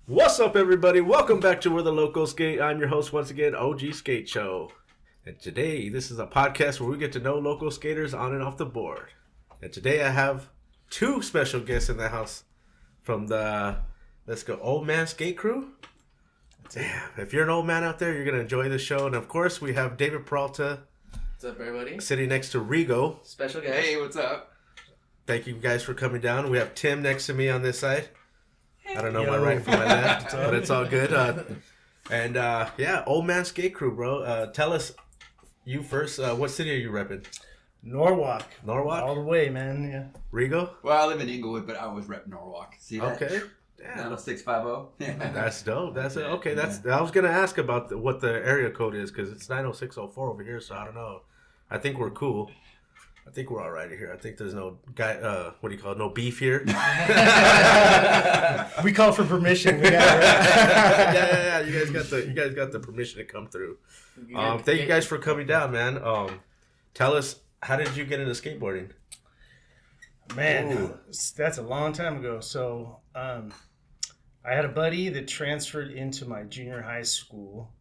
What's up, everybody? Welcome back to Where the Locals Skate. I'm your host once again, OG Skate Show. And today, this is a podcast where we get to know local skaters on and off the board. And today I have two special guests in the house from the Let's Go Old Man Skate Crew. Damn, if you're an old man out there, you're going to enjoy this show. And of course, we have David Peralta. What's up, everybody? Sitting next to Rigo. Special guest. Hey, what's up? Thank you guys for coming down. We have Tim next to me on this side. I don't know my right from my left, but it's all good. Old Man Skate Crew, bro. Tell us, you first, what city are you repping? Norwalk. Norwalk? All the way, man. Yeah. Rigo? Well, I live in Inglewood, but I always rep Norwalk. See that? Okay. Yeah. Little 650. That's dope. That's it. Okay, I was going to ask about what the area code is, because it's 90604 over here, so I don't know. I think we're cool. I think we're all right here. I think there's no no beef here. We call for permission. We got yeah. You guys got the permission to come through. Thank you guys for coming down, man. Tell us, how did you get into skateboarding? Man, that's a long time ago. So, I had a buddy that transferred into my junior high school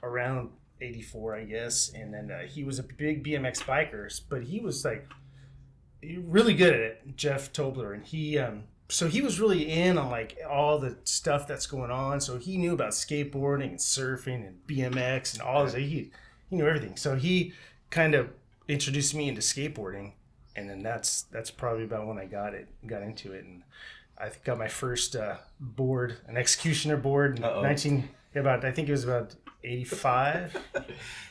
around 84, I guess, and then he was a big BMX biker, but he was like really good at it, Jeff Tobler, and he was really in on like all the stuff that's going on. So he knew about skateboarding and surfing and BMX and all this. He knew everything. So he kind of introduced me into skateboarding, and then that's probably about when I got into it, and I got my first board, an Executioner board, I think it was about 85,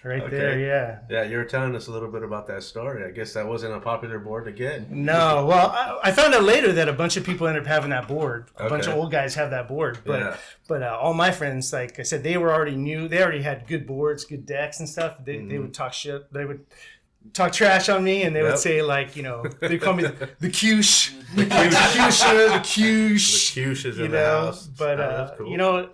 right okay. There, yeah. Yeah, you were telling us a little bit about that story. I guess that wasn't a popular board to get. No, well, I found out later that a bunch of people ended up having that board. A bunch of old guys have that board, but all my friends, like I said, they already had good boards, good decks and stuff. They would talk shit. They would talk trash on me, and they would say, like, they call me the Cush, the Cush is in the house. But that's cool.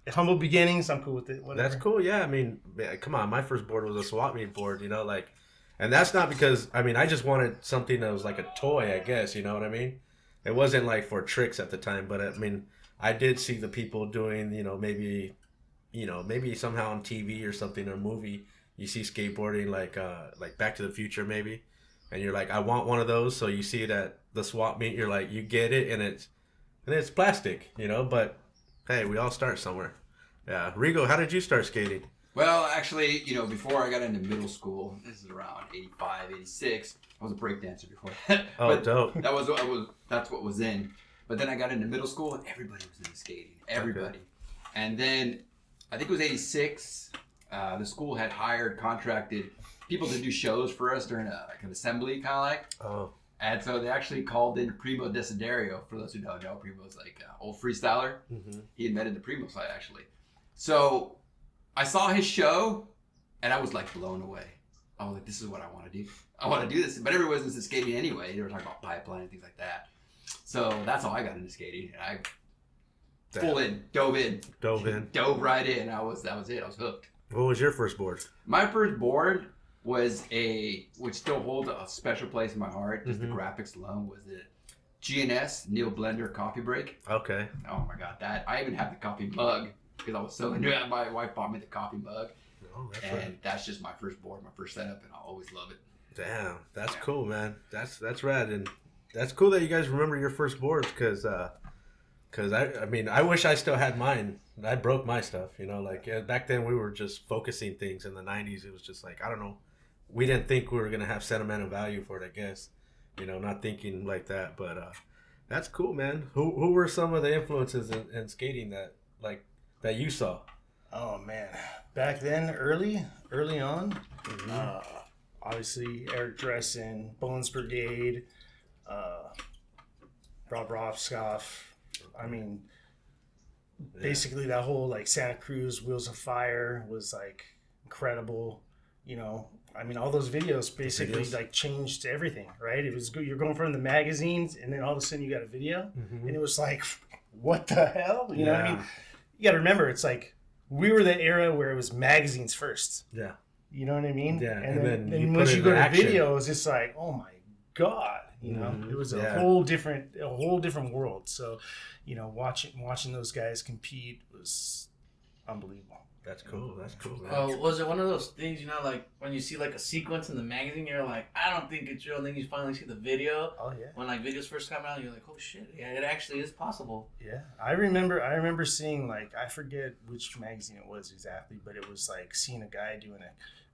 Humble beginnings, I'm cool with it. Whatever. That's cool, yeah. I mean, come on, my first board was a swap meet board, and that's not because, I just wanted something that was like a toy, I guess, you know what I mean? It wasn't like for tricks at the time, but I did see the people doing, maybe somehow on TV or something, or a movie, you see skateboarding like Back to the Future maybe, and you're like, I want one of those. So you see it at the swap meet, you're like, you get it, and it's plastic, but hey, we all start somewhere. Yeah. Rigo, how did you start skating? Well, actually, before I got into middle school, this is around 85, 86, I was a breakdancer before that. Oh, dope. That's what was in. But then I got into middle school, and everybody was into skating. Everybody. Okay. And then, I think it was 86, the school had contracted people to do shows for us during an assembly, kind of like. Oh. And so they actually called in Primo Desiderio. For those who don't know, Primo's like an old freestyler. Mm-hmm. He invented the Primo slide, actually. So I saw his show, and I was like blown away. I was like, this is what I want to do. I want to do this. But everyone was into skating anyway. They were talking about pipeline and things like that. So that's how I got into skating. And I dove right in. That was it. I was hooked. What was your first board? My first board was which still holds a special place in my heart. Just the graphics alone was it. GNS, Neil Blender coffee break. Okay. Oh my God, I even have the coffee mug because I was so into it. My wife bought me the coffee mug. Oh, that's just my first board, my first setup, and I'll always love it. Damn, that's cool, man. That's rad, and that's cool that you guys remember your first boards because I wish I still had mine. I broke my stuff, back then we were just focusing things in the 90s. It was just like, I don't know. We didn't think we were going to have sentimental value for it, I guess. Not thinking like that. But that's cool, man. Who were some of the influences in skating that you saw? Oh, man. Back then, early on, obviously Eric Dressen, Bones Brigade, Rob Rothschoff. Basically that whole like Santa Cruz Wheels of Fire was like incredible. All those videos basically like changed everything, right? It was good. You're going from the magazines, and then all of a sudden you got a video, and it was like, what the hell? You know what I mean? You got to remember, it's like we were the era where it was magazines first. Yeah. You know what I mean? Yeah. And then once you go to video, it's just like, oh my God. You know, it was Yeah. a whole different world. So, you know, watching those guys compete was unbelievable. That's cool. That's cool, man. Oh, was it one of those things, you know, like when you see like a sequence in the magazine, you're like, I don't think it's real, and then you finally see the video. Oh yeah. When like videos first come out, you're like, oh shit, yeah, it actually is possible. Yeah, I remember seeing, like, I forget which magazine it was exactly, but it was like seeing a guy doing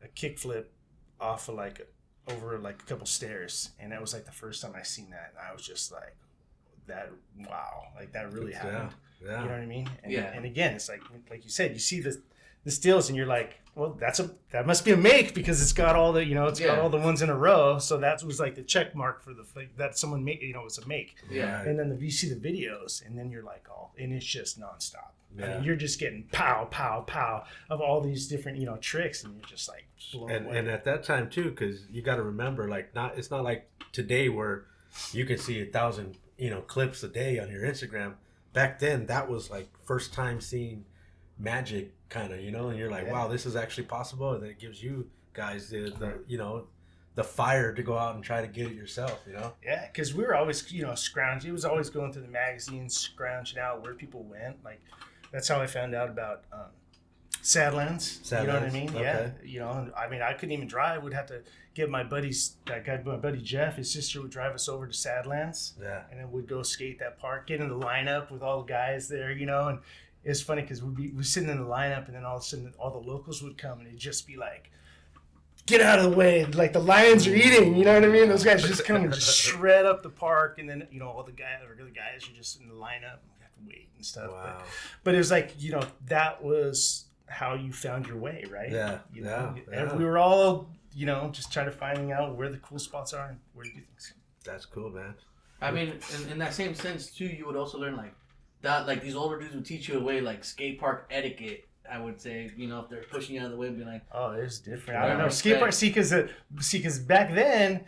a kickflip off of over a couple stairs, and that was like the first time I seen that, and I was just like, that, wow, like that really happened. Yeah. You know what I mean? And, Yeah. And again, it's like you said, you see the stills, and you're like, well, that must be a make, because it's got all the, you know, it's got all the ones in a row. So that was like the check mark for that someone made, you know, it's a make. Yeah. And then you see the videos, and then you're like, and it's just nonstop. I Yeah. mean, you're just getting pow, pow, pow of all these different, you know, tricks, and you're just like blown away. And at that time too, because you got to remember, like, it's not like today where you can see 1,000, you know, clips a day on your Instagram. Back then, that was like first time seeing magic, kind of, you know, and you're like, wow, this is actually possible, and then it gives you guys the you know, the fire to go out and try to get it yourself, you know. Yeah, because we were always, you know, scrounging. It was always going through the magazines, scrounging out where people went. Like, that's how I found out about Sadlands. You know what I mean? Okay. Yeah. You know, I mean, I couldn't even drive. Would have to get my buddy Jeff. His sister would drive us over to Sadlands. Yeah. And then we'd go skate that park, get in the lineup with all the guys there, you know. And it's funny because we'd sitting in the lineup, and then all of a sudden all the locals would come, and it'd just be like, get out of the way, like the lions are eating, you know what I mean? Those guys just come and just shred up the park, and then, you know, all the regular guys are just in the lineup, and we have to wait and stuff. Wow. But it was like, you know, that was how you found your way, right? Yeah. You know, Yeah. we were all, you know, just trying to finding out where the cool spots are and where to do things. That's cool, man. I mean, in that same sense too, you would also learn like that, like these older dudes would teach you a way, like skate park etiquette. I would say, you know, if they're pushing you out of the way, be like, Oh, it's different. Yeah, I don't know. Skate park, because back then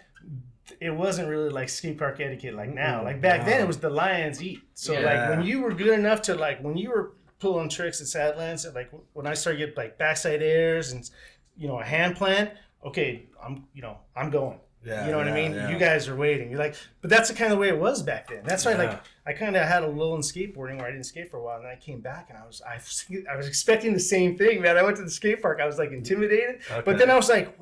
it wasn't really like skate park etiquette like now. Like back then it was the lions eat. So like when you were good enough to, like, when you were pulling tricks at Sadlands, like when I started getting like backside airs and, you know, a hand plant, okay, I'm going. Yeah. You know what I mean? Yeah. You guys are waiting. You're like, but that's the kind of way it was back then. That's why, like, I kind of had a lull in skateboarding where I didn't skate for a while, and then I came back, and I was expecting the same thing, man. I went to the skate park, I was like intimidated, but then I was like,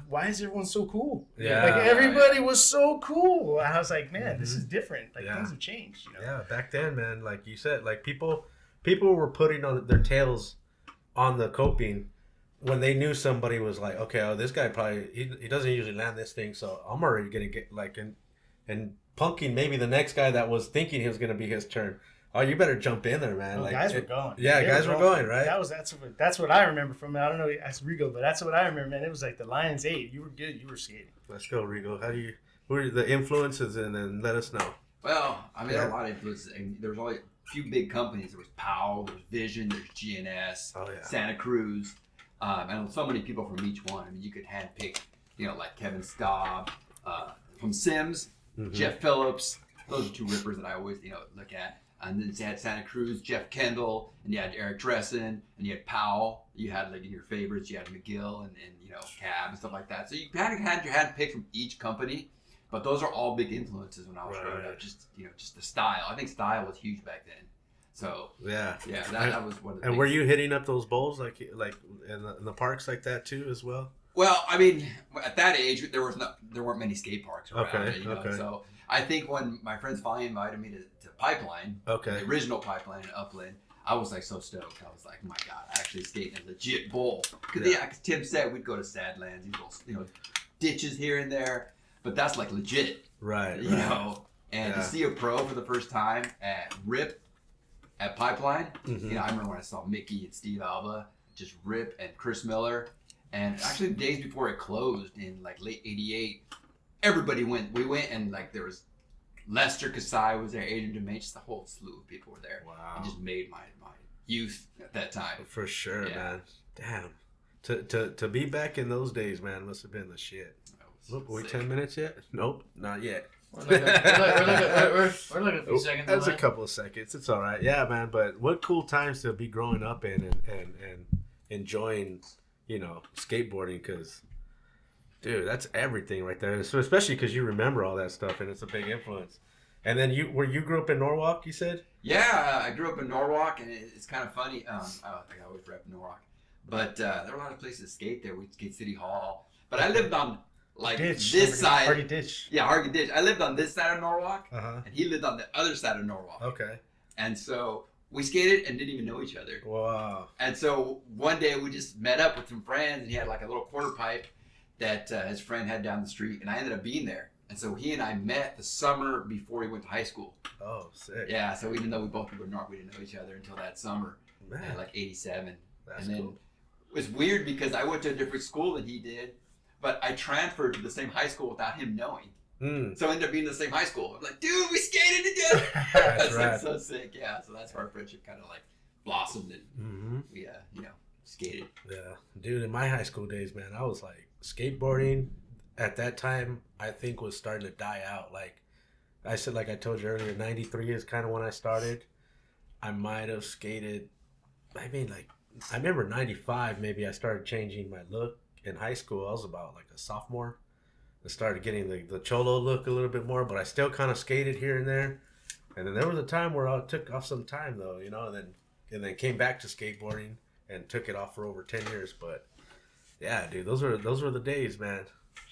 why is everyone so cool? Yeah. Like everybody was so cool. And I was like, man, this is different. Like things have changed. You know? Yeah, back then, man, like you said, like people were putting on their tails on the coping when they knew somebody was like, okay, oh, this guy probably he doesn't usually land this thing, so I'm already gonna get like and punking maybe the next guy that was thinking he was gonna be his turn. Oh, you better jump in there, man. Oh, like, guys were going. Yeah, guys were going, right? That's what I remember from it. I don't know, ask Rigo, but that's what I remember, man. It was like the Lions ate. You were good. You were skating. Let's go, Rigo. Who are the influences, and then let us know. Well, I mean, there are a lot of influences. And there's only a few big companies. There was Powell, there's Vision, there's GNS, Santa Cruz, and so many people from each one. I mean, you could handpick, you know, like Kevin Staub from Sims, Jeff Phillips. Those are two rippers that I always, you know, look at. And then you had Santa Cruz, Jeff Kendall, and you had Eric Dressen, and you had Powell. You had, like, in your favorites, you had McGill and you know, Cab and stuff like that. So you kind of had your hand picked from each company, but those are all big influences when I was growing up. Just, you know, just the style. I think style was huge back then. So yeah, that was one of the. And were you hitting up those bowls like in the parks like that too as well? Well, I mean, at that age, there weren't many skate parks around. Okay, you know? okay. So I think when my friends finally invited me to Pipeline, the original Pipeline in Upland, I was like so stoked. I was like, oh my God, I actually skate in a legit bowl. Because Tim said we'd go to Sadlands, these little, you know, ditches here and there, but that's like legit, right? You know, and to see a pro for the first time at Rip at Pipeline, you know, I remember when I saw Mickey and Steve Alba, just Rip and Chris Miller, and actually the days before it closed in like late '88, everybody went. We went, and like there was Lester Kasai was there, Adrian DeMay, just a whole slew of people were there. Wow. It just made my youth at that time. For sure, man. Damn. To be back in those days, man, must have been the shit. Were we 10 minutes yet? Nope, not yet. We're like a few seconds. That's a couple of seconds. It's all right. Yeah, man. But what cool times to be growing up in and enjoying, you know, skateboarding, because Dude, that's everything right there. So especially because you remember all that stuff, and it's a big influence. And then you grew up in Norwalk, you said? Yeah, I grew up in Norwalk, and it's kind of funny. I think I always rep Norwalk, but there were a lot of places to skate there. We'd skate City Hall, but I lived on like Ditch. this side. Hardy Ditch. Yeah, Hardy Ditch. I lived on this side of Norwalk, Uh-huh. and he lived on the other side of Norwalk. Okay. And so we skated and didn't even know each other. Wow. And so one day we just met up with some friends, and he had like a little quarter pipe that his friend had down the street, and I ended up being there. And so he and I met the summer before he went to high school. Oh, sick. Yeah, so even though we both were North, we didn't know each other until that summer, Man, like '87. that's And then cool. it was weird because I went to a different school than he did, but I transferred to the same high school without him knowing. Mm. So I ended up being in the same high school. I'm like, dude, we skated together. That's That's like right. so sick. Yeah, so that's where our friendship kind of like blossomed, and Mm-hmm. we, skated. Yeah. Dude, in my high school days, man, I was like, skateboarding at that time, I think was starting to die out. Like I said, like I told you earlier, 93 is kind of when I started. I might have skated, I mean, like, I remember 95, maybe I started changing my look in high school. I was about like a sophomore. I started getting the cholo look a little bit more, but I still kind of skated here and there. And then there was a time where I took off some time though, you know, and then came back to skateboarding and took it off for over 10 years. But yeah, dude, those were the days, man.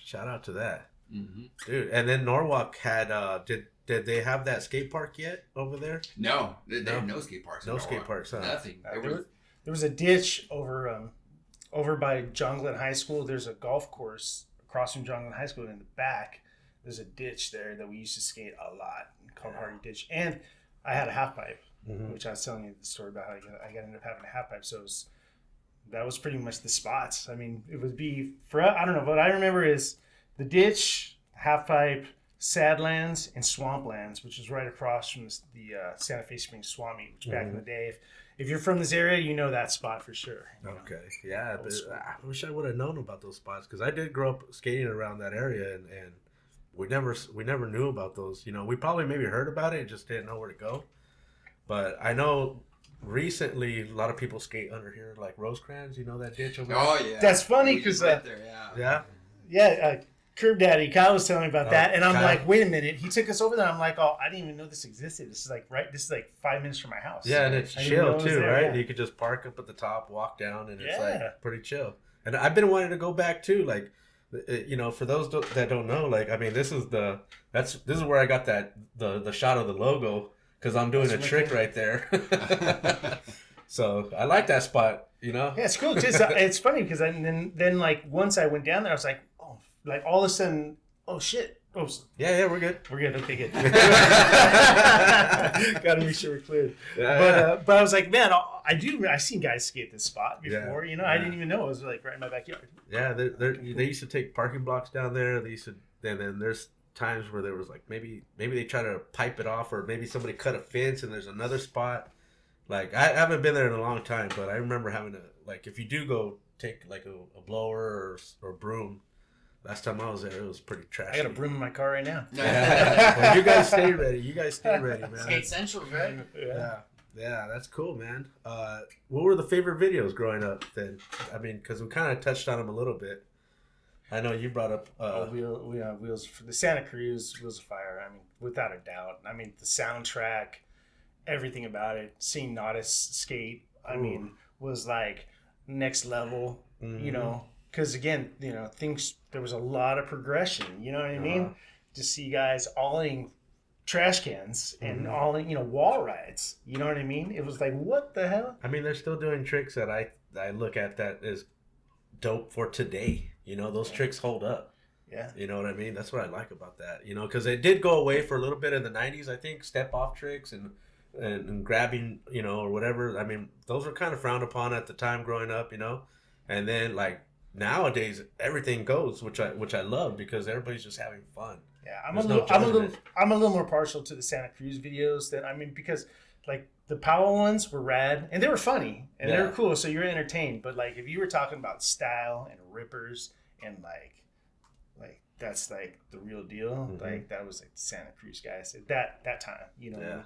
Shout out to that. Mm-hmm. Dude. And then Norwalk had did they have that skate park yet over there? No, they No? had no skate parks. in No Norwalk. skate parks, huh? Nothing. There was a ditch over by John Glenn High School. There's a golf course across from John Glenn High School. In the back, there's a ditch there that we used to skate a lot called Hardy Ditch. And I had a half pipe, Mhm. which I was telling you the story about how I ended up having a half pipe. So that was pretty much the spots. I mean, it would be I don't know. What I remember is the ditch, half pipe, Sadlands, and Swamplands, which is right across from the Santa Fe Springs Swamp Meet, which back in the day, if you're from this area, you know that spot for sure. you know. Okay, yeah, Old but school. I wish I would have known about those spots because I did grow up skating around that area, and we never knew about those. You know, we probably maybe heard about it and just didn't know where to go. But I know recently a lot of people skate under here, like Rosecrans. You know that ditch over there? Oh yeah. That's funny We just 'cause, went there, yeah. Yeah. Yeah, Curb Daddy Kyle was telling me about Oh, that, and I'm Kyle. like, wait a minute. He took us over there. I'm like, oh, I didn't even know this existed. This is like 5 minutes from my house. Yeah, and it's I didn't know chill it was too, there, right? yeah. You could just park up at the top, walk down, and it's Yeah. like pretty chill. And I've been wanting to go back too. Like, you know, for those that don't know, like, I mean, this is where I got the shot of the logo because I'm doing a That's trick right there. So I like that spot. You know. Yeah, it's cool. Just it's funny because then like once I went down there, I was like, oh, like all of a sudden, oh shit, oh, Yeah, we're good. we're good. Okay, good. Got to make sure we're clear. Yeah, But I was like, man, I've seen guys skate this spot before. Yeah, You know, I yeah. didn't even know it was like right in my backyard. yeah. They used to take parking blocks down there. They used to, and then there's times where there was like maybe they try to pipe it off, or maybe somebody cut a fence and there's another spot. Like I haven't been there in a long time, but I remember having to, like, if you do go take like a blower or broom. Last time I was there, it was pretty trashy. I got a broom in my car right now. Yeah. Well, you guys stay ready. You guys stay ready, man. Skate Centrals, right? Yeah, that's cool, man. What were the favorite videos growing up then? I mean, because we kind of touched on them a little bit. I know you brought up. Wheels for the Santa Cruz, Wheels of Fire. I mean, without a doubt. I mean, the soundtrack, everything about it. Seeing Naudis skate, I Ooh. mean, was like next level. Mhm. You know, because again, you know, there was a lot of progression. You know what I mean? Uh-huh. To see guys all-ing trash cans and Mhm. all-ing, wall rides. You know what I mean? It was like, what the hell? I mean, they're still doing tricks that I look at that is dope for today. You know, those tricks hold up. Yeah. You know what I mean? That's what I like about that. You know, because it did go away for a little bit in the '90s. I think step off tricks and grabbing, you know, or whatever. I mean, those were kind of frowned upon at the time growing up. You know, and then like nowadays everything goes, which I love because everybody's just having fun. Yeah, I'm There's a no little, I'm a little, judgment. I'm a little more partial to the Santa Cruz videos because like the Powell ones were rad and they were funny and they Yeah. were cool, so you're entertained. But like if you were talking about style and rippers and like that's like the real deal, Mhm. like that was like the Santa Cruz guys at that time, you know. Yeah,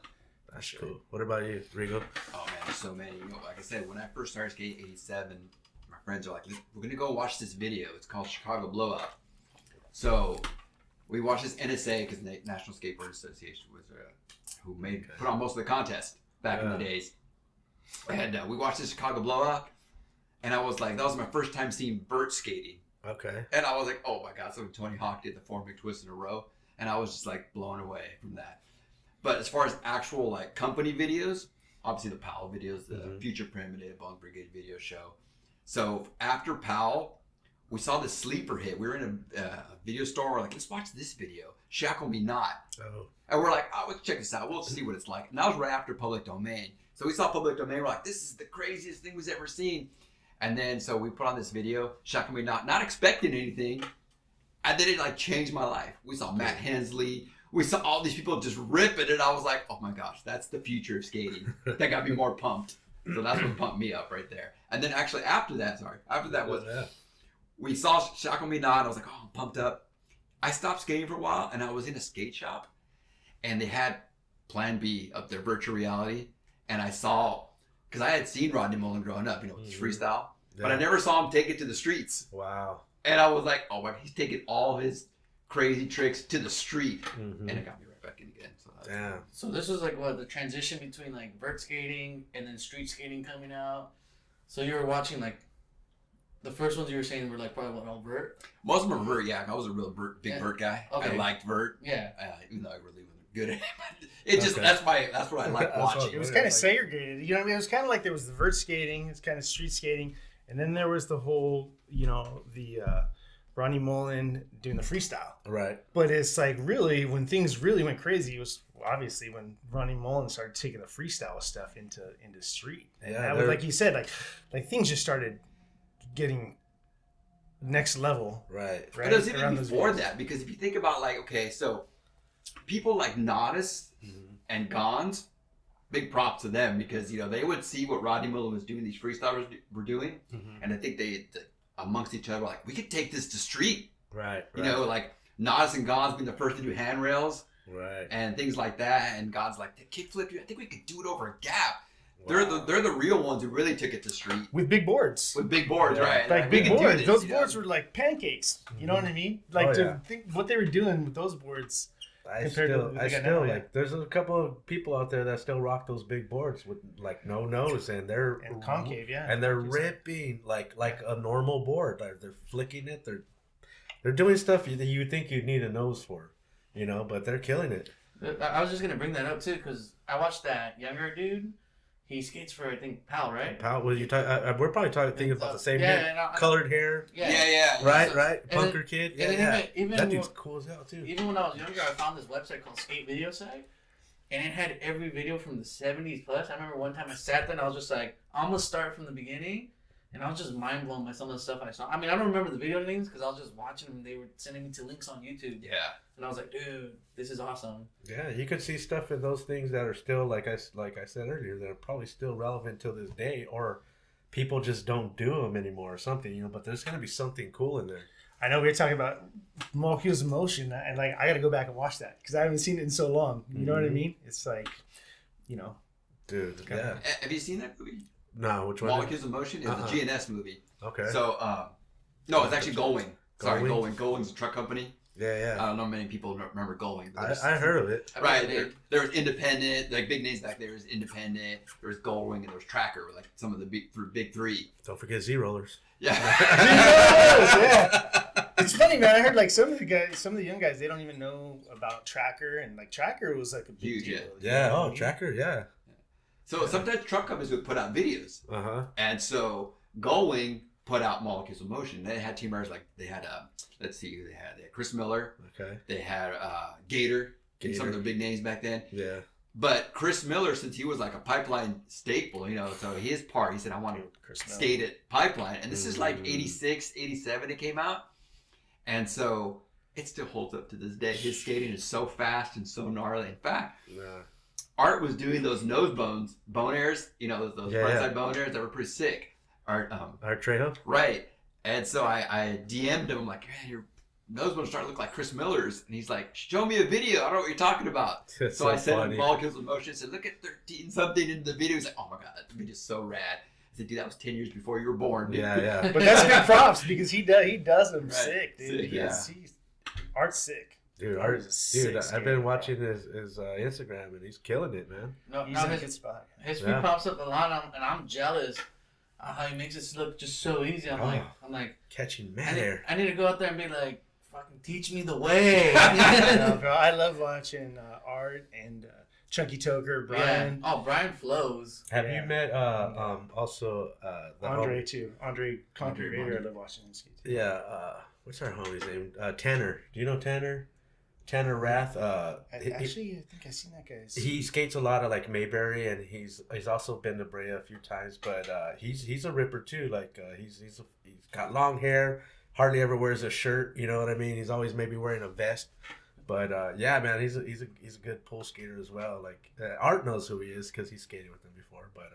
that's cool. What about you, Rigo? Oh man, there's so many. You know, like I said, when I first started skating '87, my friends are like, "We're gonna go watch this video. It's called Chicago Blow Up." So we watched this NSA because the National Skateboard Association was who put on most of the contests back in the days. And we watched the Chicago blowout, and I was like, that was my first time seeing vert skating. Okay. And I was like, oh my God, so Tony Hawk did the 4 big twists in a row. And I was just like blown away from that. But as far as actual like company videos, obviously the Powell videos, the Future Primitive, Bunk Brigade video show. So after Powell, we saw the sleeper hit. We were in a video store. We're like, let's watch this video. Shackle Me Not. Oh. And we're like, oh, let's check this out. We'll see what it's like. And that was right after Public Domain. So we saw Public Domain. We're like, this is the craziest thing we've ever seen. And then so we put on this video, Shackle Me Not expecting anything. And then it like changed my life. We saw Matt Hensley. We saw all these people just ripping it. I was like, oh my gosh, that's the future of skating. That got me more pumped. So that's what pumped me up right there. And then actually after that was, we saw Shackle Me Not. I was like, oh, I'm pumped up. I stopped skating for a while, and I was in a skate shop, and they had Plan B up there, virtual reality. And I saw, because I had seen Rodney Mullen growing up, with his freestyle, but I never saw him take it to the streets. Wow. And And I was like, oh my, he's taking all his crazy tricks to the street. And it got me right back in again. So Damn. So this was like what the transition between like vert skating and then street skating coming out. So you were watching like the first ones you were saying were like probably what, all vert? most of them are vert, yeah. I was a real big vert guy. Okay. I liked vert. Yeah. Even though I really wasn't good at it. It just, that's what I like watching. It was kind of segregated. You know what I mean? It was kind of like there was the vert skating, it's kind of street skating, and then there was the whole, the Ronnie Mullen doing the freestyle. Right. But it's like really, when things really went crazy, it was obviously when Ronnie Mullen started taking the freestyle stuff into street. And that was, like you said, like things just started getting next level. Right. But it was even before that, because if you think about like, okay, so people like Nodis and Gons, big props to them, because they would see what Rodney Mullen was doing, these freestylers were doing, and I think they amongst each other were like, we could take this to street. Right. Like Nodis and Gons being the first to do handrails, right, and things like that, and Gons like the kickflip. I think we could do it over a gap. Wow. They're the real ones who really took it to street with big boards. Right? Like big boards. Those boards were like pancakes. You know what I mean? Like to think what they were doing with those boards. I still like. There's a couple of people out there that still rock those big boards with like no nose, and they're concave, and they're ripping like a normal board. They're flicking it. They're doing stuff that you think you'd need a nose for, but they're killing it. I was just gonna bring that up too, because I watched that younger dude. He skates for, I think, Pal, right? Pal, was you we're probably thinking about the same dude. Colored hair. Yeah. Right. Punker kid. Even that dude's cool as hell too. Even when I was younger, I found this website called Skate Video Site, and it had every video from the 70s plus. I remember one time I sat there and I was just like, I'm gonna start from the beginning, and I was just mind blown by some of the stuff I saw. I mean, I don't remember the video names because I was just watching them and they were sending me to links on YouTube. Yeah. And I was like, dude, this is awesome. Yeah, you could see stuff in those things that are still, like I said earlier, that are probably still relevant to this day, or people just don't do them anymore or something, but there's going to be something cool in there. I know we were talking about Molecules of Motion, and like I got to go back and watch that because I haven't seen it in so long. You know what I mean? It's like, Dude, yeah. Have you seen that movie? No, which one? Molecules of Motion is the GNS movie. Okay. So, no, it's actually Going. Sorry, Going. Going's a truck company. Yeah. I don't know many people remember Going. I heard of it. Right. There was Independent, like big names back there. There was Independent, there was Going, and there was Tracker, like some of the big three. Don't forget Z-Rollers. Yeah. Yeah. It's funny, man. I heard like some of the young guys, they don't even know about Tracker, and like Tracker was like a big deal. Yeah. Tracker. Yeah. So sometimes truck companies would put out videos. And so Going put out Molecules of Motion. They had team members like they had let's see who they had. They had Chris Miller. Okay. They had Gator. Some of the big names back then. Yeah. But Chris Miller, since he was like a Pipeline staple, so his part, he said, I want to skate at Pipeline. And this is like 86, 87 it came out. And so it still holds up to this day. His skating is so fast and so gnarly. In fact, Art was doing those bone airs, those frontside bone airs that were pretty sick. Art Trejo? Right. And so I DM'd him, I'm like, man, your nose bones starting to look like Chris Miller's. And he's like, show me a video. I don't know what you're talking about. So I sent him Molecules of Motion. I said, look at 13 something in the video. He's like, oh my God, that video's so rad. I said, dude, that was 10 years before you were born, dude. Yeah. But that's big props because he does them sick, dude. Sick, Art's sick. Dude, Art is a sick I've skater, been bro. watching his Instagram, and he's killing it, man. No, He's no, in a his, good spot. his feed Yeah. pops up a lot, and I'm jealous how he makes it look just so easy. I'm like, Catching I mad air. need to go out there and be like, fucking teach me the way. No, bro, I love watching Art and Chunky Toker, Brian, Yeah. Oh, Brian flows. Have Yeah. you met also the Andre homie- too. Andre Concrete Andre Raider. I Money. love watching him skate too. Yeah, what's our homie's name? Tanner. Do you know Tanner? Tanner Rath. Actually, I think I've seen that guy. He skates a lot of like Mayberry, and he's also been to Brea a few times. But he's a ripper too. Like he's got long hair, hardly ever wears a shirt. You know what I mean? He's always maybe wearing a vest. But yeah, man, he's a good pool skater as well. Like Art knows who he is because he skated with him before. But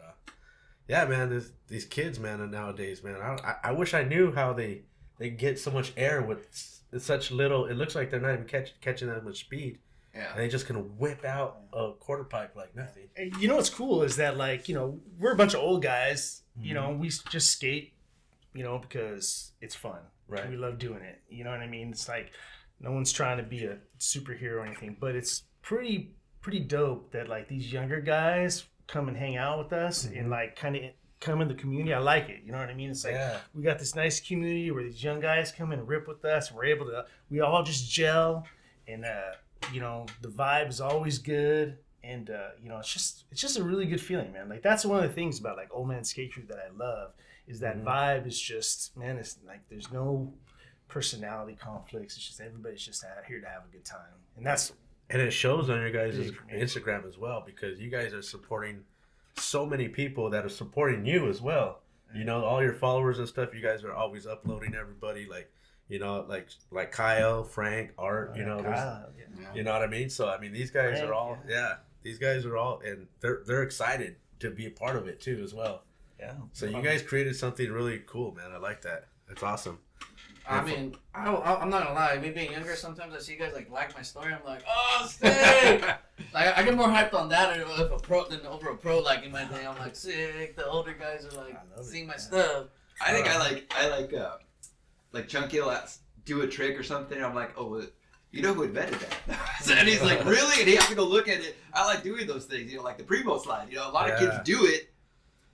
yeah, man, these kids, man, and nowadays, man, I wish I knew how they get so much air with such little. It looks like they're not even catching that much speed. Yeah. And they just can whip out a quarter pipe like nothing. And you know what's cool is that, like, you know, we're a bunch of old guys. You know, we just skate, you know, because it's fun. Right. We love doing it. You know what I mean? It's like no one's trying to be a superhero or anything, but it's pretty dope that like these younger guys come and hang out with us and like kind of come in the community. I like it. You know what I mean? It's like we got this nice community where these young guys come in and rip with us. We're able to, we all just gel, and you know, the vibe is always good. And you know, it's just a really good feeling, man. Like that's one of the things about like Old Man Skate Crew that I love is that vibe is just, man, it's like there's no personality conflicts. It's just everybody's just out here to have a good time, and that's And it shows on your guys' big for me. Instagram as well, because you guys are supporting so many people that are supporting you as well. You know, all your followers and stuff, you guys are always uploading everybody, like, you know, like Kyle, Frank, Art, you know, Kyle, you know what I mean? So, I mean, these guys Frank, are all, these guys are all, and they're excited to be a part of it too as well. yeah. So you guys created something really cool, man. I like that. That's awesome. I mean, I'm not gonna lie. Me being younger, sometimes I see you guys like my story. I'm like, oh, sick! Like I get more hyped on that than over a pro liking my day. I'm like, sick. The older guys are like seeing my stuff. I think I like Chunky will do a trick or something. I'm like, oh, you know who invented that? And he's like, really? And he has to go look at it. I like doing those things, you know, like the Primo slide. You know, a lot of kids do it.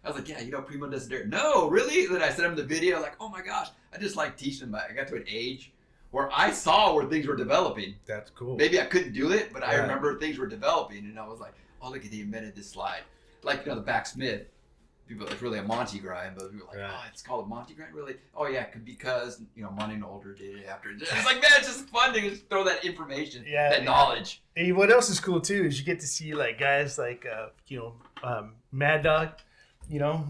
I was like, yeah, you know, Primo does it. No, really? And then I sent him the video. Like, oh my gosh, I just like teaching them. I got to an age where I saw where things were developing. That's cool. Maybe I couldn't do it, but I Yeah. remember things were developing, and I was like, oh, look at he invented this slide. Like, you know, the backsmith. People, it's really a Monty grind, but people were like, oh, it's called a Monty grind, really? Oh yeah, because you know, Monty and Older did it after. It's like, man, it's just fun to just throw that information, that knowledge. Hey, what else is cool too is you get to see like guys like you know, Mad Dog. You know,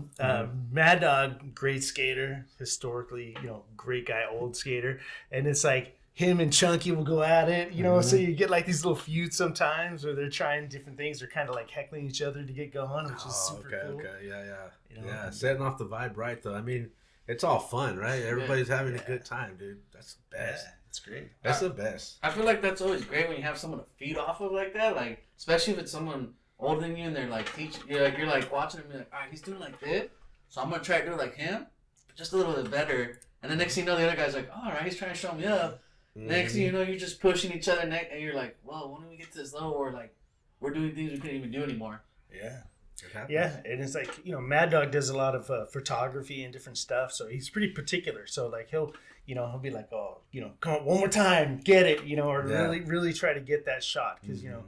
Mad Dog, great skater, historically, you know, great guy, old skater, and it's like him and Chunky will go at it, you know. So you get like these little feuds sometimes where they're trying different things. They're kind of like heckling each other to get going, which is super cool. Yeah, You know? yeah. Setting off the vibe right though. I mean, it's all fun, right? Everybody's having a good time, dude. That's the best. It's great. That's the best. I feel like that's always great when you have someone to feed off of like that. Like, especially if it's someone older than you and they're like teaching. You're like watching him. You're like, all right, he's doing like this, so I'm gonna try to do it like him, but just a little bit better. And the next thing you know, the other guy's like, all right, he's trying to show me up. Next thing you know, you're just pushing each other neck, and you're like, well, when do we get to this level where like we're doing things we couldn't even do anymore? Yeah. It happens. Yeah, and it's like, you know, Mad Dog does a lot of photography and different stuff, so he's pretty particular. So like he'll be like, oh, you know, come on, one more time, get it, you know, or really try to get that shot because you know,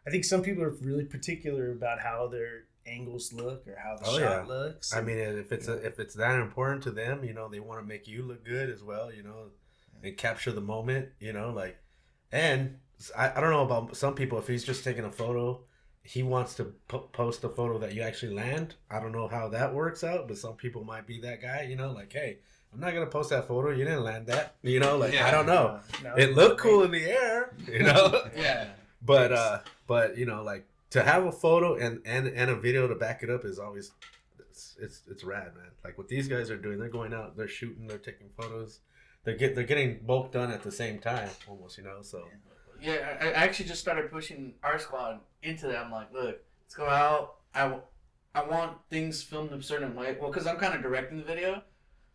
I think some people are really particular about how their angles look or how the shot looks. I mean, if it's that important to them, you know, they want to make you look good as well, you know, and capture the moment, you know, like, and I don't know about some people. If he's just taking a photo, he wants to post a photo that you actually land. I don't know how that works out, but some people might be that guy, you know, like, hey, I'm not gonna post that photo. You didn't land that, you know, like I don't know. It looked cool in the air, you know. But you know, like to have a photo and a video to back it up is always it's rad, man. Like what these guys are doing, they're going out, they're shooting, they're taking photos, they're getting both done at the same time, almost, you know. So yeah, I actually just started pushing our squad into that. I'm like, look, let's go out. I want things filmed a certain way. Well, because I'm kind of directing the video,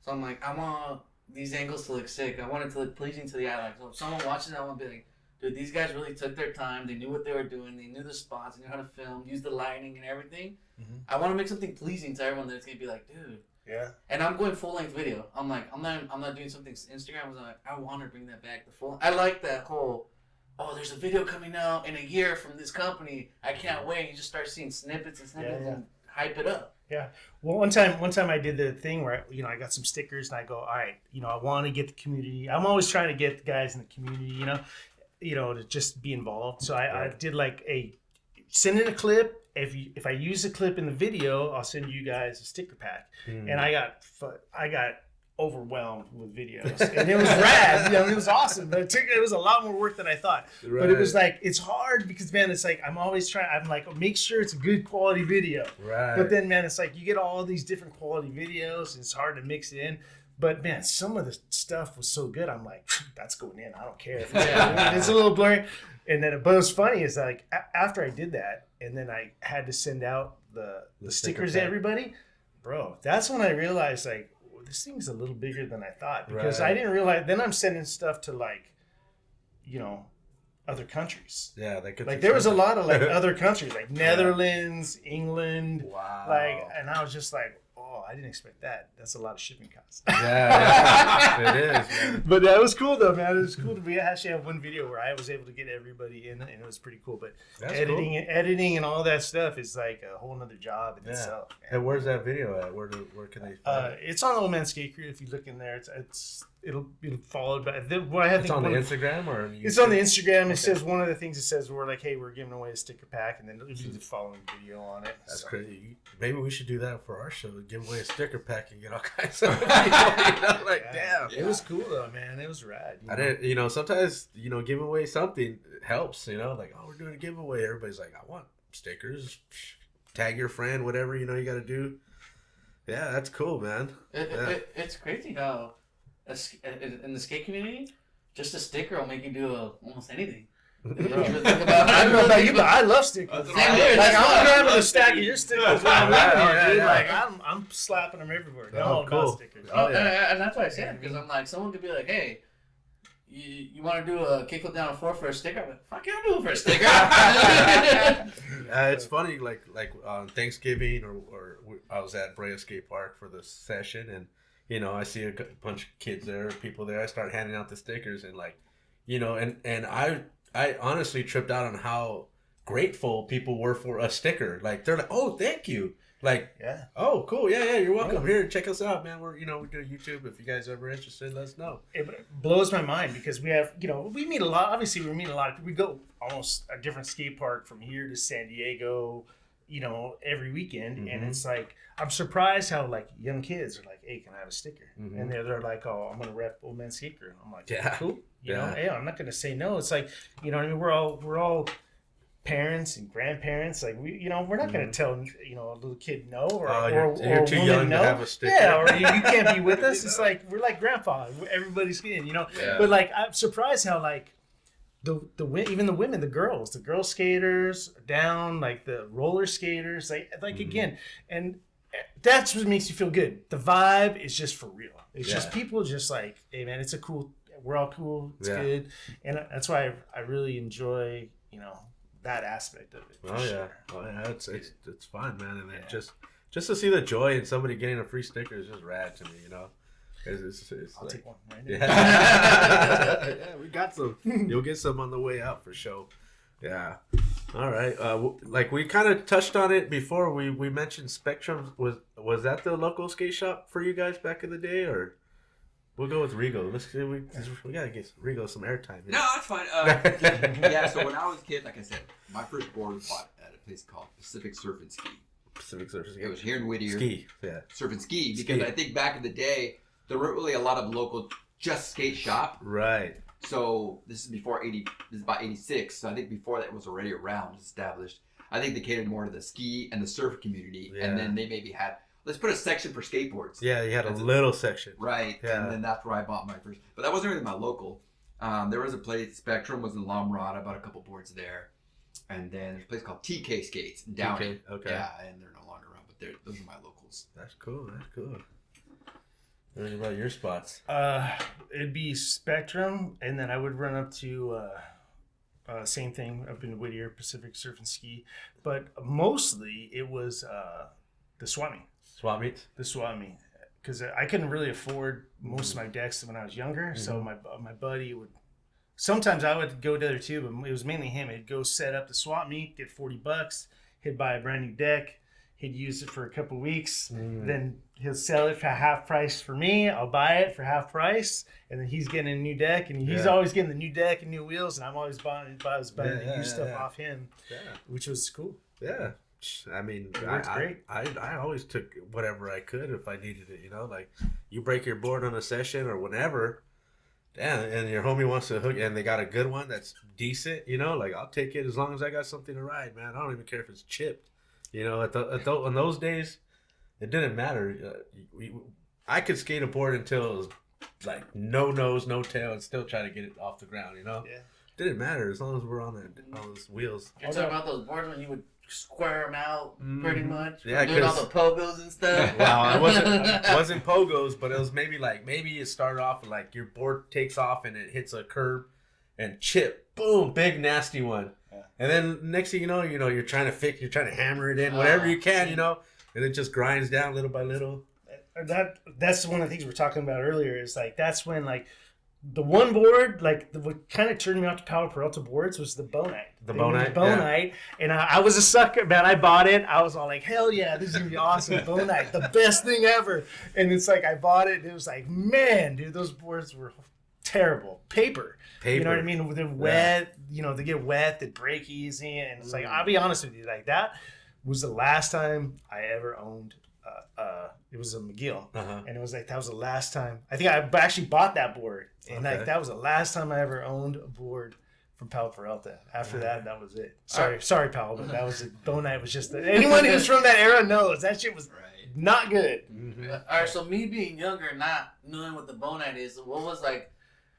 so I'm like, I want these angles to look sick. I want it to look pleasing to the eye. Like, so if someone watches it, I want to be like, dude, these guys really took their time. They knew what they were doing. They knew the spots. They knew how to film, use the lighting and everything. Mhm. I want to make something pleasing to everyone that's gonna be like, dude. Yeah. And I'm going full length video. I'm like, I'm not doing something Instagram. I'm like, I want to bring that back. The full. I like that whole. Oh, there's a video coming out in a year from this company. I can't wait. You just start seeing snippets and snippets and hype it up. Yeah. Well, one time I did the thing where I got some stickers and I go, all right, I want to get the community. I'm always trying to get the guys in the community, to just be involved. So I did like send in a clip. If I use a clip in the video, I'll send you guys a sticker pack. And I got overwhelmed with videos, and it was rad. It was awesome, but it was a lot more work than I thought. Right. But it was like, it's hard because, man, it's like I'm always trying. I'm like, make sure it's a good quality video. Right. But then, man, it's like you get all these different quality videos, and it's hard to mix it in. But man, some of the stuff was so good. I'm like, that's going in. I don't care. It's a little blurry. And then, but what's funny is like after I did that, and then I had to send out the stickers to everybody, bro. That's when I realized like, this thing's a little bigger than I thought, because I didn't realize. Then I'm sending stuff to like, other countries. Yeah, there was a lot of like other countries, like Netherlands, England. Wow. Like, and I was just like, oh, I didn't expect that. That's a lot of shipping costs. Yeah, it is. Man. But that was cool though, man. It was cool to be actually have one video where I was able to get everybody in, and it was pretty cool. But editing and all that stuff is like a whole nother job in itself. Man. And where's that video at? Where can they find it? It's on the Old Man Skate Crew. If you look in there, it'll be followed by it's on the Instagram or it's on the Instagram. Okay. It says one of the things. It says we're like, hey, we're giving away a sticker pack, and then it'll be the following video on it. That's crazy. Maybe we should do that for our show. Give away a sticker pack and get all kinds of people. Damn. It was cool though, man. It was rad. I didn't. Sometimes giving away something helps. Like, oh, we're doing a giveaway. Everybody's like, I want stickers. Tag your friend, whatever you got to do. Yeah, that's cool, man. It's crazy how in the skate community, just a sticker will make you do almost anything. I don't know about you, but I love stickers. I'm grabbing a stack of your stickers. I'm slapping them everywhere. Cool. Stickers. And that's why I say it, because I'm like, someone could be like, hey, you want to do a kickflip down a floor for a sticker? I'm like, fuck yeah, I'll do it for a sticker. It's funny, like on Thanksgiving or I was at Brea Skate Park for the session, and I see a bunch of kids there, people there. I start handing out the stickers, and like, and I honestly tripped out on how grateful people were for a sticker. Like, they're like, oh, thank you. Like, yeah. Oh, cool. Yeah, you're welcome. Here, check us out, man. We're, we do YouTube. If you guys are ever interested, let us know. It blows my mind because we have, we meet a lot. Obviously, we meet a lot of people. We go almost a different skate park from here to San Diego, every weekend. Mm-hmm. And it's like, I'm surprised how like young kids are like, hey, can I have a sticker? Mm-hmm. And they're like, oh, I'm going to rep Old Man Skate Crew. I'm like, yeah, cool. Hey, I'm not going to say no. It's like, what I mean? We're all parents and grandparents. Like we're not going to tell, a little kid no or you're too young to have a sticker. Yeah, or you can't be with us. It's like, we're like grandpa. Everybody's getting, Yeah. But like, I'm surprised how like, even the women, the girl skaters down, like the roller skaters, like again, and that's what makes you feel good. The vibe is just for real. It's just people just like, hey man, it's a cool. We're all cool. It's good, and that's why I really enjoy that aspect of it. Oh yeah, it's fun, man, and just to see the joy in somebody getting a free sticker is just rad to me. It's I'll take one right now. Yeah, we got some. You'll get some on the way out for sure. Yeah. All right. Like we kind of touched on it before. We mentioned Spectrum. Was that the local skate shop for you guys back in the day, or we'll go with Rigo? We gotta get Rigo some airtime. No, that's fine. Yeah. So when I was a kid, like I said, my first board was bought at a place called Pacific Surf and Ski. Pacific Surf and Ski. It was here in Whittier. Ski. Yeah. Surf and Ski, because I think back in the day, there weren't really a lot of local just skate shop. Right. So this is before 80. This is about 86. So I think before that was already around, established. I think they catered more to the ski and the surf community, and then they maybe had, let's put a section for skateboards. Yeah, you had a little section. Right. Yeah. And then that's where I bought my first. But that wasn't really my local. There was a place. Spectrum was in La Mirada. I bought a couple boards there, and then there's a place called TK Skates in Downey. Okay. Yeah, and they're no longer around, but those are my locals. That's cool. What about your spots? It'd be Spectrum, and then I would run up to same thing up in Whittier, Pacific Surf and Ski, but mostly it was the swap meet. Swap meets? The swap meet, because I couldn't really afford most of my decks when I was younger. So my buddy would. Sometimes I would go there too, but it was mainly him. He'd go set up the swap meet, get $40. He'd buy a brand new deck. He'd use it for a couple weeks. Then he'll sell it for half price for me. I'll buy it for half price. And then he's getting a new deck. And he's always getting the new deck and new wheels. And I'm always buying the new stuff off him, which was cool. Yeah. I mean, I always took whatever I could if I needed it, you know? Like, you break your board on a session or whenever, and your homie wants to hook, and they got a good one that's decent, you know? Like, I'll take it as long as I got something to ride, man. I don't even care if it's chipped. You know, in those days, it didn't matter. I could skate a board until it was like no nose, no tail, and still try to get it off the ground. You know, didn't matter as long as we're on those wheels. You're talking about those boards when you would square them out, pretty much. Yeah, doing all the pogos and stuff. Wow, it wasn't pogos, but it was maybe it started off with like your board takes off and it hits a curb, and chip, boom, big nasty one. And then next thing you know, you're trying to hammer it in, whatever you can, you know, and it just grinds down little by little. That's one of the things we were talking about earlier. Is like that's when like the one board, like what kind of turned me off to Power Peralta boards was the Bonite. The Bonite, Bonite, and I was a sucker, man. I bought it. I was all like, hell yeah, this is gonna be awesome. Bonite, the best thing ever. And it's like I bought it, and it was like, man, dude, those boards were terrible. Paper. You know what I mean? They're wet, they get wet, they break easy. And it's like, I'll be honest with you, like that was the last time I ever owned, it was a McGill. And it was like, that was the last time. I think I actually bought that board. And like, that was the last time I ever owned a board from Pal Peralta. After that was it. Sorry, Pal, but that was it. Bonite was just, anyone who's from that era knows that shit was not good. All right, so me being younger, not knowing what the Bonite is, what was like,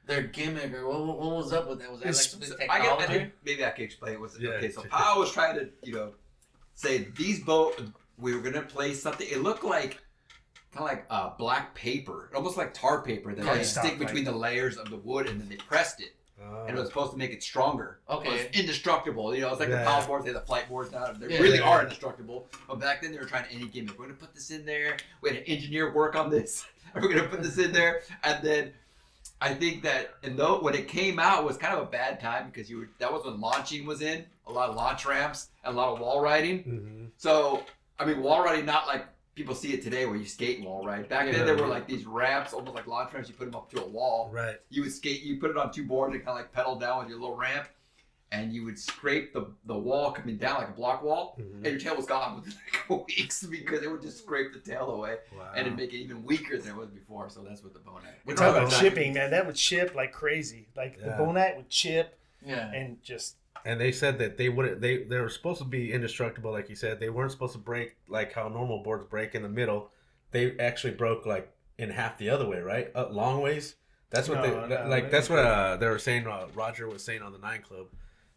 their gimmick, or what was up with that? Was that like some technology? Maybe I can explain. Okay, so Powell was trying to, say these we were gonna play something. It looked like kind of like black paper, almost like tar paper that they stick between the layers of the wood, and then they pressed it, and it was supposed to make it stronger. Okay, it was indestructible. It's like the Powell boards, they have the flight boards now. They really are indestructible. But back then they were trying any gimmick. We're gonna put this in there. We had an engineer work on this. We're gonna put this in there, and then. I think that, when it came out, it was kind of a bad time because that was when launching was in, a lot of launch ramps and a lot of wall riding. So, I mean, wall riding, not like people see it today where you skate and wall ride. Back then, there were like these ramps, almost like launch ramps. You put them up to a wall. Right. You would skate, you put it on two boards and kind of like pedal down with your little ramp. And you would scrape the wall coming down like a block wall, and your tail was gone within like weeks because it would just scrape the tail away, and it'd make it even weaker than it was before. So that's what the Bonite. We're talking about chipping, man. That would chip like crazy. Like the Bonite would chip, and just. And they said that they wouldn't. They were supposed to be indestructible, like you said. They weren't supposed to break like how normal boards break in the middle. They actually broke like in half the other way, right? Long ways. That's what That's what they were saying. Roger was saying on the 9 Club.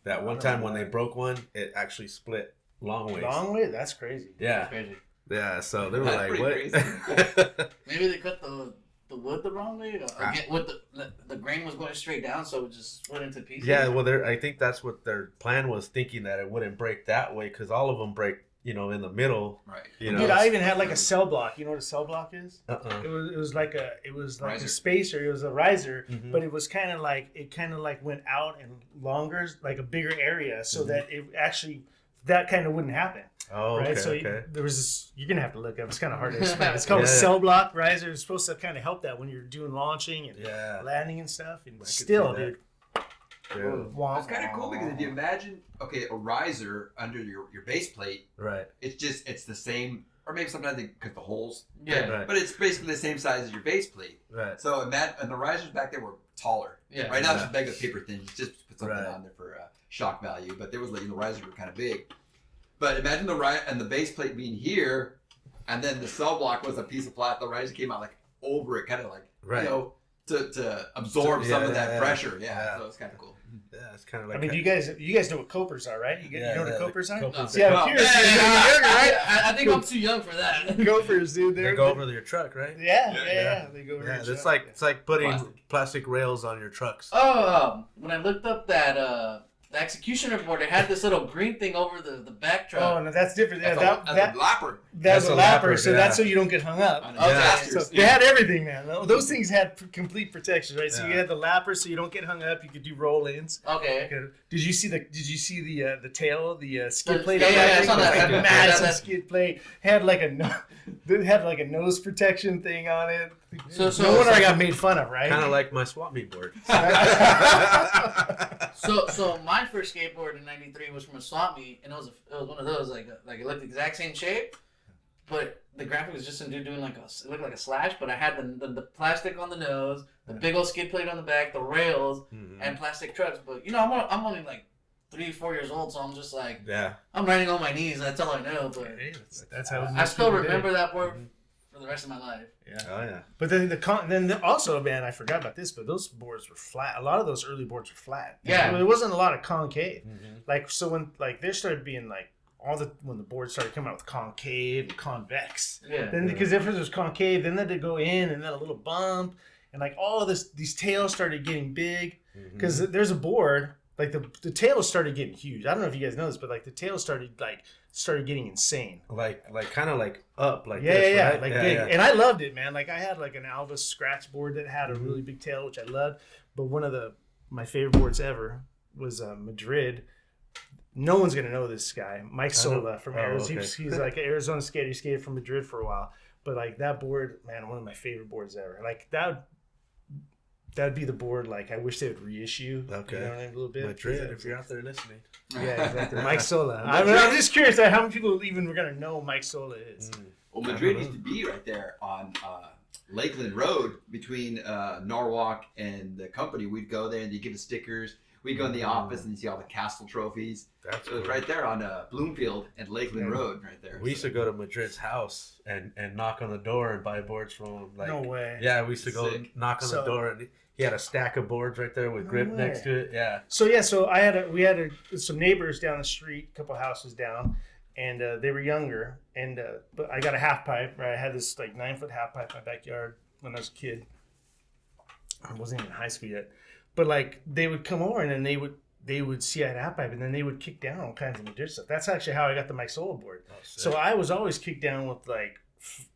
That one time when they broke one, it actually split long ways. Long way? That's crazy. Yeah. That's crazy. Yeah, so they were like, what? Maybe they cut the wood the wrong way? With the grain was going straight down, so it just split into pieces? Yeah, well, I think that's what their plan was, thinking that it wouldn't break that way, because all of them break, in the middle. Right. Dude, I even had like a cell block. You know what a cell block is? It was like a spacer. It was a riser, but it was kind of like went out and longer, like a bigger area, so that it actually that kind of wouldn't happen. Oh, right. Okay, so there was this. You're gonna have to look up. It's kind of hard to explain. It's called a cell block riser. It's supposed to kind of help that when you're doing launching and landing and stuff. And still, dude. Yeah. It's kind of cool because if you imagine, a riser under your base plate, right? It's the same, or maybe sometimes they cut the holes, but it's basically the same size as your base plate, right? So and the risers back there were taller, right now it's just regular paper thin. You just put something on there for shock value, but there was the risers were kind of big. But imagine the base plate being here, and then the cell block was a piece of plastic. The riser came out like over it, kind of like to absorb some of that pressure. Yeah, so it's kind of cool. Yeah, it's kind of like. I mean, you guys know what copers are, right? You know what a copers are? Copers. Yeah, I'm curious. I think I'm too young for that. Copers, dude. They go over your truck, right? Yeah. They go over Yeah, your it's truck. like putting plastic rails on your trucks. Oh, when I looked up that the executioner board, it had this little green thing over the back truck. Oh no, that's different. That's that a lapper. that's a lapper, so yeah. that's so you don't get hung up. Yeah. So they had everything, man. Those things had complete protection, right? So Yeah. you had the lapper, so you don't get hung up. You could do roll-ins. Okay. Did you see the tail, the skid plate? Yeah, on that I thing? saw that. It was like a Yeah, massive that- skid plate. Had like a nose protection thing on it. So No wonder I got made fun of, right? Kind of like my swap meet board. So my first skateboard in '93 was from a swap meet, and it was one of those like it looked the exact same shape, but the graphic was just some dude doing it looked like a slash, but I had the plastic on the nose, the big old skid plate on the back, the rails, and plastic trucks. But I'm only like 3-4 years old, so I'm just like I'm riding on my knees. That's all I know. But that's how I still remember that board for the rest of my life. Yeah. Oh yeah. But then also, man, I forgot about this, but those boards were flat. A lot of those early boards were flat. Yeah. There wasn't a lot of concave. Like, so when there started being like when the boards started coming out with concave and convex. Yeah. Then because if it was concave, then they had to go in and then a little bump and like all of these tails started getting big because there's a board like the tails started getting huge. I don't know if you guys know this, but like the tails started getting insane. Like kind of like up like Yeah, this, right? like big. And I loved it, man. Like I had like an Alvis scratch board that had a really big tail, which I loved. But one of my favorite boards ever was Madrid. No one's gonna know this guy, Mike Sola from Arizona. Okay. He's like an Arizona skater. He skated from Madrid for a while. But like that board, man, one of my favorite boards ever. Like that'd be the board. Like I wish they would reissue. Okay. You know what I mean? A little bit. Madrid, if you're out there listening. Yeah, exactly. Mike Sola. I'm just curious how many people even were gonna know Mike Sola is. Well, Madrid used to be right there on Lakeland Road between Norwalk and the company. We'd go there and they'd give us stickers. We'd go in the office and you see all the castle trophies. That's It was cool. right there on Bloomfield and Lakeland Road right there. We used to go to Madrid's house and knock on the door and buy boards from him. Like, No way. Yeah, we used to go Sick. knock on the door and he had a stack of boards right there with grip way. next to it. Yeah. So we had some neighbors down the street, a couple houses down, and they were younger. And but I got a half pipe. Right, I had this like 9-foot half pipe in my backyard when I was a kid. I wasn't even in high school yet, but like they would come over and then they would see I had a half pipe and then they would kick down all kinds of Madrid stuff. That's actually how I got the Mike Sola board. So I was always kicked down with like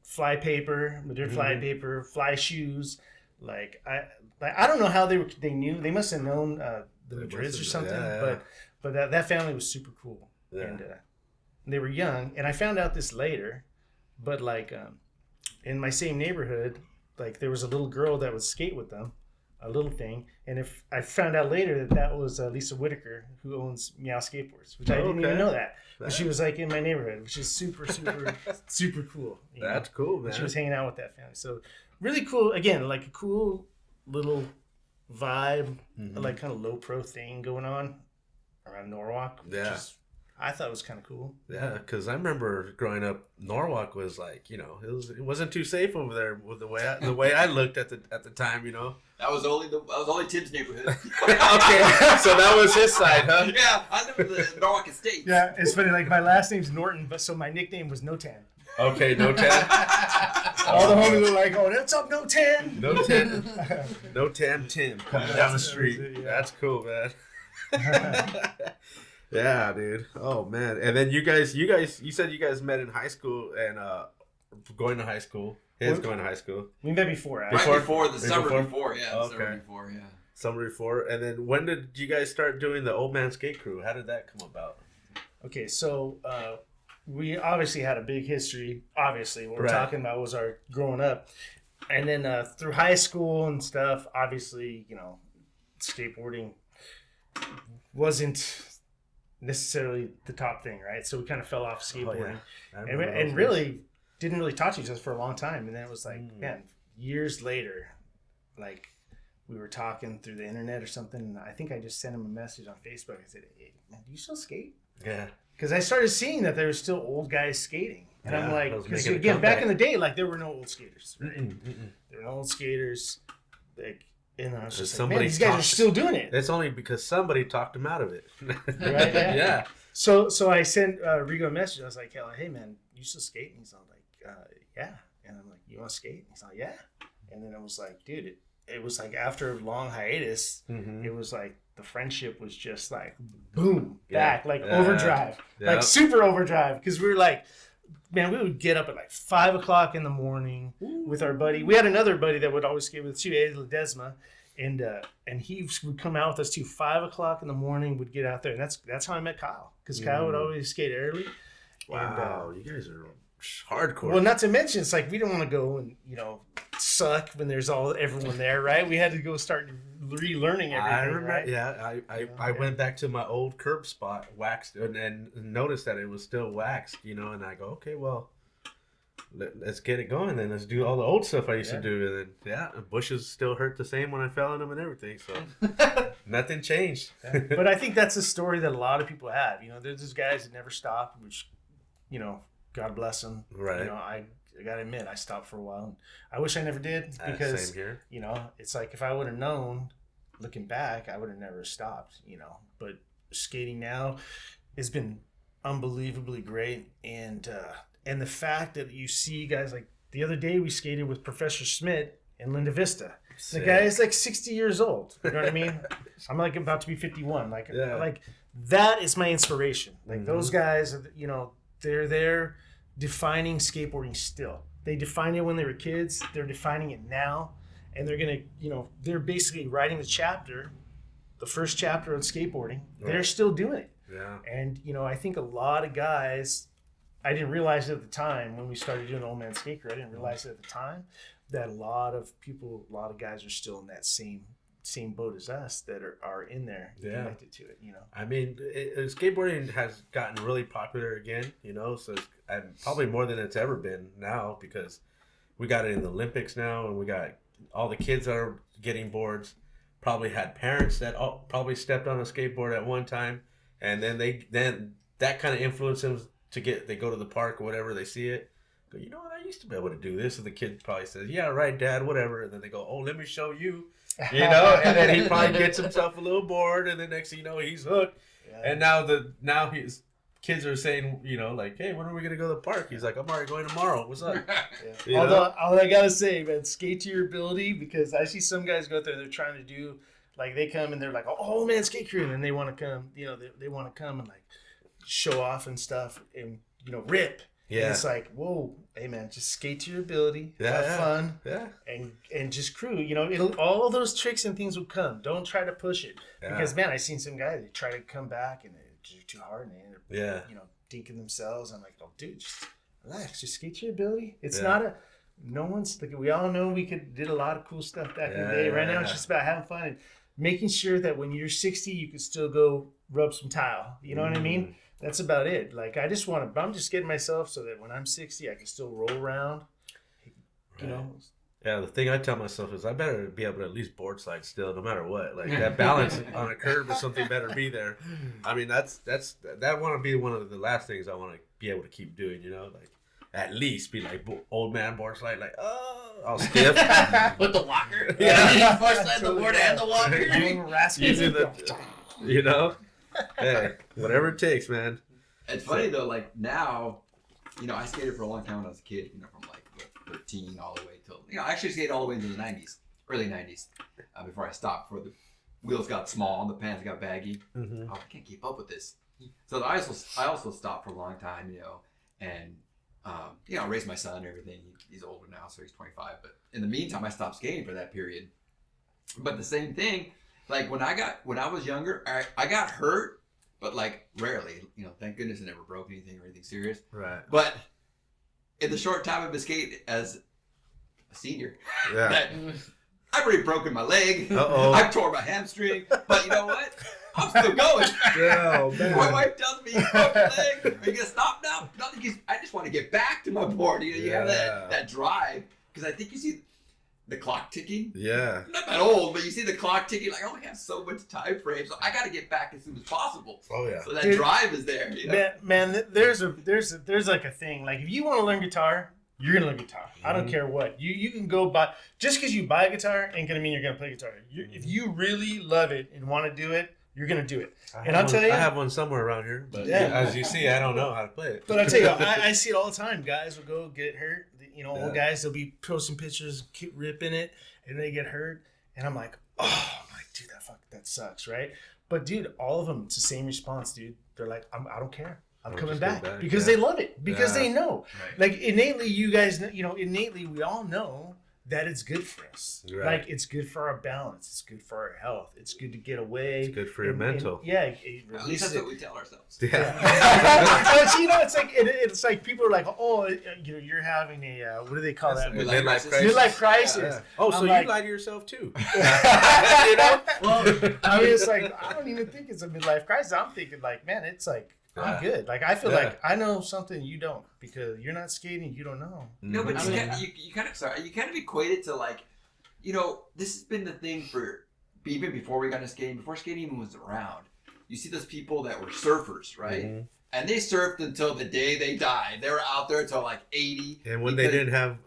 fly paper, Madrid fly paper, fly shoes. Like I don't know how they knew. They must have known the Madrids or something. Yeah. But that family was super cool. Yeah. And they were young. And I found out this later. But like in my same neighborhood, like there was a little girl that would skate with them, a little thing. And if I found out later that was Lisa Whitaker, who owns Meow Skateboards, which I didn't even know that. But she was like in my neighborhood, which is super, super, super cool. You know? That's cool, man. And she was hanging out with that family. So really cool. Again, like a cool little vibe, like kind of low pro thing going on around Norwalk. Which is, I thought it was kind of cool. Yeah, because I remember growing up, Norwalk was like, it wasn't too safe over there with the way I looked at the time, That was only Tim's neighborhood. Okay, so that was his side, huh? Yeah, I live in the Norwalk Sk8. Yeah, it's funny. Like my last name's Norton, but so my nickname was No Tan. Okay, no 10. All the homies were like, "Oh, what's up, No Tan?" No 10. No 10 Tim coming down the street. That was it, yeah. That's cool, man. Yeah, dude. Oh man. And then you said you guys met in high school and going to high school. Going to high school. We met before, actually. Right before the Right summer before? before, yeah. Okay. Summer before, yeah. Summer before. And then when did you guys start doing the Old Man Skate Crew? How did that come about? Okay, so we obviously had a big history. Obviously, what we're talking about was our growing up, and then through high school and stuff. Obviously, skateboarding wasn't necessarily the top thing, right? So we kind of fell off skateboarding, and really didn't really talk to each other for a long time. And then it was like, man, years later, like we were talking through the internet or something. And I think I just sent him a message on Facebook. I said, "Hey, man, do you still skate?" Yeah. Because I started seeing that there were still old guys skating. And I'm like, because making a again, back comeback. in the day, like there were no old skaters, right? There were no old skaters. Like And I was just like, Somebody man, these guys are talked- still doing it. It's only because somebody talked him out of it. Right, yeah. Yeah. So I sent Rigo a message. I was like, hey man, you still skate? And he's all like, yeah. And I'm like, you want to skate? And he's like, yeah. And then I was like, dude, it was like after a long hiatus, it was like the friendship was just like boom, back, like overdrive, like super overdrive. Because we were like, man, we would get up at like 5 o'clock in the morning with our buddy. We had another buddy that would always skate with us too, Eddie Ledesma. And he would come out with us too. 5 o'clock in the morning, would get out there, and that's how I met Kyle. Because Kyle would always skate early. Wow, you guys are hardcore. Well, not to mention, it's like we don't want to go and suck when there's everyone there, right? We had to go start relearning everything. I remember, right? yeah. I went back to my old curb spot, waxed, and noticed that it was still waxed, and I go, okay, well, let's get it going then. Let's do all the old stuff I used to do. And then, the bushes still hurt the same when I fell in them and everything. So nothing changed. But I think that's a story that a lot of people have. There's those guys that never stop, which, God bless them. Right. I got to admit, I stopped for a while. And I wish I never did because, same here. It's like if I would have known, looking back, I would have never stopped, But skating now has been unbelievably great. And the fact that you see guys like the other day we skated with Professor Schmidt in Linda Vista. The guy is like 60 years old. You know what I mean? I'm like about to be 51. Like that is my inspiration. Like those guys, they're there defining skateboarding still. They defined it when they were kids. They're defining it now. And they're going to, they're basically writing the first chapter of skateboarding. Right. They're still doing it. Yeah. And, I think a lot of guys, I didn't realize it at the time when we started doing Old Man Skate Crew. I didn't realize it at the time that a lot of guys are still in that same boat as us that are in there connected to it. I mean, skateboarding has gotten really popular again. So probably more than it's ever been now because we got it in the Olympics now, and we got all the kids that are getting boards. Probably had parents that probably stepped on a skateboard at one time, and then that kind of influenced them. They go to the park or whatever, they see it, go, you know what, I used to be able to do this. And the kid probably says, yeah, right, Dad, whatever. And then they go, oh, let me show you, and then he probably gets himself a little board, and then next thing you know, he's hooked. Yeah. And now his kids are saying, like, hey, when are we going to go to the park? He's like, I'm already going tomorrow. What's up? Although, I got to say, man, skate to your ability, because I see some guys go out there, they're trying to do, like, they come and they're like, oh, man, skate crew. And they want to come, they want to come and, like, show off and stuff and rip. Yeah. And it's like, whoa, hey man, just skate to your ability, have fun, and just crew. All those tricks and things will come. Don't try to push it because man, I seen some guys, they try to come back and they're too hard and they end up dinking themselves. I'm like, oh dude, just relax, just skate to your ability. It's not no one's like, we all know we did a lot of cool stuff back in the day. Right now it's just about having fun and making sure that when you're 60 you can still go rub some tile. You know what I mean? That's about it. Like, I'm just getting myself so that when I'm 60, I can still roll around, Yeah, the thing I tell myself is I better be able to at least board slide still, no matter what. Like, that balance on a curb or something better be there. I mean, that want to be one of the last things I want to be able to keep doing, like, at least be like old man board slide, like, oh, I'll stiff. With the walker? Yeah. Board slide, the board and the walker. Using the, hey, whatever it takes, man. It's funny though, like now, I skated for a long time when I was a kid, from like 13 all the way till, I actually skated all the way into the 90s, early 90s, before I stopped, before the wheels got small and the pants got baggy. Oh, I can't keep up with this. So I also stopped for a long time, and, raised my son and everything. He's older now, so he's 25. But in the meantime, I stopped skating for that period. But the same thing, like when I was younger, I got hurt, but like rarely, thank goodness I never broke anything or anything serious. Right. But in the short time I've been skating as a senior, I've already broken my leg. I've tore my hamstring, but you know what? I'm still going. Oh, man. My wife tells me, you broke your leg. Are you gonna stop now? I just want to get back to my board. You have that drive, because I think you see the clock ticking. Yeah. Not that old, but you see the clock ticking. Like, I only have so much time frame, so I got to get back as soon as possible. Oh yeah. So drive is there. Man, there's like a thing. Like, if you want to learn guitar, you're gonna learn guitar. I don't care what. You can go buy, just because you buy a guitar ain't gonna mean you're gonna play guitar. If you really love it and want to do it, you're gonna do it. And I'll tell you, I have one somewhere around here, but as you see, I don't know how to play it. But I'll tell you, I see it all the time. Guys will go get hurt. Old guys, they'll be posting pictures, keep ripping it, and they get hurt. And I'm like, dude, that sucks, right? But dude, all of them, it's the same response, dude. They're like, I don't care. I'm coming back because they love it, because they know. Right. Like innately, you guys, innately, we all know that it's good for us. Right. Like it's good for our balance. It's good for our health. It's good to get away. It's good for your mental. At least that's what we tell ourselves. Yeah. It's like people are like, oh, you're having a what do they call that? Midlife crisis. Yeah. Oh, so you lie to yourself too? Well, I mean, it's like I don't even think it's a midlife crisis. I'm thinking like, man, it's like. I'm good. Like I feel like I know something you don't because you're not skating. You don't know. No, but you kind of equate it to like, this has been the thing for even before we got into skating. Before skating even was around, you see those people that were surfers, right? Mm-hmm. And they surfed until the day they died. They were out there until like 80. And when they didn't have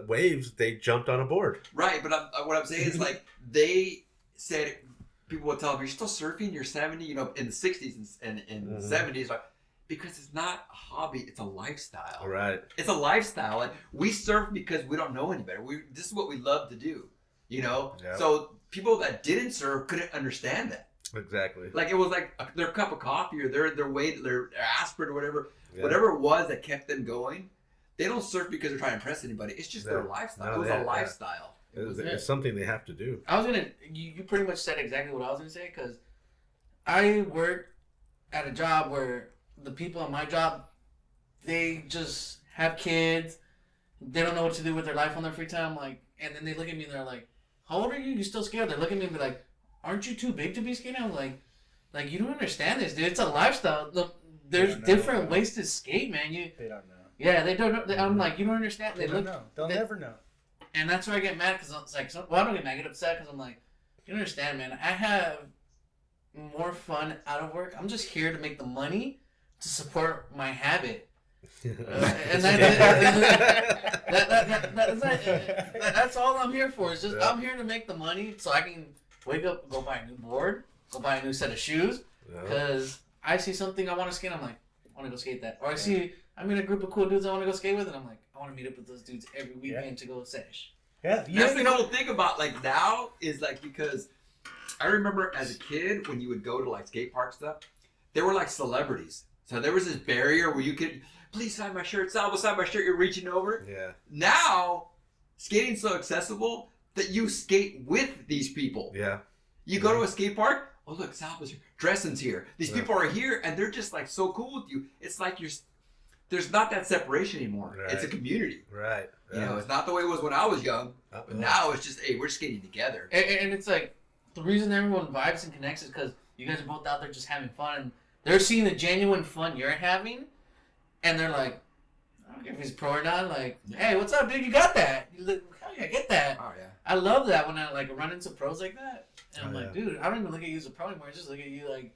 waves, they jumped on a board. Right, but what I'm saying is like they said. People would tell them, you're still surfing, you're 70, in the 60s and in the 70s. Like, because it's not a hobby, it's a lifestyle. Right. It's a lifestyle. And we surf because we don't know any better. This is what we love to do, Yep. So people that didn't surf couldn't understand that. Exactly. Like, it was like their cup of coffee or their aspirin or whatever it was that kept them going. They don't surf because they're trying to impress anybody. It's just their lifestyle. It was a lifestyle. It's something they have to do. You pretty much said exactly what I was gonna say because I work at a job where the people at my job, they just have kids, they don't know what to do with their life on their free time, like, and then they look at me and they're like, "How old are you? You still scared?" They look at me and be like, "Aren't you too big to be skating?" I'm like you don't understand this, dude. It's a lifestyle. Look, there's different ways to skate, man. They don't know. Yeah, they don't know. I'm like, you don't understand. They don't know. They'll never know. And that's where I get mad because it's like, I don't get mad, I get upset because I'm like, you don't understand, man. I have more fun out of work. I'm just here to make the money to support my habit. And that's all I'm here for. Is just I'm here to make the money so I can wake up, go buy a new board, go buy a new set of shoes. Because I see something I want to skate, I'm like, I want to go skate that. Or I'm in a group of cool dudes I want to go skate with, and I'm like, I want to meet up with those dudes every weekend to go sesh. Yeah, that's the cool thing about like now is like because I remember as a kid when you would go to like skate park stuff, they were like celebrities. So there was this barrier where you could please sign my shirt, Salvo, sign my shirt. You're reaching over. Yeah. Now skating's so accessible that you skate with these people. Yeah. You go to a skate park. Oh look, Salvo's here. Dressen's here. These people are here, and they're just like so cool with you. It's like there's not that separation anymore. Right. It's a community. Right. It's not the way it was when I was young. But now it's just, hey, we're skating together. And it's like, the reason everyone vibes and connects is because you guys are both out there just having fun. And they're seeing the genuine fun you're having. And they're like, I don't care if he's pro or not. Like, hey, what's up, dude? You got that. You look, oh, yeah, I get that. Oh, yeah. I love that when I like run into pros like that. And I'm like, dude, I don't even look at you as a pro anymore. I just look at you like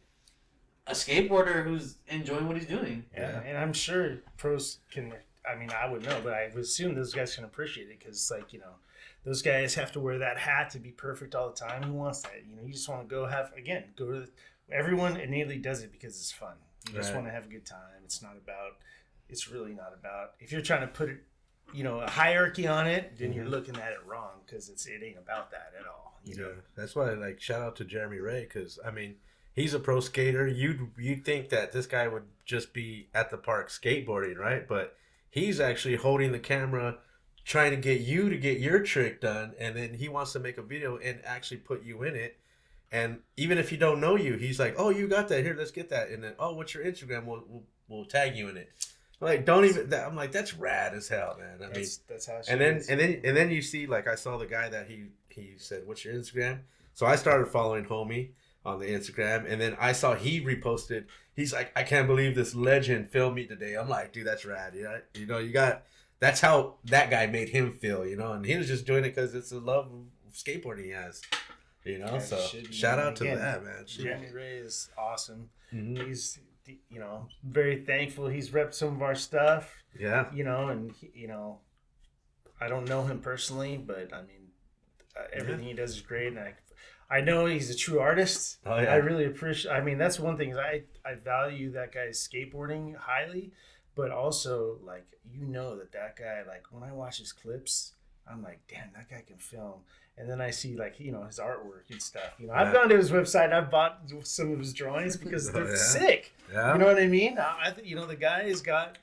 a skateboarder who's enjoying what he's doing. Yeah, and I'm sure pros can. I mean, I would know, but I would assume those guys can appreciate it because, like, those guys have to wear that hat to be perfect all the time. Who wants that? You just want to go to. Everyone innately does it because it's fun. You just want to have a good time. It's really not about. If you're trying to put it, a hierarchy on it, then you're looking at it wrong because it ain't about that at all. That's why I shout out to Jeremy Ray because I mean. He's a pro skater. You'd think that this guy would just be at the park skateboarding, right? But he's actually holding the camera, trying to get you to get your trick done, and then he wants to make a video and actually put you in it. And even if he don't know you, he's like, "Oh, you got that? Here, let's get that." And then, "Oh, what's your Instagram? We'll tag you in it." Like, don't even. I'm like, that's rad as hell, man. I mean, that's how. And then you see, like, I saw the guy that he said, "What's your Instagram?" So I started following homie on the Instagram, and then I saw he reposted. He's like, I can't believe this legend filmed me today. I'm like, dude, that's rad. That's how that guy made him feel, and he was just doing it because it's a love of skateboarding he has, so shout out to that, man. Jeremy Ray is awesome. Mm-hmm. He's, very thankful. He's repped some of our stuff. Yeah. And I don't know him personally, but I mean, everything he does is great, and I know he's a true artist. Oh, yeah. I really appreciate. I mean, that's one thing is I value that guy's skateboarding highly, but also like that guy, like when I watch his clips, I'm like, damn, that guy can film. And then I see like his artwork and stuff. I've gone to his website and I've bought some of his drawings because they're sick. Yeah. You know what I mean? I think the guy has got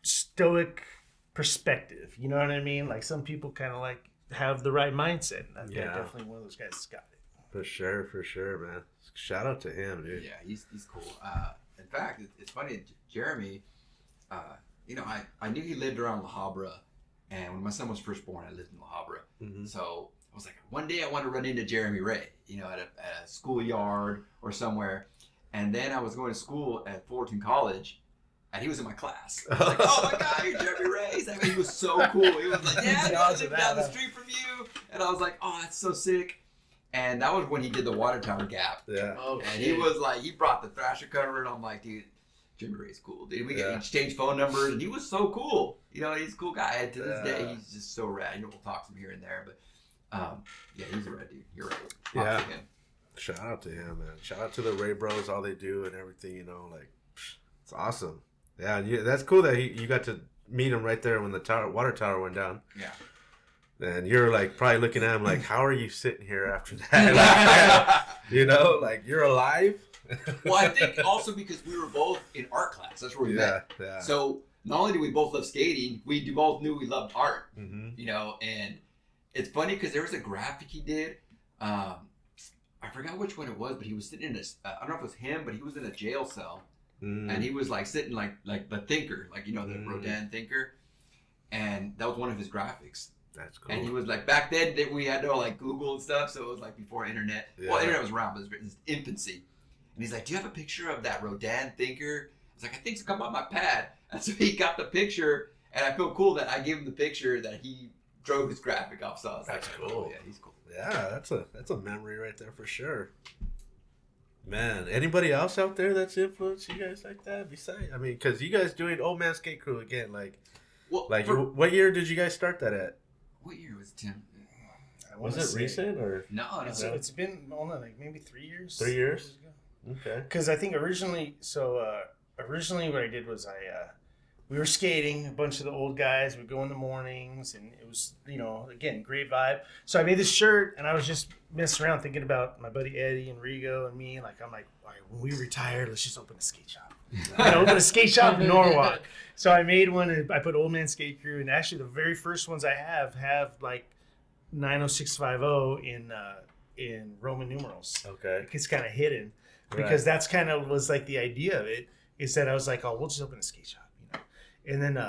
stoic perspective. You know what I mean? Like some people kind of like have the right mindset. And that guy definitely one of those guys that's got it. For sure, man. Shout out to him, dude. Yeah, he's cool. In fact, it's funny, Jeremy. I knew he lived around La Habra, and when my son was first born, I lived in La Habra. Mm-hmm. So I was like, one day I want to run into Jeremy Ray, at a schoolyard or somewhere. And then I was going to school at Fullerton College, and he was in my class. I was like, oh my God, you're Jeremy Ray. I mean, he was so cool. He was like, yeah, I live down the street from you. And I was like, oh, that's so sick. And that was when he did the water tower gap. Yeah. Oh, and he was like, he brought the Thrasher cover, and I'm like, dude, Jimmy Ray's cool, dude. We get exchange phone numbers, and he was so cool. He's a cool guy. And to this day, he's just so rad. We'll talk some here and there, but he's a rad dude. You're right. Yeah. Shout out to him, man. Shout out to the Ray Bros, all they do and everything. It's awesome. Yeah, that's cool that you got to meet him right there when the water tower went down. Yeah. And you're like probably looking at him like, how are you sitting here after that? Like you're alive. Well, I think also because we were both in art class. That's where we met. Yeah. So not only did we both love skating, we both knew we loved art. Mm-hmm. And it's funny because there was a graphic he did. I forgot which one it was, but he was sitting in I don't know if it was him, but he was in a jail cell. Mm. And he was like sitting like the thinker, the Rodin thinker. And that was one of his graphics. That's cool. And he was like, back then we had no like Google and stuff, so it was like before internet. Yeah. Well, internet was around, but it was in its infancy. And he's like, do you have a picture of that Rodin thinker? I was like, I think so, come on my pad. And so he got the picture, and I feel cool that I gave him the picture that he drove his graphic off. So I was that's like, cool. Yeah, he's cool. Yeah, that's a memory right there for sure. Man, anybody else out there that's influenced you guys like that? Because you guys doing Old Man Skate Crew again, what year did you guys start that at? What year was it, Tim? Was it recent or? No. It's been only like maybe 3 years. 3 years? Okay. Because I think originally what I did was we were skating, a bunch of the old guys would go in the mornings, and it was, again, great vibe. So I made this shirt, and I was just messing around thinking about my buddy Eddie and Rigo and me. Like, I'm like, all right, when we retire, let's just open a skate shop. Open a skate shop in Norwalk. So I made one, and I put Old Man Skate Crew, and actually the very first ones I have like 90650 in Roman numerals. Okay. It's kind of hidden. Because that's kind of was like the idea of it, is that I was like, oh, we'll just open a skate shop, and then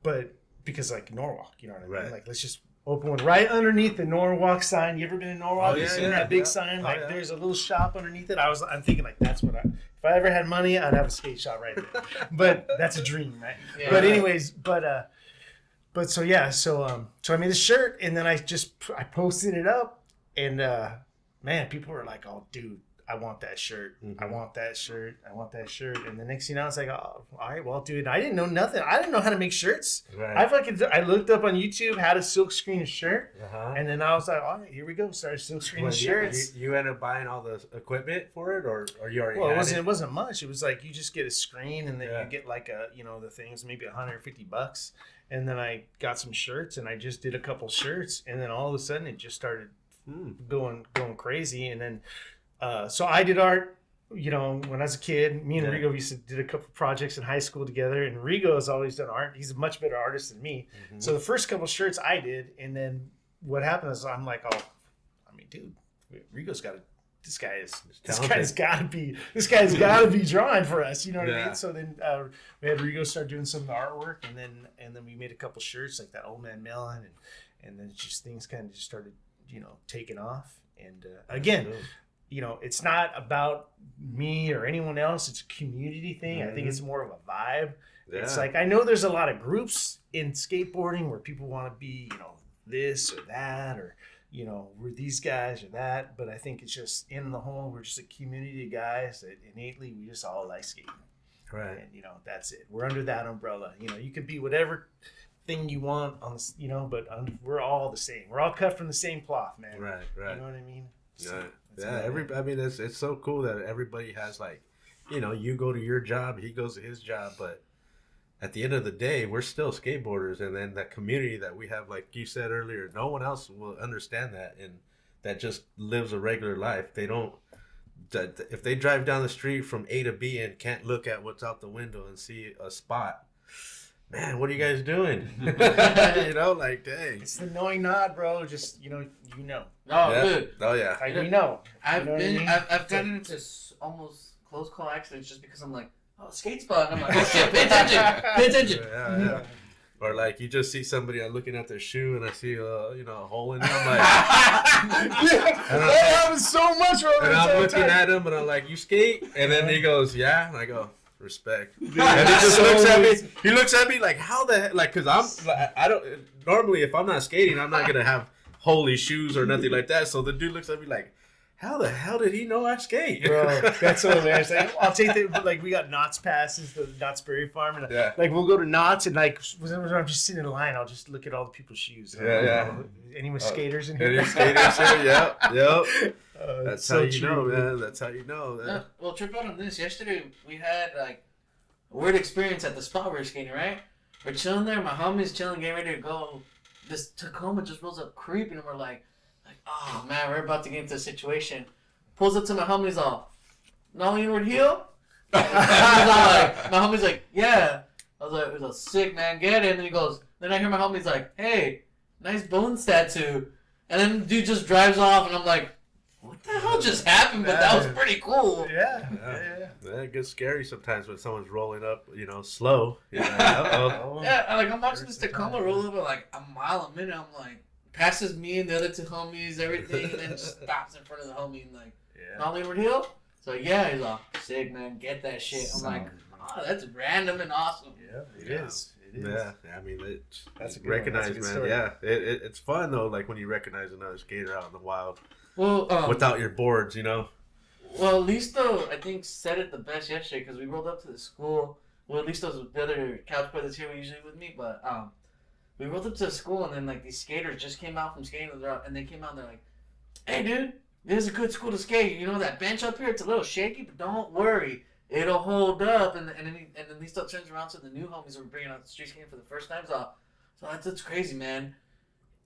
but because like Norwalk, you know what I mean? Right. Like let's just open one right underneath the Norwalk sign. You ever been in Norwalk? You seen that big sign? Like there's a little shop underneath it. I'm thinking like that's what if I ever had money, I'd have a skate shop right there. But that's a dream, right? Yeah. But anyways, so I made a shirt, and then I posted it up, and man, people were like, oh, dude, I want that shirt. Mm-hmm. I want that shirt. I want that shirt. And the next thing you know, it's like, oh, all right, well, dude, I didn't know nothing. I didn't know how to make shirts. Right. I looked up on YouTube how to silk screen a shirt. Uh-huh. And then I was like, all right, here we go. Started silk screening shirts. You ended up buying all the equipment for it, or you already Well, had it wasn't much. It was like you just get a screen, and then you get like the things, maybe $150. And then I got some shirts, and I just did a couple shirts. And then all of a sudden it just started going crazy. And then so I did art, when I was a kid. Me and Rigo did a couple projects in high school together, and Rigo has always done art. He's a much better artist than me. Mm-hmm. So the first couple shirts I did, and then what happened is I'm like, oh, I mean, dude, Rigo's got to. This guy's got to be drawing for us. You know what I mean? So then we had Rigo start doing some of the artwork, and then we made a couple shirts like that Old Man Melon, and then just things kind of just started, taking off. And again. It's not about me or anyone else. It's a community thing. Mm-hmm. I think it's more of a vibe. Yeah. It's like, I know there's a lot of groups in skateboarding where people want to be, this or that, or, we're these guys or that. But I think it's just in the whole, we're just a community of guys that innately we just all like skating. Right. And, that's it. We're under that umbrella. You could be whatever thing you want on this, but we're all the same. We're all cut from the same cloth, man. Right. You know what I mean? So, Yeah. I mean, it's so cool that everybody has like, you go to your job, he goes to his job, but at the end of the day, we're still skateboarders, and then that community that we have, like you said earlier, no one else will understand that, and that just lives a regular life. They don't. If they drive down the street from A to B and can't look at what's out the window and see a spot, man, what are you guys doing? Like, dang. It's the knowing nod, bro. Just Oh, Yeah. dude. Oh yeah. we know. I've You know what I been, mean? I've gotten into almost close call accidents just because I'm like, oh, skate spot. And I'm like, oh shit, pay attention. Yeah. Or like you just see somebody looking at their shoe and I see a hole in it. I'm like, That happens so much, bro. and I'm looking at him and I'm like, you skate? And then he goes, yeah. And I go, respect. And he just looks at me. He looks at me like, how the heck? Like, cause I don't normally if I'm not skating, I'm not gonna have holy shoes or nothing like that. So the dude looks at me like, how the hell did he know I skate? Bro, that's so embarrassing. I'll take the we got Knott's passes, the Knott's Berry Farm, and like we'll go to Knott's and like whenever I'm just sitting in line, I'll just look at all the people's shoes. Any with skaters in here? Any skaters here? Yep. That's so how you true, know, dude. man. That's how you know. Well, trip out on this. Yesterday we had like a weird experience at the spot we were skating. Right, we're chilling there. My homie's chilling, getting ready to go. This Tacoma just rolls up creeping, and we're like, oh man, we're about to get into a situation. Pulls up to my homie's all, no inward heel? My homie's like, yeah. I was like, it was a sick, man, get it. And then he goes, then I hear my homie's like, hey, nice bones tattoo. And then the dude just drives off, and I'm like, what the hell just happened? But that was pretty cool. Yeah. It gets scary sometimes when someone's rolling up, slow. Uh-oh. Yeah, like I'm watching this Tacoma roll up at like a mile a minute. I'm like, passes me and the other two homies, everything, and then just stops in front of the homie and like, not inward heel? So yeah, he's like, sick, man, get that shit. I'm like, oh, that's random and awesome. Yeah, it is. Yeah, I mean, that's a good recognize, one. That's a good man. story. Yeah, it's fun though. Like when you recognize another skater out in the wild, Well, without your boards, Well, Listo, I think, said it the best yesterday because we rolled up to the school. Well, Listo's the other couch brothers here usually with me, but we rolled up to the school and then like these skaters just came out from skating and they came out and they're like, hey, dude, this is a good school to skate. You know that bench up here? It's a little shaky, but don't worry. It'll hold up. And then Listo turns around to the new homies who were bringing out the street skating for the first time. So that's crazy, man.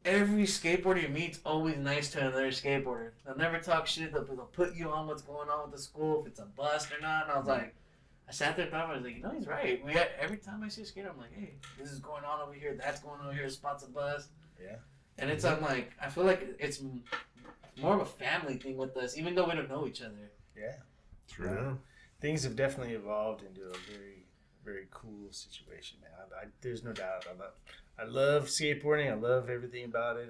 Every skateboarder you meet's always nice to another skateboarder. They'll never talk shit. They'll put you on what's going on with the school, if it's a bust or not. And I was like, I sat there and thought, I was like, he's right. Every time I see a skater, I'm like, hey, this is going on over here. That's going on over here. Spot's a bust. Yeah. And I'm like, I feel like it's more of a family thing with us, even though we don't know each other. Yeah. true. Things have definitely evolved into a very, very cool situation, man. There's no doubt. I love skateboarding. I love everything about it.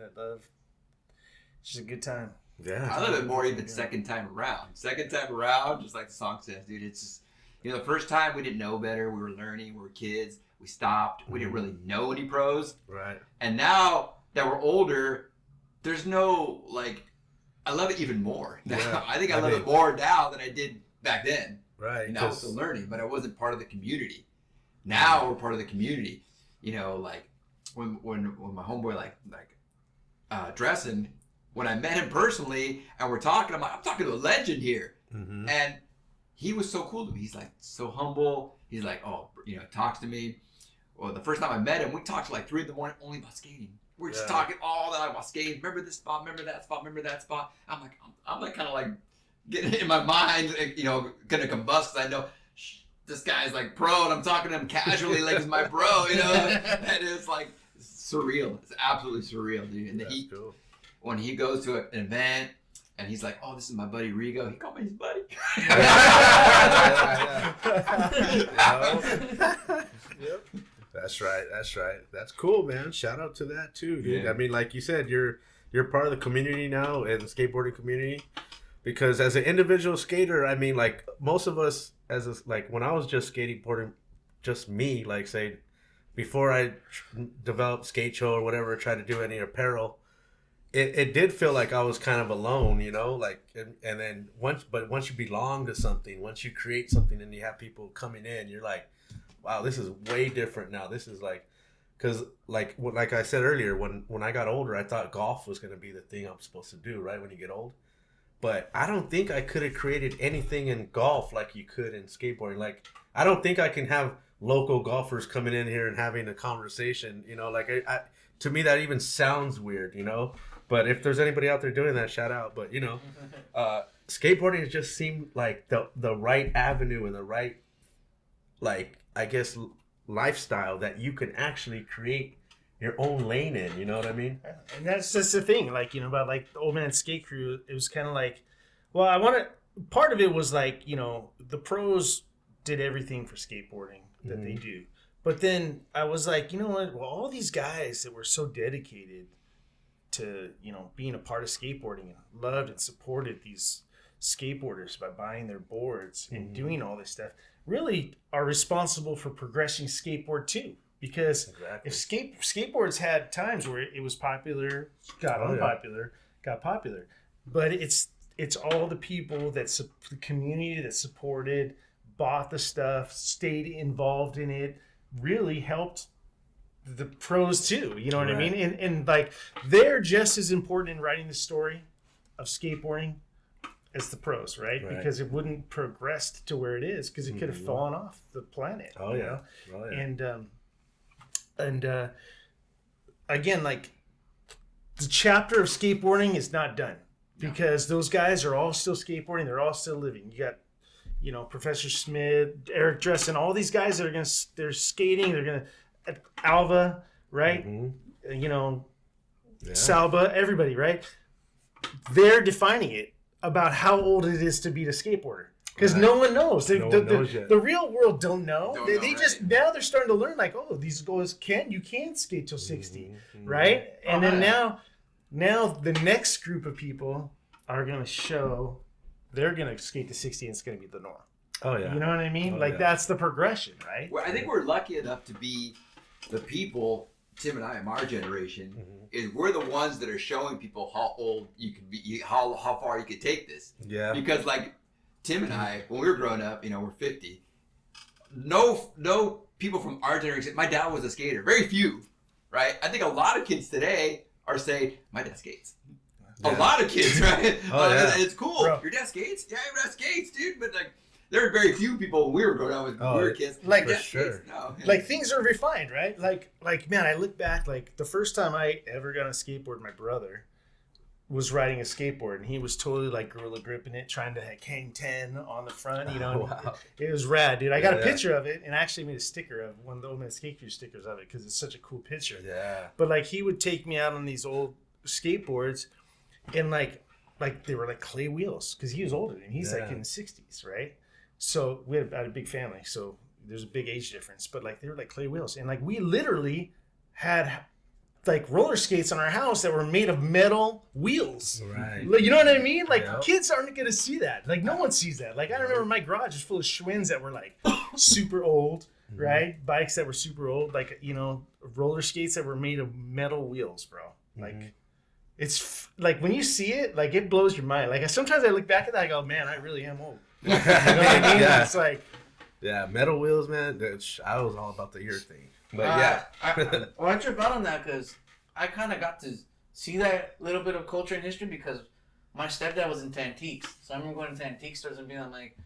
It's just a good time. Yeah. I love it more even second time around. Second time around, just like the song says, dude, it's just, the first time we didn't know better. We were learning. We were kids. We stopped. We didn't really know any pros. Right. And now that we're older, there's no, I love it even more. Yeah. I think I love it more now than I did back then. Right. I was still learning, but I wasn't part of the community. Now we're part of the community. When my homeboy dressing, when I met him personally and we're talking, I'm talking to a legend here. Mm-hmm. And he was so cool to me. He's so humble. He's talks to me. Well, the first time I met him, we talked till 3 a.m. only about skating. We're just talking all the time about skating. Remember this spot, remember that spot, remember that spot. I'm kind of getting in my mind, gonna combust because I know this guy's pro, and I'm talking to him casually like he's my bro, and it's surreal. It's absolutely surreal, dude. And Cool. When he goes to an event and he's like, oh, this is my buddy Rigo. He called me his buddy. Yep. That's right. That's cool, man. Shout out to that too, dude. Yeah. I mean, like you said, you're part of the community now, and the skateboarding community. Because as an individual skater, I mean, most of us, when I was just skateboarding, just me, say, before I developed Skate Show or whatever, tried to do any apparel, it did feel like I was kind of alone, and then once you belong to something, once you create something and you have people coming in, you're like, wow, this is way different now. This is because like I said earlier, when I got older, I thought golf was going to be the thing I'm supposed to do, right, when you get old. But I don't think I could have created anything in golf like you could in skateboarding. Like, I don't think I can have local golfers coming in here and having a conversation, you know, like to me that even sounds weird, you know. But if there's anybody out there doing that, shout out. But you know, skateboarding has just seemed like the right avenue and the right, like, I guess, lifestyle that you can actually create your own lane in, you know what I mean? And that's just the thing, like, you know, about like the Old Man Skate Crew. It was kind of like, well, part of it was like, you know, the pros did everything for skateboarding that they do. But then I was like, you know what? Well, all these guys that were so dedicated to, you know, being a part of skateboarding and loved and supported these skateboarders by buying their boards and doing all this stuff really are responsible for progressing skateboard too. Because if skateboards had times where it was popular, got unpopular, got popular, but it's all the people the community that supported, bought the stuff, stayed involved in it, really helped the pros too. You know what I mean? And like, they're just as important in writing the story of skateboarding as the pros, right? Because it wouldn't progress to where it is because it could have fallen off the planet. Oh yeah. And again, like, the chapter of skateboarding is not done because those guys are all still skateboarding. They're all still living. You got, you know, Professor Smith, Eric Dressen, all these guys that are they're skating. They're gonna Alva, right? You know, Salba, everybody, right? They're defining it about how old it is to be a skateboarder. Because no one knows. The real world don't know. They just, now they're starting to learn, like, oh, these guys you can skate till 60, right? And then now the next group of people are going to show they're going to skate to 60 and it's going to be the norm. Oh, yeah. You know what I mean? That's the progression, right? Well, I think we're lucky enough to be the people, Tim and I, in our generation, is we're the ones that are showing people how old you can be, how far you can take this. Yeah. Because, like, Tim and I, when we were growing up, you know, we're 50. No people from our generation. My dad was a skater. Very few, right? I think a lot of kids today are saying, my dad skates. A lot of kids, right? And it's cool. Bro. Your dad skates? Yeah, your dad skates, dude. But like, there were very few people when we were growing up when we were kids. Like, for sure. No. Like, things are refined, right? Like, man, I look back, like, the first time I ever got on a skateboard, my brother was riding a skateboard and he was totally like gorilla gripping it, trying to like hang 10 on the front, you know. It was rad, dude. I got a picture of it and I actually made a sticker of one of the Old Man Skate Crew stickers of it because it's such a cool picture. Yeah. But like, he would take me out on these old skateboards and like they were like clay wheels because he was older and he's like in the 60s, right? So we had a big family, so there's a big age difference, but like they were like clay wheels and like we literally had like roller skates on our house that were made of metal wheels. Right. Like, you know what I mean? Like, kids aren't going to see that. Like, no one sees that. Like, I remember my garage is full of Schwinn's that were like super old, right? Bikes that were super old. Like, you know, roller skates that were made of metal wheels, bro. Like, it's like when you see it, like, it blows your mind. Like, sometimes I look back at that, I go, man, I really am old. You know what I mean? It's like, metal wheels, man. I was all about the ear thing. But I trip out on that because I kind of got to see that little bit of culture and history because my stepdad was into antiques. So I remember going to antique stores and being like,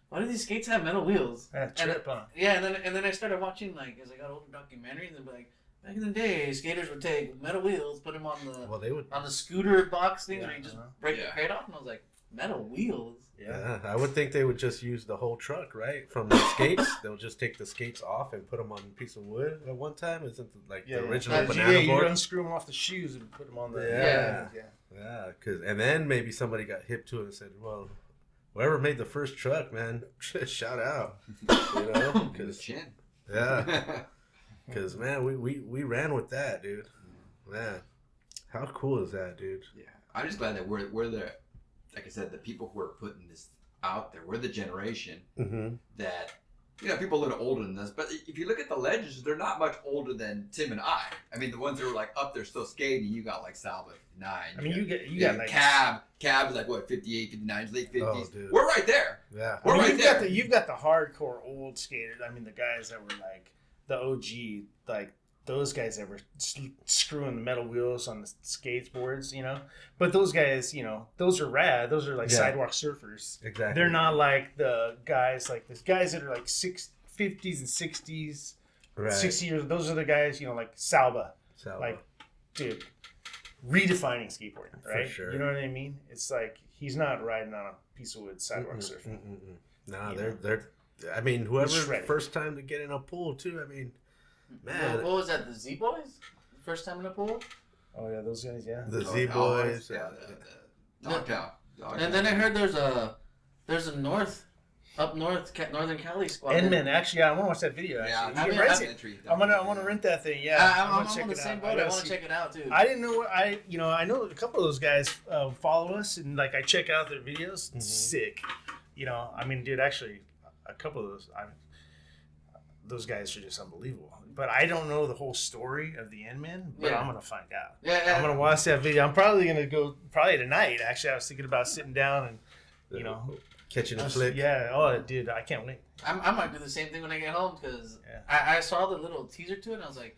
why do these skates have metal wheels? And then I started watching, like, as I got older, documentaries and be like, back in the day, skaters would take metal wheels, put them on the scooter box things where you just break the crate off, and I was like, metal wheels? Yeah, I would think they would just use the whole truck, right? From the skates, they'll just take the skates off and put them on a piece of wood at one time. Isn't like the original banana board? You unscrew them off the shoes and put them on the and then maybe somebody got hip to it and said, "Well, whoever made the first truck, man, shout out," you know? Because man, we ran with that, dude. Man, how cool is that, dude? Yeah, I'm just glad that we're the. Like I said, the people who are putting this out there, we're the generation that, you know, people a little older than us. But if you look at the legends, they're not much older than Tim and I. I mean, the ones that were like up there still skating, you got like Salva 59. I mean, you got like Cab's like what, 58, 59, late 50s. Oh, we're right there. Yeah. We're right there. You've got the hardcore old skaters. I mean, the guys that were like the OG, like those guys that were screwing the metal wheels on the skateboards, But those guys, those are rad. Those are like sidewalk surfers. Exactly. They're not like the guys that are like 50s and 60s, Right. 60 years. Those are the guys, like Salva. Like, dude, redefining skateboarding, right? For sure. You know what I mean? It's like he's not riding on a piece of wood sidewalk surfing. No, they're. I mean, whoever shredded. first time to get in a pool too. I mean, man, What was that? The Z Boys? First time in a pool? Oh yeah, those guys, yeah. the Z Boys. Yeah, the Dogtown. And then I heard there's a Northern Cali squad. Endman, actually, I want to watch that video. Actually, Yeah, You can rent it. I want to rent that thing. Yeah, I'm wanna on the same out. boat. I want to check it out too. I didn't know what I know a couple of those guys follow us, and like I check out their videos. It's sick. I mean, dude, actually, a couple of those guys are just unbelievable. But I don't know the whole story of the Endman, but I'm gonna find out. Yeah. I'm gonna watch that video. I'm probably gonna go tonight. Actually, I was thinking about sitting down and catching a flick. Yeah. Oh, dude, I can't wait. I might do the same thing when I get home because I saw the little teaser to it and I was like,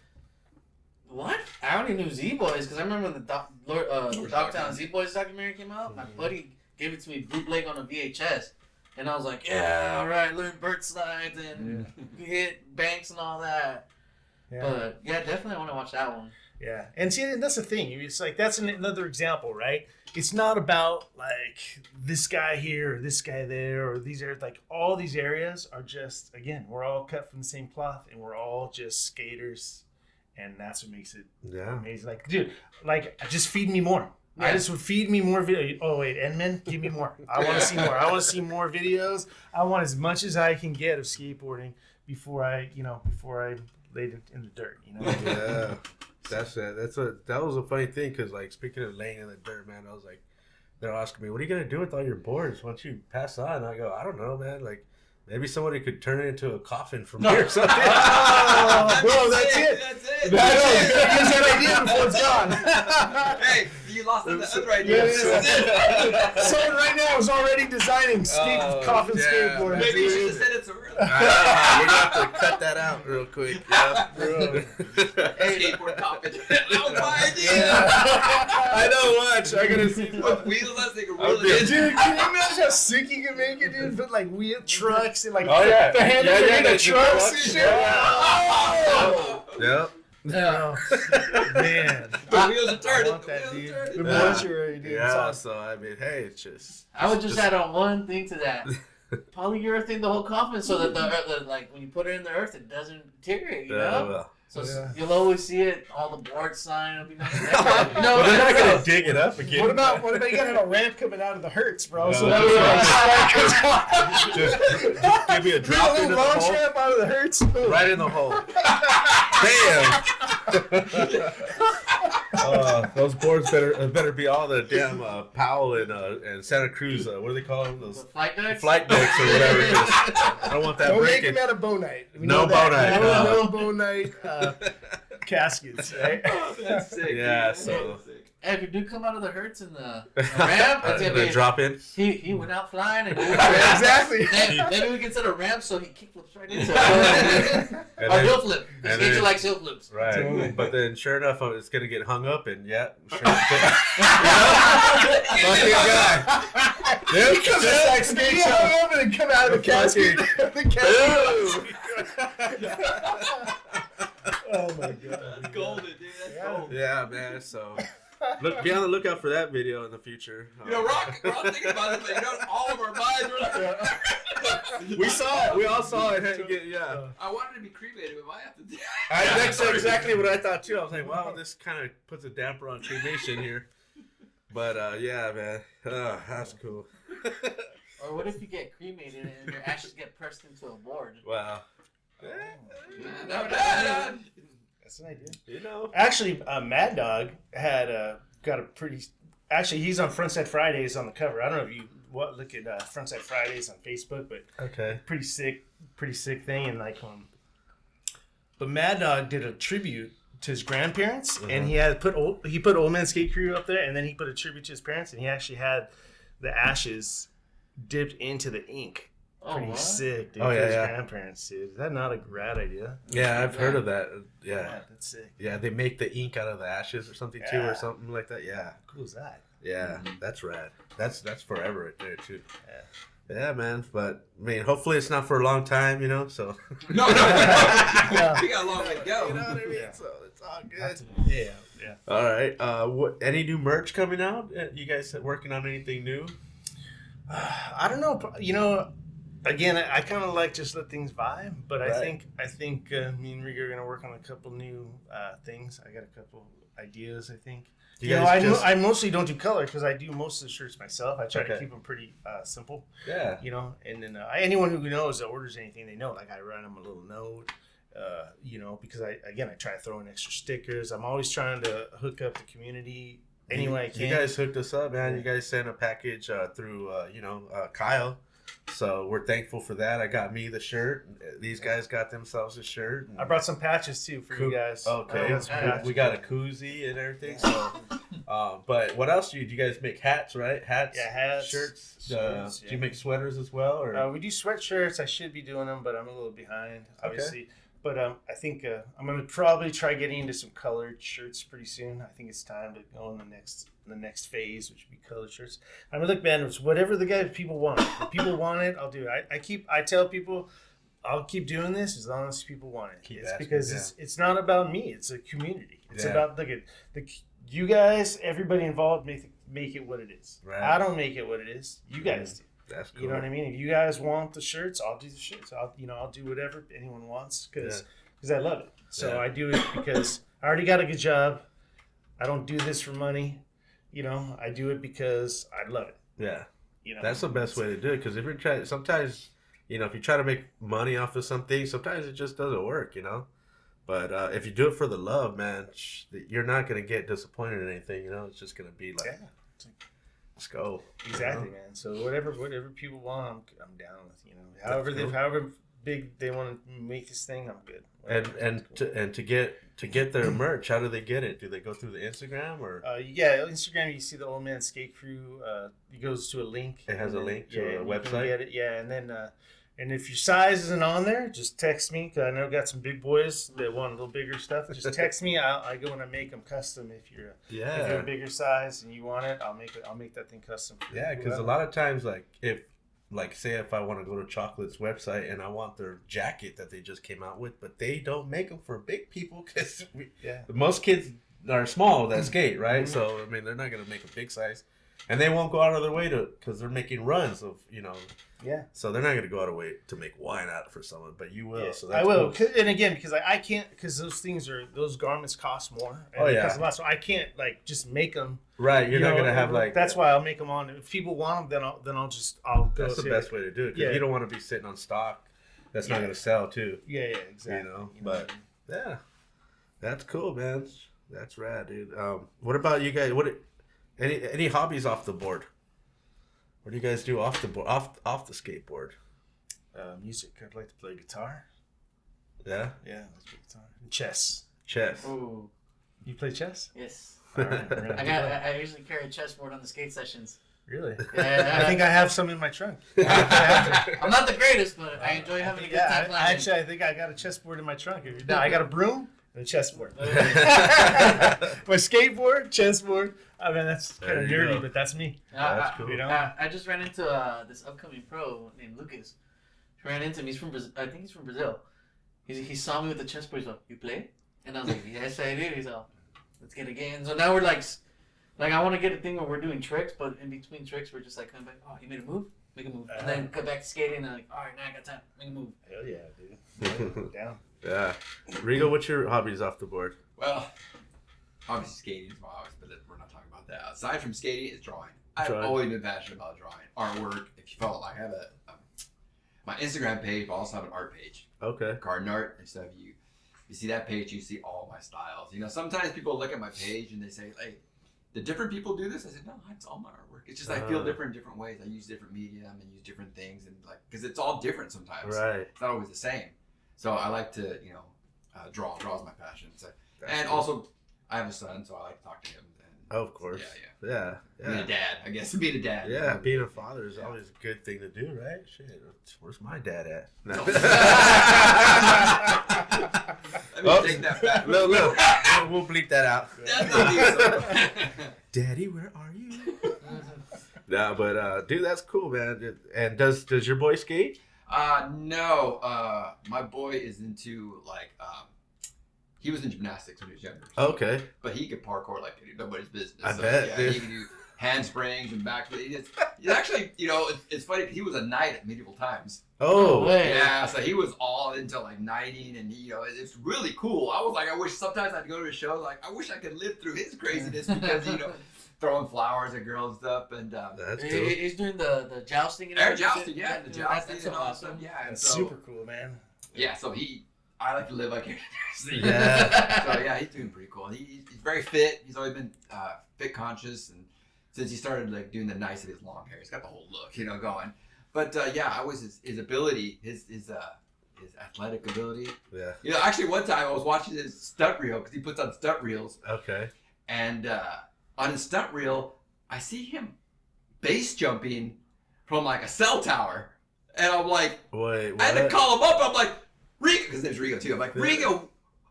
what? I only knew Z Boys because I remember when the Dogtown Z Boys documentary came out. My buddy gave it to me bootleg on a VHS. And I was like, yeah, all right, learn bird slides and hit banks and all that. Yeah. But yeah, definitely want to watch that one. Yeah, and see, that's the thing. It's like that's another example, right? It's not about like this guy here or this guy there or these are like all these areas are just we're all cut from the same cloth and we're all just skaters, and that's what makes it amazing. Like, dude, just feed me more. Yeah. I just would feed me more video. Oh wait, Endman, give me more. I want to see more. I want to see more videos. I want as much as I can get of skateboarding before I laid it in the dirt. Yeah. That was a funny thing because like speaking of laying in the dirt, man, I was like, they're asking me, what are you gonna do with all your boards once you pass on? And I go, I don't know, man. Like maybe somebody could turn it into a coffin from here or something. Oh, bro, that's it. That's it. Use that idea before it's gone. Hey, you lost the other idea. Someone right now is already designing coffin skateboards. Maybe you should have said it so early. We're gonna have to cut that out real quick. Yeah. Skateboard coffin. Oh, my idea. I know. Watch. I gotta see. Wheels, let's take a wheel. Dude, can you imagine how sick you can make it, dude? Put like wheel trucks and like Oh, yeah. the handles Yeah, are in the the trucks and trucks. shit. Yeah. Yep. Oh, man. The wheels are turning. I want that, The wheels dude. are The turning. mortuary, dude. It's Yeah. awesome. So I mean, hey, it's just. I would just add on one thing to that. Polyurethane the whole coffin so that the like when you put it in the earth it doesn't deteriorate, you know? So you'll always see it, all the board sign will be nice. No, they're not gonna dig it up again. What about you got a ramp coming out of the Hertz, bro? So No, that just give me a drop little into the launch hole. ramp out of the Hertz. Right in the hole. Damn. Those boards better be all the damn Powell and Santa Cruz. What do they call them? Those Flight decks? flight decks or whatever. I don't want that Don't make breaking. them out of bonite. We No know that. bonite, No no. bonite caskets, right? That's sick. Yeah, dude. so- That's sick. Hey, if you do come out of the Hertz in the ramp, it's gonna They be, drop in. he went out flying and Exactly. Maybe we can set a ramp so he kickflips right into it. And Or then- heel flip. and He then- likes heel flips. Right, Totally. but then sure enough, it's gonna get hung up, and sure fucking guy. Yep. He comes out like skates over and come out of the casket. Oh my god. That's golden, dude. That's Yeah. golden. Yeah, man. So be on the lookout for that video in the future. You know, we're all thinking about it, but you know, all of our minds were like, We saw it. We all saw it. Yeah. I wanted to be cremated, but I have to do That's exactly what I thought too. I was like, wow, this kind of puts a damper on cremation here. But yeah, man, that's cool. Or what if you get cremated and your ashes get pressed into a board? Wow. That's an idea. You know. Actually, Mad Dog had got a pretty. Actually, he's on Frontside Fridays on the cover. I don't know if you look at Frontside Fridays on Facebook, but Okay. pretty sick thing. And like, but Mad Dog did a tribute to his grandparents, and he put Old Man Skate Crew up there, and then he put a tribute to his parents, and he actually had the ashes dipped into the ink Oh, pretty what? sick, dude. Oh, for yeah, his yeah. grandparents, dude. Is that not a rad idea? Yeah, I've heard of that. Yeah. Yeah, that's sick. Yeah, they make the ink out of the ashes or something too, Yeah. or something like that. Yeah. How cool is that? Yeah, that's rad. That's forever right there too. Yeah. Yeah, man. But I mean, hopefully it's not for a long time, you know. So No. Yeah. We got a long way to go. you know what I mean. Yeah. So it's all good. Yeah, yeah. All right. What? Any new merch coming out? You guys working on anything new? I don't know. You know, again, I kind of like just let things vibe, but I Right. think me and Rigo are gonna work on a couple new things. I got a couple ideas. I think. You You know, guys I mostly don't do color because I do most of the shirts myself. I try to Okay. keep them pretty simple, Yeah. you know. And then anyone who knows that orders anything, they know. Like I write them a little note, you know, because I try to throw in extra stickers. I'm always trying to hook up the community any way I can. You guys hooked us up, man. You guys sent a package through, Kyle. So we're thankful for that. I got me the shirt. These guys got themselves a shirt. I brought some patches too for you guys. Okay, I got some patches. we got a koozie and everything. So, but what else do you guys make? Hats, right? Hats, Yeah, hats, shirts. shirts, Do yeah. you make sweaters as well, or We do sweatshirts. I should be doing them, but I'm a little behind, obviously. But I think I'm gonna probably try getting into some colored shirts pretty soon. I think it's time to go in the next phase, which would be colored shirts. I mean, look, man, it's whatever people want. If people want it, I'll do it. I tell people I'll keep doing this as long as people want it. Keep It's asking, because it's not about me. It's a community. It's Yeah. about you guys, everybody involved make it what it is. Right. I don't make it what it is. You guys do. that's cool? You know what I mean? If you guys want the shirts, I'll do the shirts. I'll do whatever anyone wants because I love it. So Yeah. I do it because I already got a good job. I don't do this for money. You know, I do it because I love it. Yeah, You know, that's the best way to do it. Because if you're trying, sometimes if you try to make money off of something, sometimes it just doesn't work. You know. But if you do it for the love, man, you're not gonna get disappointed in anything. You know, it's just gonna be like, Yeah. let's go. Exactly, You know? man. So whatever people want, I'm down with. You know, Cool. however big they want to make this thing, I'm good. And to get their merch, how do they get it? Do they go through the Instagram or? Instagram. You see the Old Man Skate Crew. It goes to a link. It has a link to a and you can website? Get it, and then and if your size isn't on there, just text me because I know I got some big boys that want a little bigger stuff. Just text me. I go and I make them custom. If you're a bigger size and you want it, I'll make that thing custom. For Yeah, you. because a lot of times, say if I want to go to Chocolate's website and I want their jacket that they just came out with, but they don't make them for big people because most kids are small that skate, right? Mm-hmm. So I mean, they're not gonna make a big size, and they won't go out of their way because they're making runs of Yeah. So they're not gonna go out of their way to make wine out for someone, but you will. Yeah, So that's I will, cool. and again, because I can't, because those garments cost more. And Oh, it yeah. costs a lot, so I can't just make them. Right, you're not gonna have That's why I'll make them on. If people want them, then I'll go. That's the say, best way to do it because you don't want to be sitting on stock that's not gonna sell too. Yeah, exactly. But yeah, that's cool, man. That's rad, dude. What about you guys? Any hobbies off the board? What do you guys do off the board, off the skateboard? Music. I'd like to play guitar. Yeah, Yeah, let's play guitar. And chess. chess. Ooh, You play chess? yes. All right, I usually carry a chessboard on the skate sessions. Really? Yeah, I think I have some in my trunk. I'm not the greatest, but I enjoy having a good time playing. I think I got a chessboard in my trunk. Now I got a broom and a chessboard. My skateboard, chessboard. I mean, that's kind There of you nerdy, go. but that's me. That's cool. You know? I just ran into this upcoming pro named Lucas. Ran into him. He's from Brazil. I think he's from Brazil. He saw me with the chessboard. He's like, "You play?" And I was like, "Yes, I do." He's like, "Let's get a game." So now we're like I want to get a thing where we're doing tricks, but in between tricks, we're just like coming back. Oh, you made a move? Make a move. And then go back to skating and like, all right, now I got time. Make a move. Hell yeah, dude. Down. Yeah, Rigo, what's your hobbies off the board? Well, obviously skating is my hobby, but we're not talking about that. Aside from skating, it's drawing. I've Drawing. always been passionate about drawing, artwork. If you follow, I have my Instagram page, but I also have an art page, Okay. garden art and stuff. You see that page, you see all my styles. Sometimes people look at my page and they say, "Hey, the different people do this." I said, "No, it's all my artwork. It's just I feel different in different ways. I use different medium and use different things, and because it's all different sometimes. Right. It's not always the same. So I like to, draw. Draw is my passion. So, That's and cool. also, I have a son, so I like to talk to him. And Oh, of course. Yeah. Being a dad, I guess. Being a dad. Yeah, being a father is always a good thing to do, right? Shit, where's my dad at? No. Let me take that back. Look, we'll bleep that out. That's not you. Daddy, where are you? No, but dude, that's cool, man. And does your boy skate? No. My boy is into like he was in gymnastics when he was younger. So, Okay. but he could parkour like nobody's business. I bet, yeah, dude. he can do handsprings and backflips. He's actually, it's funny. He was a knight at medieval times. Oh. Way. Yeah, so he was all into like knighting, and it's really cool. I was like, I wish sometimes I'd go to a show. Like, I wish I could live through his craziness because throwing flowers at girls and stuff. And That's cool. He's doing the jousting and air everything. jousting, yeah, the jousting That's and all that awesome. stuff. Yeah, and That's so super cool, man. yeah, so I like to live like Yeah. So yeah, he's doing pretty cool. He's very fit. He's always been fit conscious, and since he started like doing the nice of his long hair, he's got the whole look, going. But yeah, I was his ability, his athletic ability. Yeah. Actually, one time I was watching his stunt reel because he puts on stunt reels, Okay. and on his stunt reel, I see him base jumping from like a cell tower, and I'm like, Wait, what? I had to call him up. I'm like, Rigo, because his name's Rigo too. I'm like, Rigo,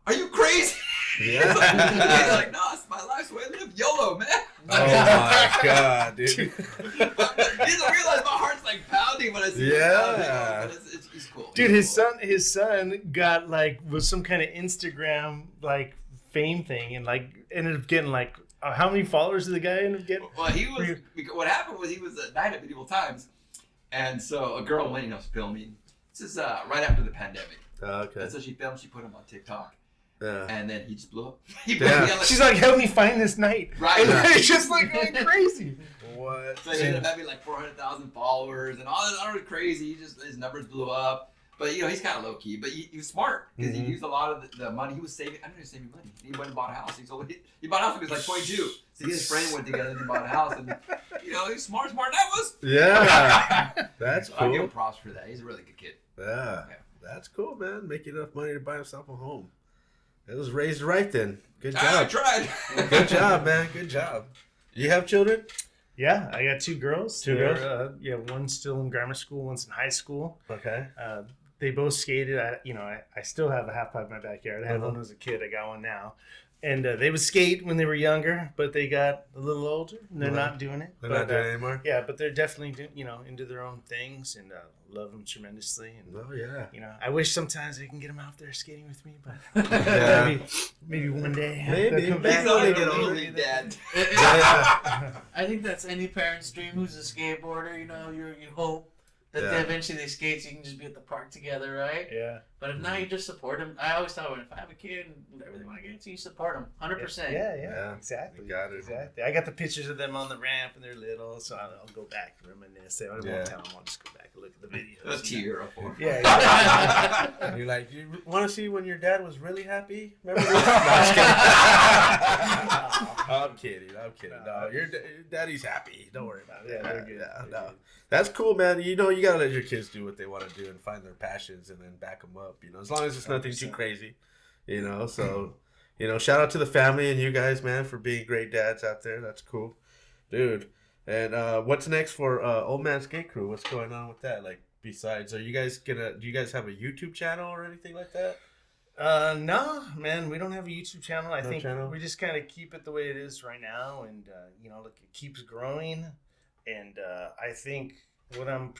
are you crazy? Yeah. He's like, no, it's my life's way to live. YOLO, man. Oh my god, dude. He doesn't realize my heart's like pounding when I see him. Yeah. But he's cool. Dude, He's cool. his son got was some kind of Instagram like fame thing, and like ended up getting like how many followers did the guy end up getting? Well, what happened was he was a knight at medieval times, and so a girl went, filming. This is right after the pandemic. Okay. And so she filmed, she put him on TikTok. Yeah. And then he just blew up. He Yeah. blew up. She's like, help me find this night. Right. And it's just like going crazy. What? So he ended up having like 400,000 followers and all this other crazy. His numbers blew up. But he's kind of low key. But he was smart because he used a lot of the money he was saving. I know he was saving money. He went and bought a house. He bought a house when he was like 22. So he and his friend went together and he bought a house. And he's smart that was. Yeah. That's So I give him cool. props for that. He's a really good kid. Yeah. That's cool, man. Making enough money to buy himself a home. It was raised right then. Good I job. tried. Good job, man. Good job. You have children? Yeah, I got two girls. Two They're, girls? yeah, one's still in grammar school, one's in high school. Okay. They both skated. I still have a half pipe in my backyard. I had Uh-huh. one as a kid. I got one now. And they would skate when they were younger, but they got a little older and they're not doing it. They're But, not doing it anymore? Yeah, but they're definitely into their own things, and love them tremendously. And Oh, yeah. I wish sometimes I can get them out there skating with me, but Yeah. maybe one day. Maybe. they'll come He's back. only get little older. league dad. I think that's any parent's dream who's a skateboarder. You hope that Yeah. eventually they skate so you can just be at the park together, right? Yeah. But if not, you just support them. I always thought, if I have a kid and whatever they want to get into, you support them 100%. Yeah, exactly. You got it. Exactly. I got the pictures of them on the ramp and they're little, so I'll go back and reminisce. I won't tell them. I'll just go back and look at the videos. A tear up for him. Yeah. Exactly. And you're like, you want to see when your dad was really happy? Remember this? No, I'm kidding. I'm kidding. No, your daddy's happy. Don't worry about it. Yeah, they're good. Yeah, They're no. good. That's cool, man. You gotta let your kids do what they want to do and find their passions and then back them up. As long as it's nothing too 100%. crazy. So, shout out to the family and you guys, man, for being great dads out there. That's cool, dude. And what's next for Old Man Skate Crew? What's going on with that? Like, besides, do you guys have a YouTube channel or anything like that? No, man, we don't have a YouTube channel. I No think channel? we just kind of keep it the way it is right now, and look, it keeps growing. And I think what I'm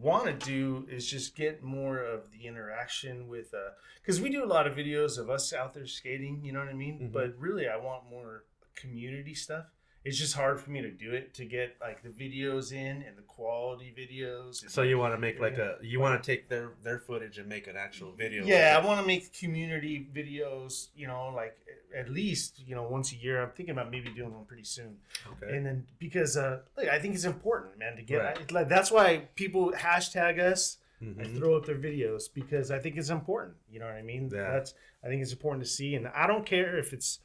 want to do is just get more of the interaction with, because we do a lot of videos of us out there skating. You know what I mean? Mhm. But really, I want more community stuff. It's just hard for me to do it, to get like the videos in and the quality videos. And, So you want to make you want to take their footage and make an actual video? yeah, with I want to make community videos, like at least, once a year. I'm thinking about maybe doing one pretty soon. it? Okay. And then because look, I think it's important, man, to get Right. like that's why people hashtag us and Mhm. throw up their videos, because I think it's important. You know what I mean? Yeah. I think it's important to see, and I don't care if it's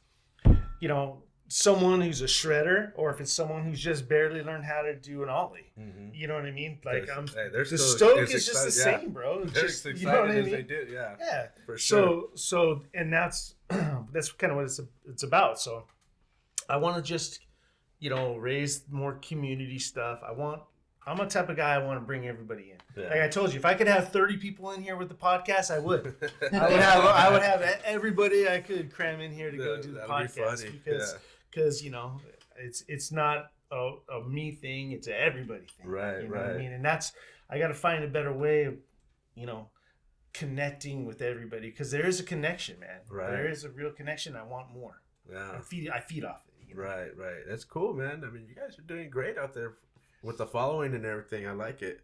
someone who's a shredder or if it's someone who's just barely learned how to do an ollie. Mhm. You know what I mean? Like They're the still stoke as is just the excited- yeah. same, bro. It's They're just, as you know what excited I as mean? they do. Yeah, Yeah. for sure. So and that's kind of what it's about. So I want to just, raise more community stuff. I'm a type of guy I want to bring everybody in. Yeah. Like I told you, if I could have 30 people in here with the podcast, I would. I would have everybody I could cram in here to go do the podcast because it's not a me thing, it's an everybody thing. Right, you know right. what I mean? And I got to find a better way of, connecting with everybody because there is a connection, man. Right. There is a real connection. I want more. Yeah. I feed off it. Right, right. That's cool, man. I mean, you guys are doing great out there with the following and everything. I like it.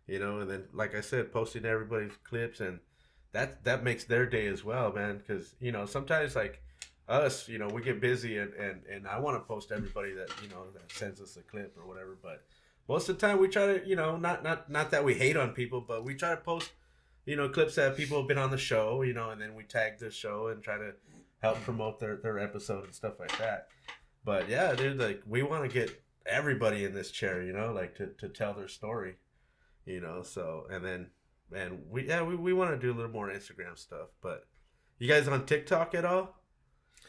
And then, like I said, posting everybody's clips, and that makes their day as well, man. Because, sometimes, like, us, we get busy, and I want to post everybody that, that sends us a clip or whatever. But most of the time, we try to, not that we hate on people, but we try to post, clips that people have been on the show, and then we tag the show and try to help promote their episode and stuff like that. But yeah, dude, like, we want to get everybody in this chair, like to tell their story, so, and we want to do a little more Instagram stuff. But you guys on TikTok at all?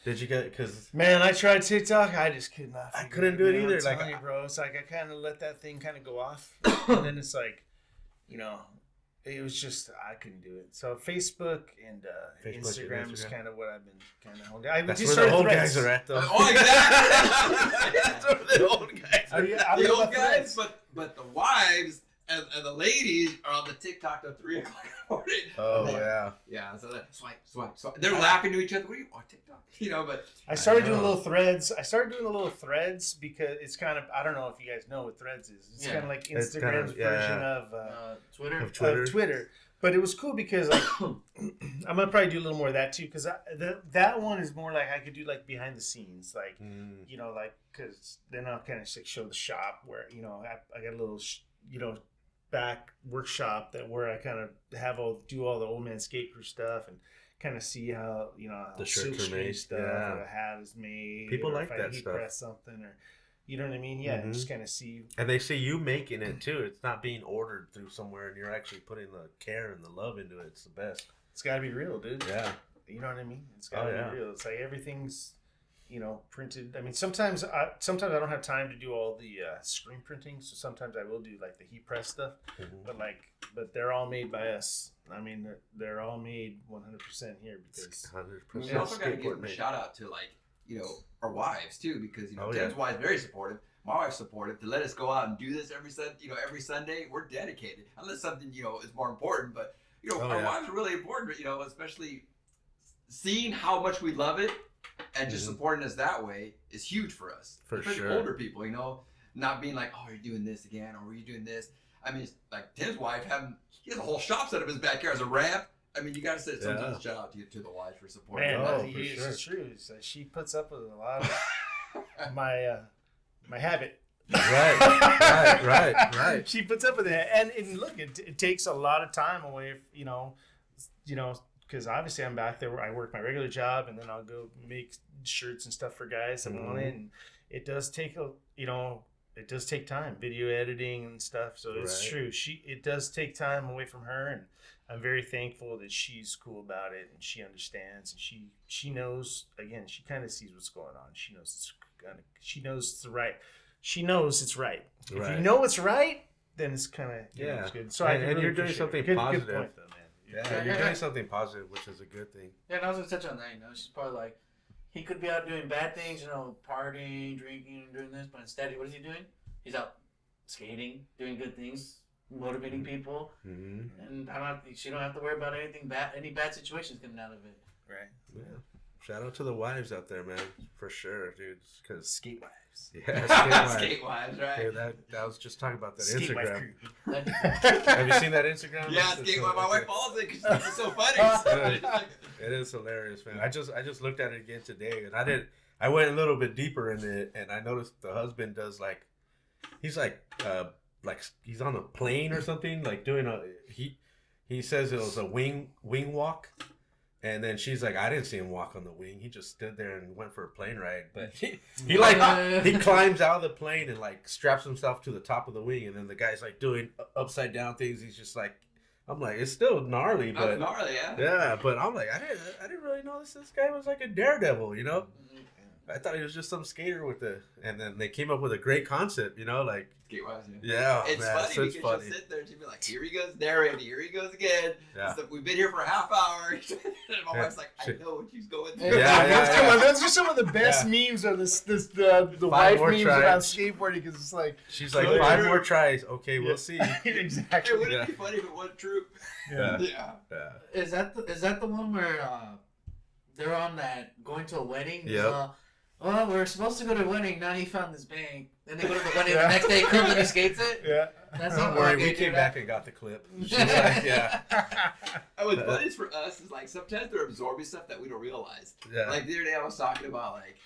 Did you get, because man, I tried TikTok, I just could not. I couldn't do it either. Like, you, bro, it's like I kind of let that thing kind of go off, and then it's like, it was just I couldn't do it. So Facebook and Instagram is kind of what I've been kind of holding. That's where the old guys are at, though. Oh, exactly. That's where the old guys are. The old guys, but the wives and the ladies are on the TikTok till 3 o'clock in the morning. Oh, yeah. Yeah, so that swipe. They're laughing to each other. What are you on TikTok? But I started doing little threads. Because it's kind of, I don't know if you guys know what Threads is. It's kind of like Instagram's version of Twitter. But it was cool because like I'm gonna probably do a little more of that too because that one is more like I could do like behind the scenes, like because then I'll kind of show the shop where I got a little back workshop where I kind of do all the old man skate crew stuff and kind of see how the shirts are made, stuff, or the hat is made. People like if that I heat stuff. Press something, or you know what I mean? Yeah, Mm-hmm. just kind of see. And they see you making it too. It's not being ordered through somewhere, and you're actually putting the care and the love into it. It's the best. It's got to be real, dude. Yeah. You know what I mean? It's got to be real. It's like everything's printed. I mean, sometimes I don't have time to do all the screen printing, so sometimes I will do like the heat press stuff. Mm-hmm. But they're all made by us. I mean, they're all made 100% here because 100%. We also got to give a shout out to our wives too, because Tim's wife very supportive. My wife's supportive to let us go out and do this every Sunday. We're dedicated, unless something is more important. But our wives are really important. Especially seeing how much we love it and just supporting us that way is huge for us. For especially sure. older people, not being like, oh, you're doing this again, or are you doing this? I mean, it's like Tim's wife he has a whole shop set up in his backyard as a ramp. I mean, you got to say sometimes shout out to the wives for supporting. Man, it's true. So she puts up with a lot of my habit. Right. She puts up with it, and look, it takes a lot of time away. Because obviously I'm back there where I work my regular job, and then I'll go make shirts and stuff for guys that want it, and it does take it does take time, video editing and stuff. So it's true. It does take time away from her, and I'm very thankful that she's cool about it and she understands, and she knows. Again, she kind of sees what's going on. She knows it's right. She knows it's right. If you know it's right, then it's kind of it's good. So and you're doing something positive. Good point, though, man. Yeah, you're doing something positive, which is a good thing. Yeah, and I was gonna touch on that. She's probably like, he could be out doing bad things, partying, drinking, and doing this, but instead, what is he doing? He's out skating, doing good things, motivating people, and she don't have to worry about any bad situations coming out of it. Right. Yeah. Shout out to the wives out there, man, for sure, dude. Because skate wives. Yeah, skate wives. Skate wives, right? Yeah, I was just talking about that Skate Instagram. wife. Have you seen that Instagram? Yeah, skate wife. My wife follows it because it's so funny. It is hilarious, man. I just looked at it again today, and I went a little bit deeper in it, and I noticed the husband does he's he's on a plane or something, like doing he says it was a wing walk. And then she's like, I didn't see him walk on the wing. He just stood there and went for a plane ride. But he climbs out of the plane and straps himself to the top of the wing. And then the guy's doing upside down things. He's just I'm like, it's still gnarly, but gnarly, yeah. Yeah, but I'm like, I didn't really know this guy was like a daredevil, I thought he was just some skater with the, and then they came up with a great concept, you know, like Skate-wise, yeah, it's man, funny so because she'll sit there and she'll be like, "Here he goes, narrating. Here he goes again. Yeah. So we've been here for a half hour." And my wife's like, "I know what she's going through." Yeah. Those are some of the best memes of the wife more memes tries. about skateboarding because it's like She's like, So 5 true. more tries. Okay, we'll see. exactly. It wouldn't be funny if it wasn't true. Yeah. Yeah. Yeah. Is that the one where they're on that going to a wedding? Yep. Well, we're supposed to go to a wedding. Now he found this bank. Then they go to the wedding. The next day he comes and he skates it. Yeah. That's Don't not worry, okay, we came dude. back and got the clip. She's like, yeah, And what's funny is for us is like sometimes they're absorbing stuff that we don't realize. yeah. Like the other day I was talking about like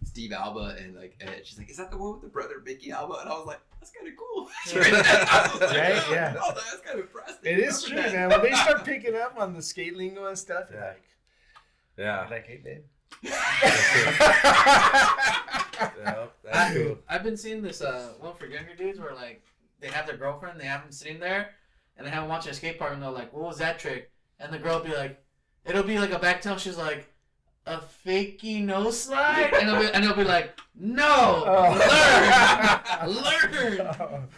Steve Alba and like she's like, "Is that the one with the brother Mickey Alba?" And I was like, "That's kind of cool." I was like, Right? Yeah. Oh, that's kind of impressive. It is true, man. When they start picking up on the skate lingo and stuff, you're Yeah. like, Yeah. hey, babe. Yeah, that's cool. I've been seeing this one for younger dudes where like they have their girlfriend, they have them sitting there, and they have them watching a skate park, and they're like, "What was that trick?" And the girl will be like, "It'll be like a back tail." She's like, "A fakey no slide," and it'll be like, "No, learn."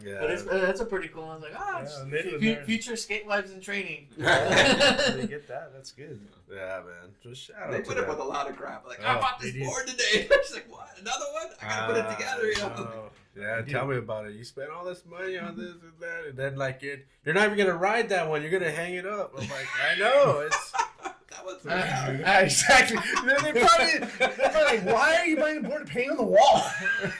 Yeah. But that's a pretty cool one. I was like, future skate wives in training. They get that. That's good. Yeah, man. Just shout out They to put up with them. a lot of crap. Like, Oh, I bought this they do. board today. She's like, "What? Another one? I gotta put it together." You know? know. Yeah, They tell do. me about it. You spent all this money on this and that, and then like you're not even gonna ride that one. You're gonna hang it up. I'm like, I know. It's That was Exactly. They're probably like, why are you buying a board to paint on the wall?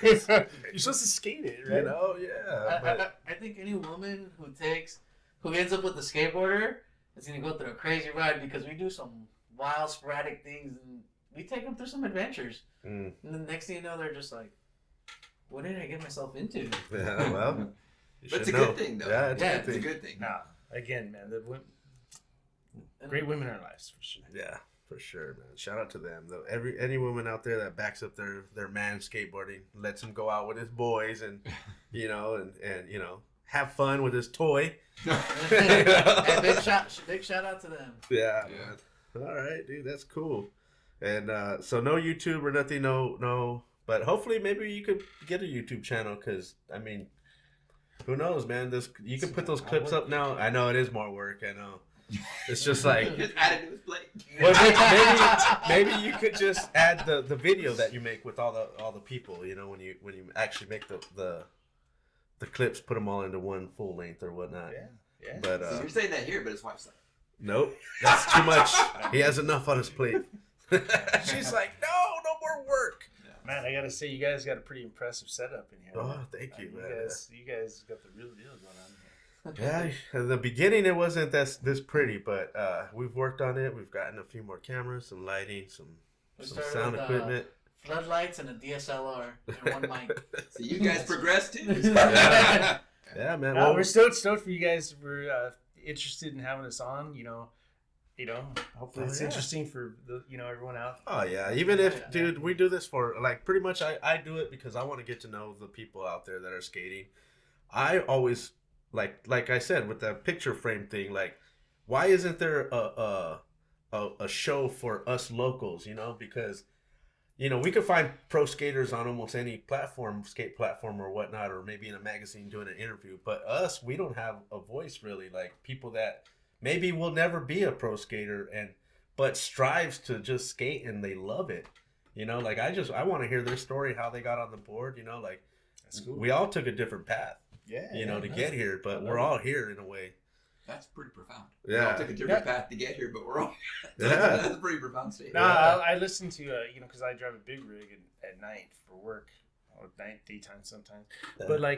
You're supposed to skate it, right? you know, yeah. But I think any woman who ends up with a skateboarder is gonna go through a crazy ride because we do some wild, sporadic things and we take them through some adventures. Mm. And the next thing you know, they're just like, "What did I get myself into?" yeah, well, you But it's should a know. good thing, though. Yeah, it's Yeah, a It's good a thing. good thing. Nah, again, man, great women in our lives for sure. Yeah, for sure, man. Shout out to them. Though any woman out there that backs up their man skateboarding, lets him go out with his boys and you know and you know have fun with his toy. Hey, big shout out to them. Yeah, Yeah. man. All right, dude, that's cool. And so no YouTube or nothing, no. But hopefully, maybe you could get a YouTube channel because I mean, who knows, man? You can put those clips up now. I know it is more work. I know. It's just like Just add it to his plate. well, maybe you could just add the video that you make with all the people. You know, when you actually make the clips, put them all into one full length or whatnot. Yeah. But So you're saying that here, but his wife's like, nope, that's too much. He has enough on his plate. She's like, no more work. Man, I gotta say, you guys got a pretty impressive setup in here. Oh, thank you, man. You guys got the real deal going on here. Yeah, in the beginning it wasn't this pretty, but we've worked on it. We've gotten a few more cameras, some lighting, some We some started sound with, equipment. Floodlights and a DSLR and one mic. "So you guys progressed too." Yeah. Yeah, man. No, Well, we're stoked for you guys. We're interested in having us on. Hopefully it's yeah. interesting for everyone out. oh yeah. Even if, Yeah. dude, we do this for like pretty much. I do it because I want to get to know the people out there that are skating. I always like I said with that picture frame thing. Like, why isn't there a show for us locals? You know, because we could find pro skaters on almost any platform, skate platform or whatnot, or maybe in a magazine doing an interview. But us, we don't have a voice really. Like people that maybe will never be a pro skater but strives to just skate and they love it. Like I want to hear their story, how they got on the board. Like That's cool. we all took a different path, Yeah. to get here, but we're all here in a way. That's pretty profound. Yeah. We all took a different path to get here, but we're all. Yeah. That's a pretty profound statement. No, Yeah. I listen to because I drive a big rig at night for work, or daytime sometimes. Yeah. But I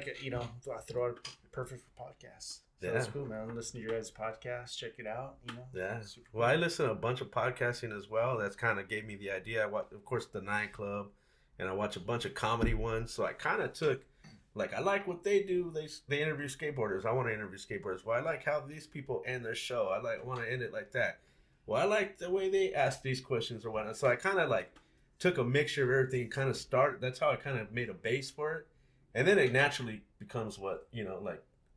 throw it perfect for podcasts. So Yeah. that's cool, man. Listen to your guys' podcast, check it out. Yeah. Super Well, I listen to a bunch of podcasting as well. That's kind of gave me the idea. I watch, of course, the Nine Club, and I watch a bunch of comedy ones. So I kind of took, I like what they do. They interview skateboarders. I want to interview skateboarders. Well, I like how these people end their show. I want to end it like that. Well, I like the way they ask these questions or whatnot. So I kind of took a mixture of everything. Kind of started. That's how I kind of made a base for it, and then it naturally becomes what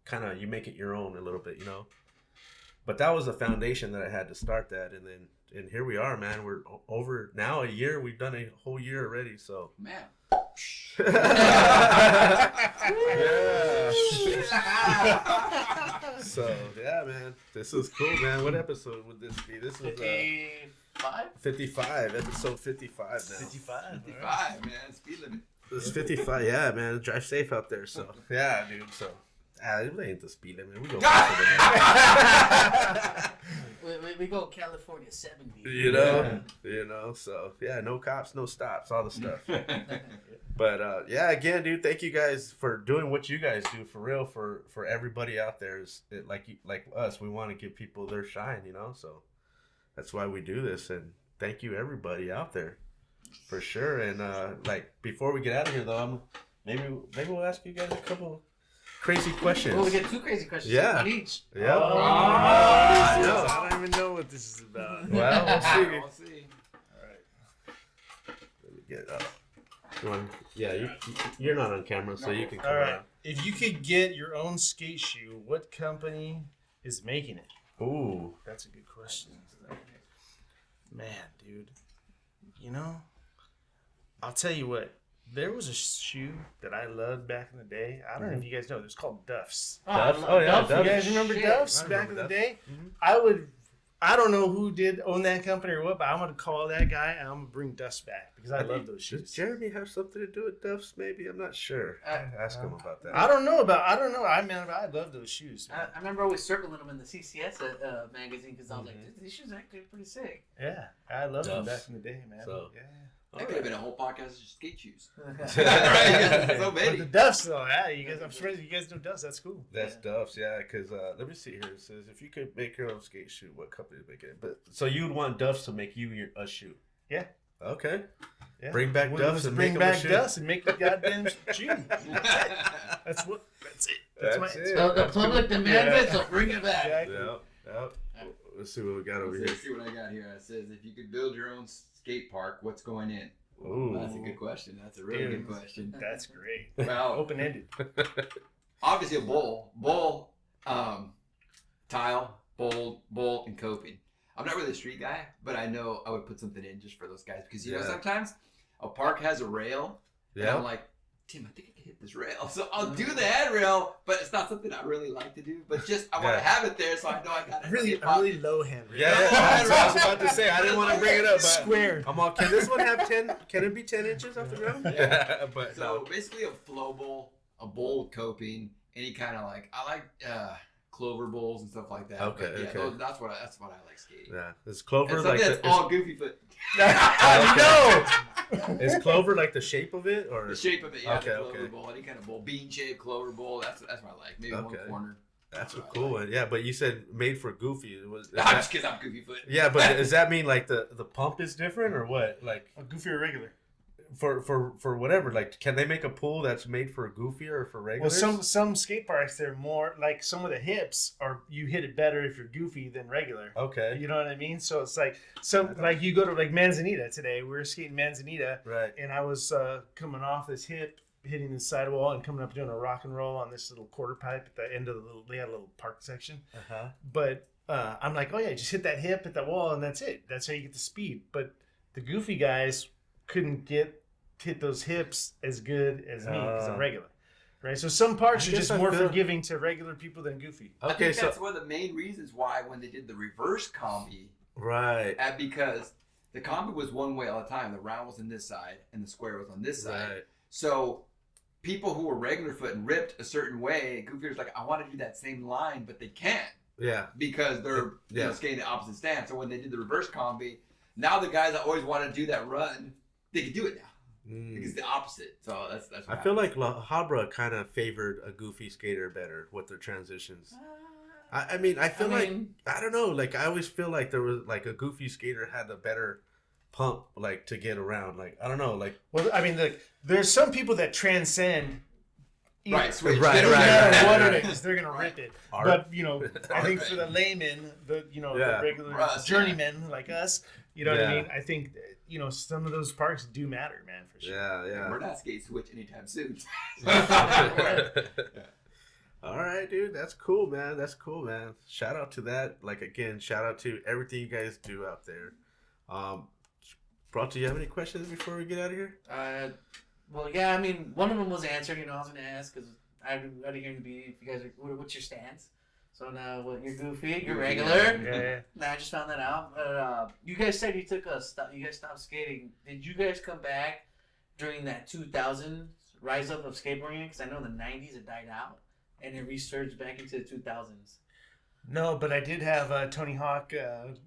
kind of you make it your own a little bit, But that was the foundation that I had to start that, and then and here we are, man. We're over now a year. We've done a whole year already. So Man. So yeah, man, this is cool, man. What episode would this be? This was 55? 55, episode 55 now. 55. 55, man. Speed limit. It's 55, yeah, man. Drive safe out there. So yeah, dude. So it ain't the speed limit. We go faster than We go California 70. you know. So yeah, no cops, no stops, all the stuff. But yeah, again, dude, thank you guys for doing what you guys do for real. For everybody out there, like us, we want to give people their shine, you know. So that's why we do this, and thank you everybody out there, for sure. And like before we get out of here, though, maybe we'll ask you guys a couple crazy questions. Well, we get 2 crazy questions. Yeah. On each. Yeah. I don't even know what this is about. Well, we'll see. We'll see. All right. Let me get you're not on camera, so you can come All right. around. If you could get your own skate shoe, what company is making it? Ooh. That's a good question. Man, dude. You know, I'll tell you what. There was a shoe that I loved back in the day. I don't know if you guys know. It was called Duff's. Duff? Oh, yeah, Duff. Duff. You guys remember Shit. Duff's I back remember in the Duff. day? Mhm. I don't know who did own that company or what, but I'm going to call that guy and I'm going to bring Duff's back because I love those Does shoes. Jeremy have something to do with Duff's? Maybe, I'm not sure. Ask him about that. I don't know. I love those shoes. Man. I remember always circling them in the CCS magazine because I was like, these shoes are actually pretty sick. Yeah, I loved them Duff's. back in the day, man. So- yeah. That could have been a whole podcast of skate shoes. Right. So But many. the Duff's though, yeah, you guys. I'm surprised you guys know Duff's. That's cool. That's Duff's, yeah. Because let me see here. It says if you could make your own skate shoe, what company would make it? But so you'd want Duff's to make you a shoe? Yeah. Okay. Yeah. Bring back Well, Duff's let's and bring make 'em a back shoe. Duff's and make the goddamn shoe. That's it. That's my That's answer. it. So the That's public good. demand Yeah. it, so bring it back. Exactly. Yeah. Let's see what we got over Let's here. see what I got here. It says, if you could build your own skate park, what's going in? Ooh. That's a good question. That's a really Dude. good question. That's great. Well, Open ended. obviously a bowl, tile, bowl, and coping. I'm not really a street guy, but I know I would put something in just for those guys because you know Yeah. sometimes a park has a rail, and I'm Yeah. like, Tim, I think I can hit this rail, so I'll do the handrail, but it's not something I really like to do. But just I want Yeah. to have it there, so I know I got it. Really low hand. Yeah, that's what I was about to say. I didn't want to bring it up. But Square. I'm all, can this one have 10? Can it be 10 inches off the ground? Yeah. But So no. basically a flow bowl, a bowl with coping, any kind of like I like clover bowls and stuff like that. Okay, But yeah, okay. that's what I like skating. Yeah. Is Clover And like something that's all goofy foot. Is Clover like the shape of it, or The shape of it, yeah. Okay, the clover okay. bowl, any kind of bowl, bean shaped clover bowl. That's what I like. Maybe Okay. one corner. that's a what I cool like. one? Yeah, but you said made for Goofy. It was, is Just that- because I'm goofy foot. yeah, but does that mean like the pump is different or what? Like A goofy or regular? for whatever? Like, can they make a pool that's made for Goofy or for regular? Well, some skate parks they're more like some of the hips are you hit it better if you're goofy than regular. Okay. You know what I mean? So it's like like you go to like Manzanita today. We were skating Manzanita, Right. and I was coming off this hip, hitting the sidewall, and coming up doing a rock and roll on this little quarter pipe at the end of the little. They had a little park section, Uh-huh. but I'm like, oh yeah, just hit that hip at that wall, and that's it. That's how you get the speed. But the goofy guys couldn't hit those hips as good as me because I'm regular. Right, so some parks I are guess just I more feel- forgiving to regular people than goofy. I Okay, think so that's one of the main reasons why when they did the reverse combi, right. because the combi was one way all the time. The round was on this side and the square was on this side. Right. So people who were regular foot and ripped a certain way, Goofy's like, I want to do that same line, but they can't Yeah. because they're Yeah. skating the opposite stance. So when they did the reverse combi, now the guys that always want to do that run, they can do it now because it's the opposite. So that's what I feel like La Habra kind of favored a Goofy skater better with their transitions. I mean, I feel like I don't know. Like I always feel like there was like a Goofy skater had a better pump, like to get around. Like I don't know. Like Well, I mean, there's some people that transcend. right, switch. Right, They don't No right, matter care. what right. it is, they're gonna rip it. Art. But I think for the layman, the Yeah. regular Russ, journeyman like us, you know what I Yeah. mean. I think some of those parks do matter, man, for sure. yeah, We're not skate switch anytime soon. yeah. All right, dude. That's cool, man. That's cool, man. Shout out to that. Like again, shout out to everything you guys do out there. Bro, do you have any questions before we get out of here? Well, yeah, I mean, one of them was answered. I was gonna ask because I'd hear to be if you guys are. What's your stance? So now, what? You're goofy. You're regular. Yeah. Nah, I just found that out. But you guys said you took a stop. You guys stopped skating. Did you guys come back during that 2000s rise up of skateboarding? Because I know in the 90s it died out and it resurged back into the 2000s. No, but I did have Tony Hawk of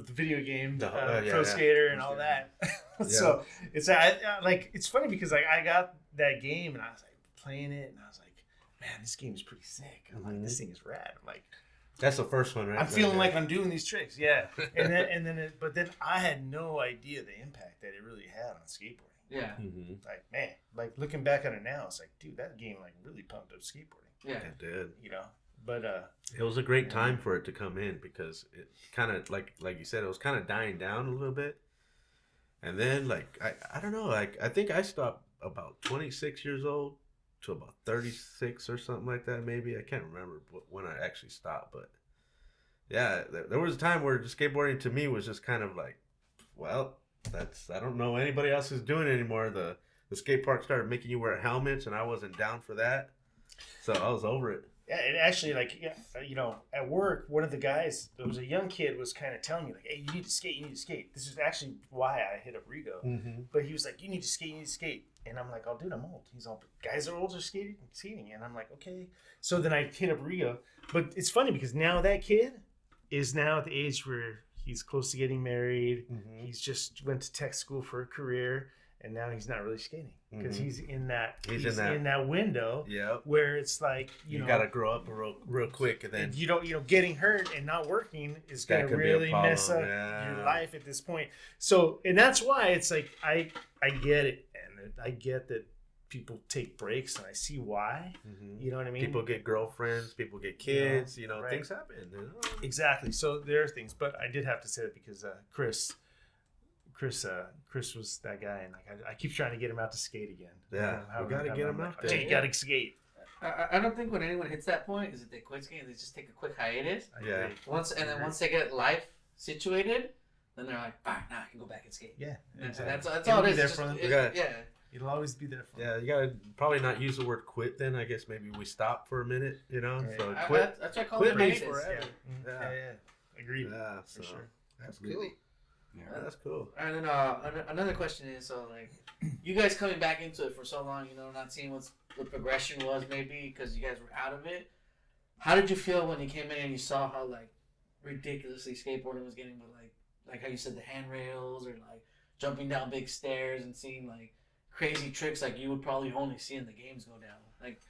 the video game, Pro yeah. Skater, and all that. So it's like it's funny because I got that game and I was like playing it and I was like, man, this game is pretty sick. I'm like, this thing is rad. I'm like, that's the first one, right? I'm feeling like I'm doing these tricks, yeah. But then I had no idea the impact that it really had on skateboarding. Yeah. Mm-hmm. Like, man, like looking back on it now, it's like, dude, that game like really pumped up skateboarding. Yeah. It did. You know, but it was a great time for it to come in because it kind of like you said, it was kind of dying down a little bit. And then like I don't know, like I think I stopped about 26 years old to about 36 or something like that. Maybe I can't remember when I actually stopped, but yeah, there was a time where skateboarding to me was just kind of like, well, I don't know anybody else is doing it anymore. The skate park started making you wear helmets, and I wasn't down for that, so I was over it. yeah, it actually like you know, at work, one of the guys, there was a young kid, was kind of telling me like, hey, you need to skate, you need to skate. This is actually why I hit up Rigo. Mm-hmm. But he was like, you need to skate, you need to skate. And I'm like, oh, dude, I'm old. He's all, guys are older skating. And I'm like, okay. So then I hit up Rigo. But it's funny because now that kid is now at the age where he's close to getting married. Mm-hmm. He's just went to tech school for a career. And now he's not really skating because Mhm. he's in that in that window Yep. where it's like, you know, gotta grow up real quick, and then and you don't, getting hurt and not working is That going to could be a really mess up problem, yeah. your life at this point. So, and that's why it's like, I get it. And I get that people take breaks and I see why, you know what I mean? people get girlfriends, people get kids, right. things happen. Exactly. So there are things, but I did have to say it because Chris was that guy, and like I keep trying to get him out to skate again. Yeah, we gotta get him out there. You gotta skate. I don't think when anyone hits that point is that they quit skating. They just take a quick hiatus. Yeah. Once they get life situated, then they're like, all right, now I can go back and skate. Yeah, That's It'll all be it is. there It's for just- them. yeah. It'll always be there for Yeah, you gotta probably not use the word quit. Then I guess maybe we stop for a minute. Yeah. So I- quit. That's why I call Quit it means hiatus. forever. Yeah. Agreed. Yeah, For so sure. that's cool. Really? Yeah, that's cool. And then another question is, so like, you guys coming back into it for so long, not seeing what the progression was, maybe because you guys were out of it. How did you feel when you came in and you saw how like ridiculously skateboarding was getting with like how you said the handrails or like jumping down big stairs and seeing like crazy tricks like you would probably only see in the games go down? Like,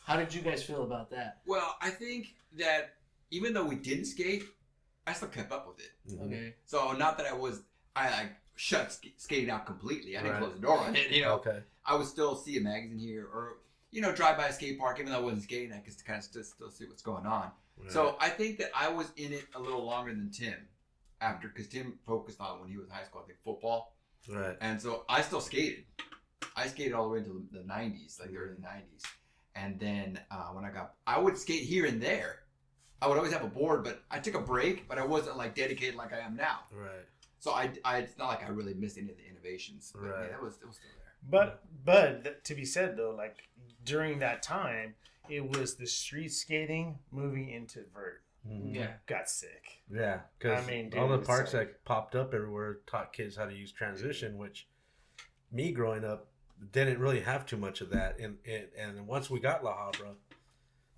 how did you guys feel about that? Well, I think that even though we didn't skate, I still kept up with it. Mhm. Okay. So not that I like shut skating out completely. I didn't Right. close the door on it. Okay. I would still see a magazine here or drive by a skate park. Even though I wasn't skating, I could kind of still see what's going on. Right. So I think that I was in it a little longer than Tim, because Tim focused on when he was in high school, I think football, Right. and so I still skated. I skated all the way into the 90s, like the early 90s, and then when I would skate here and there. I would always have a board, but I took a break, but I wasn't like dedicated like I am now. Right. So it's not like I really missed any of the innovations. But Right. yeah, it was still there. But to be said though, like during that time, it was the street skating moving into vert. Mhm. Yeah. Got sick. Yeah, because I mean, all the dude, parks it's like- that popped up everywhere taught kids how to use transition, which me growing up didn't really have too much of that. And once we got La Habra,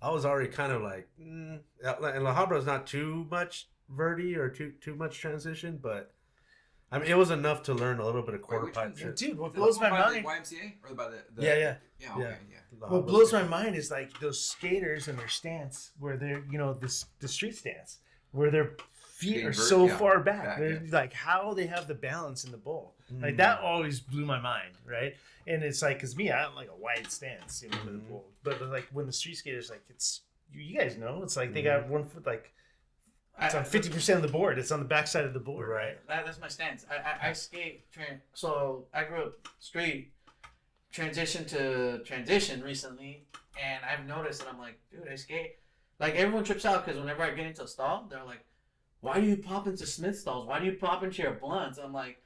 I was already kind of like, and La Habra is not too much verti or too much transition, but I mean, it was enough to learn a little bit of quarter which pipe one's trick. Dude, what Is it blows my by mind. the YMCA or by the Yeah. yeah okay yeah. La What Habra's blows good. my mind is like those skaters and their stance, where they're, the street stance, where their feet Skating are vert, so yeah, far back. back, They're yeah. like how they have the balance in the bowl. Like Mm. that always blew my mind, right? And it's like, cause me, I have like a wide stance, with the Mhm. bowl. But like when the street skaters, like it's you guys know, it's like they got 1 foot, like it's on 50% of the board. It's on the backside of the board, right? That's my stance. I skate. So I grew up street, transition to transition recently, and I've noticed that I'm like, dude, I skate. Like everyone trips out because whenever I get into a stall, they're like, why do you pop into Smith stalls? Why do you pop into your blunts? I'm like,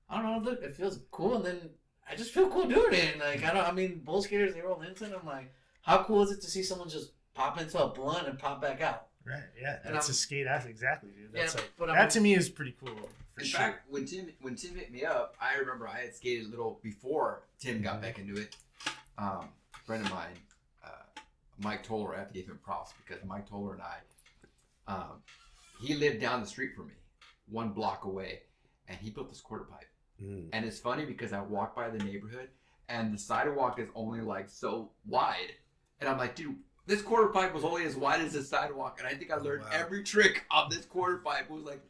I don't know, it feels cool, and then I just feel cool doing it. Like, I mean, bull skaters, they roll into it. I'm like, how cool is it to see someone just pop into a blunt and pop back out? Right, yeah. That's a skate athlete, exactly, dude. That's but that to me is pretty cool. In fact, when Tim hit me up, I remember I had skated a little before Tim got back into it. A friend of mine, Mike Toller, I have to give him props because Mike Toller and I, he lived down the street from me, 1 block away, and he built this quarter pipe. And it's funny because I walk by the neighborhood and the sidewalk is only like so wide. And I'm like, dude, this quarter pipe was only as wide as the sidewalk. And I think I learned every trick on this quarter pipe. It was like,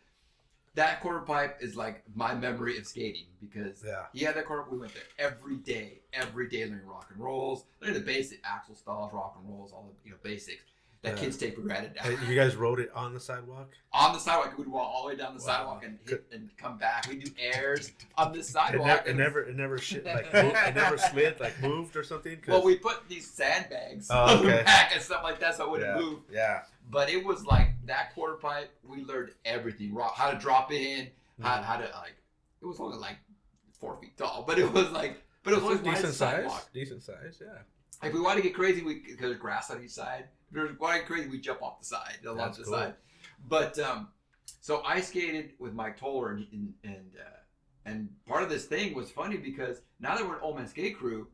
that quarter pipe is like my memory of skating because he had that quarter. We went there every day learning rock and rolls, learning the basic axle stalls, rock and rolls, all the basics that kids take for granted now. You guys rode it on the sidewalk? On the sidewalk, we'd walk all the way down the sidewalk and hit and come back. We do airs on the sidewalk. It never shit like moved, it never slid like moved or something. Well, we put these sandbags on the back and stuff like that so it wouldn't move. Yeah. But it was like that quarter pipe. We learned everything: how to drop in, how to like. It was only like 4 feet tall, but it was like, always decent size. Decent size, yeah. If we want to get crazy, because there's grass on each side. If we want to get crazy, we jump off the side, along the side. But so I skated with Mike Toller, and part of this thing was funny because now that we're an old man skate crew,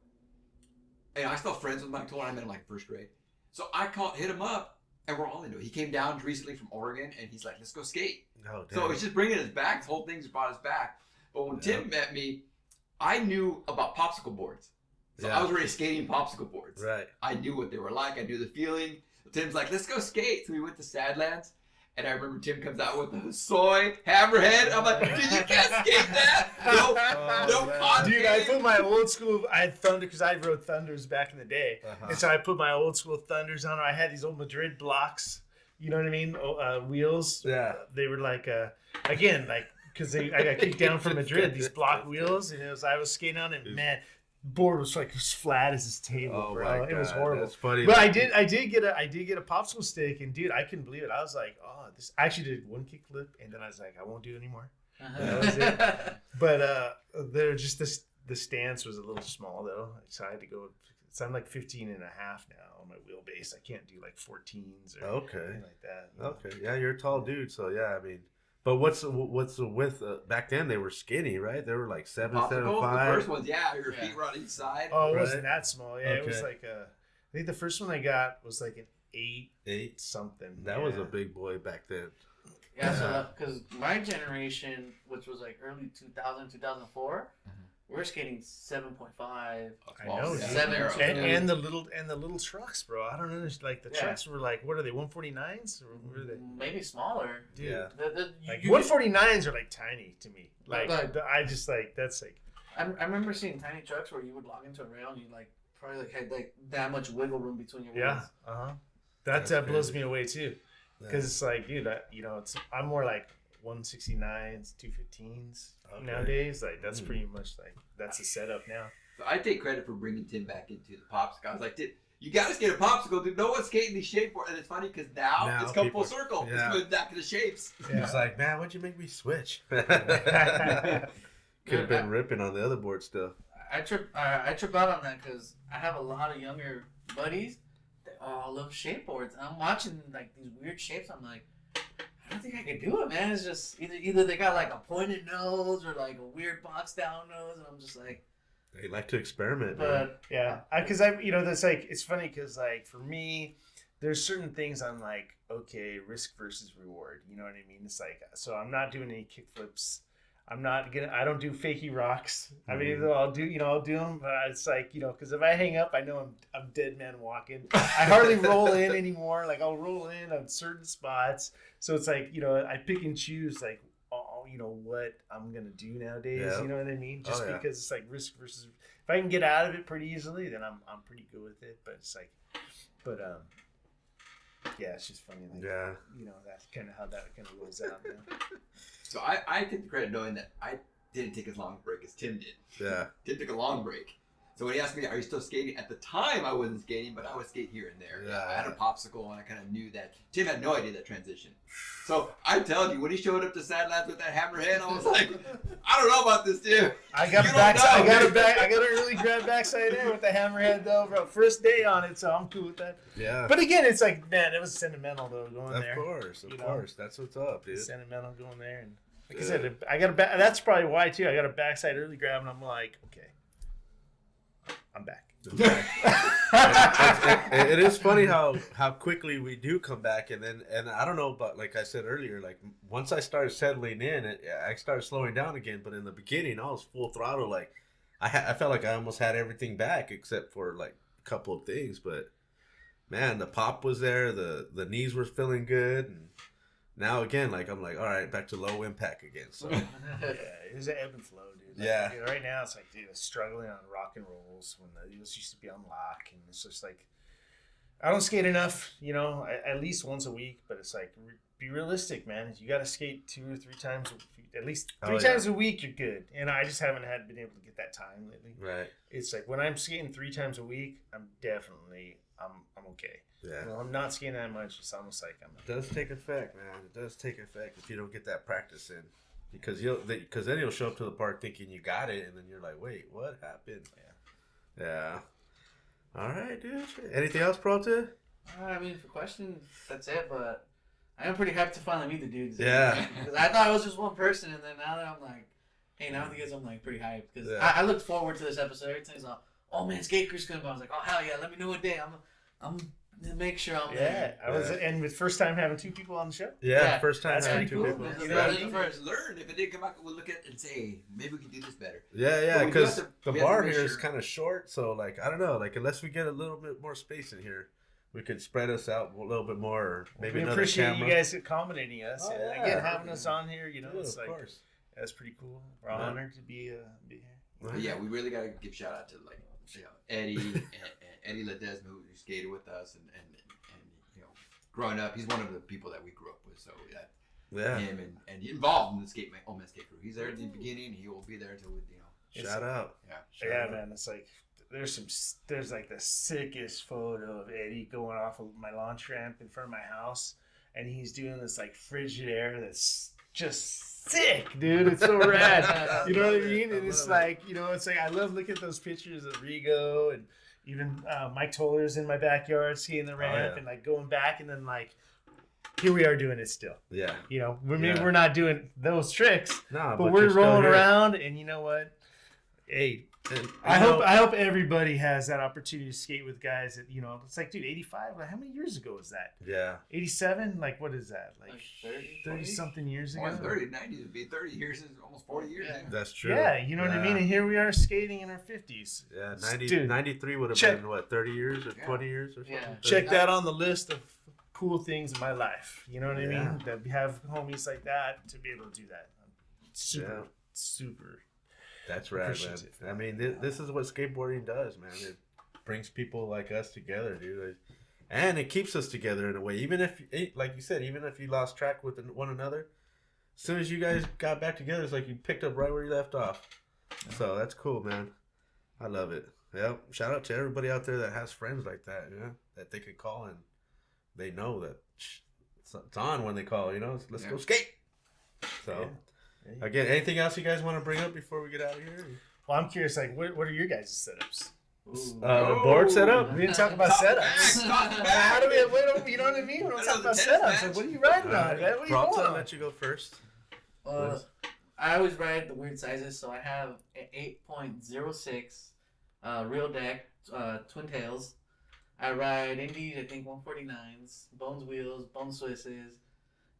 and I still friends with Mike Toller. I met him like 1st grade, so I hit him up. And we're all into it. He came down recently from Oregon, and he's like, let's go skate. Oh, so it's just bringing us back. This whole thing's brought us back. But when Tim met me, I knew about popsicle boards. So I was already skating popsicle boards. Right. I knew what they were like. I knew the feeling. Tim's like, let's go skate. So we went to Sadlands. And I remember Tim comes out with a soy hammerhead. I'm like, dude, you can't skate that. No contact. Dude, I put my old school, I had Thunder, because I rode Thunders back in the day. And so I put my old school Thunders on. I had these old Madrid blocks, you know what I mean? Wheels. Yeah. They were like, again, like, because I got kicked down from Madrid, these block wheels. And I was skating on it, man. Board was like as flat as this table, bro. It was horrible. That's funny. But I did get a popsicle stick, and dude, I couldn't believe it. I was like, oh, this. I actually did 1 kickflip, and then I was like, I won't do it anymore. That was it. But they're just the stance was a little small though, so I had to go. So I'm like 15 and a half now on my wheelbase. I can't do like 14s or anything like that. Okay, yeah, you're a tall dude, so yeah, I mean. But what's the width? Back then they were skinny, right? They were like 7'5". The first ones, your feet were on each side. Oh, it wasn't that small. Yeah, it was like I think the first one I got was like an 8 something. That was a big boy back then. Yeah, so because my generation, which was like early 2000, 2004, we're skating 7.5. I know, 7. And the little trucks, bro. I don't know. Like the trucks were like, what are they? 149s or what are they? Maybe smaller. Dude, yeah. Like 149s are like tiny to me. Like I just like that's like. I remember seeing tiny trucks where you would log into a rail and you like probably like had like that much wiggle room between your wheels. Yeah. That blows me away too, because it's like, dude, I'm more like 169s, 215s nowadays. Like that's pretty much like that's the setup now. So I take credit for bringing Tim back into the popsicle. I was like, dude, you got to skate a popsicle, dude. No one's skating these shape boards, and it's funny because now it's come full circle. Yeah. It's moved back to the shapes. Yeah. He's like, man, why'd you make me switch? Could have been ripping on the other board still. I trip out on that because I have a lot of younger buddies that all love shape boards, and I'm watching like these weird shapes. I'm like, I don't think I could do it, man. It's just either they got like a pointed nose or like a weird box down nose, and I'm just like. They like to experiment, but man. Yeah, because that's like it's funny because like for me, there's certain things I'm like, okay, risk versus reward. You know what I mean? It's like, so I'm not doing any kickflips. I don't do fakie rocks. I mean, I'll do them, but it's like, because if I hang up, I know I'm dead man walking. I hardly roll in anymore. Like I'll roll in on certain spots. So it's like, I pick and choose like, what I'm going to do nowadays. Yeah. You know what I mean? Just because it's like risk versus, if I can get out of it pretty easily, then I'm pretty good with it. But it's like, yeah, it's just funny. Like, that's kind of how that kind of rolls out now. So I take the credit knowing that I didn't take as long a break as Tim did. Yeah. Tim took a long break. So when he asked me, "Are you still skating?" At the time, I wasn't skating, but I would skate here and there. Yeah. I had a popsicle, and I kind of knew that. Tim had no idea that transition. So I tell you, when he showed up to Sadlands with that hammerhead, I was like, "I don't know about this, Tim." I got You a don't backside. know. I got an early grab backside air with the hammerhead though, bro. First day on it, so I'm cool with that. Yeah. But again, it's like, man, it was sentimental though going Of there. course, of You know? course. That's what's up, dude. Sentimental going there, and like I Good. said, I got a that's probably why too. I got a backside early grab, and I'm like, okay, I'm back. It is funny how quickly we do come back, and I don't know, but like I said earlier, like once I started settling in, I started slowing down again. But in the beginning, I was full throttle. Like I felt like I almost had everything back except for like a couple of things. But man, the pop was there, the knees were feeling good, and now again, like I'm like, all right, back to low impact again. So Yeah, it was an ebb and flow, dude. Like, Yeah. dude, right now it's like, dude, I'm struggling on rock and rolls when this used to be on lock, and it's just like, I don't skate enough, you know, at least once a week. But it's like, be realistic, man. You got to skate 2 or 3 times, at least 3 times a week. You're good, and I just haven't been able to get that time lately. right, It's like when I'm skating 3 times a week, I'm okay. yeah. When I'm not skating that much, it's almost like It does take effect, man. It does take effect if you don't get that practice in, because then you'll show up to the park thinking you got it, and then you're like, wait, what happened? Yeah. All right, dude. Anything else, Prota? I mean, for questions, that's it. But I am pretty hyped to finally meet the dudes. Yeah. Because I thought I was just one person, and then now that I'm like, hey, now the guys, I'm like pretty hyped because Yeah. I looked forward to this episode. Every time he's like, oh man, Skate Crew's gonna go. I was like, oh hell yeah, let me know what day. I'm to make sure I'm yeah. there. I was, and with first time having 2 people on the show. Yeah, Yeah, first time that's having pretty 2 cool, people. man. You Yeah. know, That's the first. learn. If it didn't come out, we'll look at it and say, maybe we can do this better. Yeah, But we do because have to- the we have to bar make here is sure. kind of short, so like I don't know, like unless we get a little bit more space in here, we could spread us out a little bit more. Or maybe We another appreciate camera. you guys accommodating us. Oh, and yeah. again, having us on here, you know, Yeah, it's of like, course. that's pretty cool. We're Yeah. honored to be here. But yeah, we really got to give shout out to like Eddie and Eddie Ledesma who skated with us and you know, growing up, he's one of the people that we grew up with. So that Yeah. him and he involved in the Old Man Skate Crew. He's there at the beginning. He will be there until you know. Shout out. Yeah. Shout Yeah, out. man, it's like there's like the sickest photo of Eddie going off of my launch ramp in front of my house, and he's doing this like frigid air that's just sick, dude. It's so rad. You know what I mean? And it's like, you know, it's like I love looking at those pictures of Rigo and even Mike Toller's in my backyard skating the ramp yeah. and like going back, and then like here we are doing it still. Yeah. You know, maybe Yeah. we're not doing those tricks, Nah, but you're we're still rolling here. around, and you know what? Hey, And, I you know, hope everybody has that opportunity to skate with guys that, you know, it's like, dude, 85, like, how many years ago was that? Yeah. 87? Like, what is that? Like, Like 30, 30 something years ago? More than 30, 90 would be 30 years, is almost 40 years. Yeah. Yeah. That's true. Yeah, you know what I mean? And here we are skating in our 50s. Yeah, Dude, 93 would have check- been, what, 30 years or Yeah. 20 years or something? Yeah. Check that on the list of cool things in my life. You know what I Yeah. mean? That we have homies like that to be able to do that. Super, Yeah. super. That's right, man. Appreciate it. I mean, this is what skateboarding does, man. It brings people like us together, dude. And it keeps us together in a way. Even if, like you said, even if you lost track with one another, as soon as you guys got back together, it's like you picked up right where you left off. So that's cool, man. I love it. Yeah. Shout out to everybody out there that has friends like that, you know, that they could call and they know that it's on when they call, you know. Let's go skate. So. Yeah. Again, anything else you guys want to bring up before we get out of here? Well, I'm curious, like, what are your guys' setups? Ooh. The board setup? We didn't talk about setups. Talk back. How do we, you know what I mean? We don't I talk know about the tennis setups. match. Like, what are you riding on, man? What are you Rob, going I'll on? let you go first. I always ride the weird sizes, so I have an 8.06 real deck, twin tails. I ride Indies, I think 149s, Bones wheels, Bone Swisses,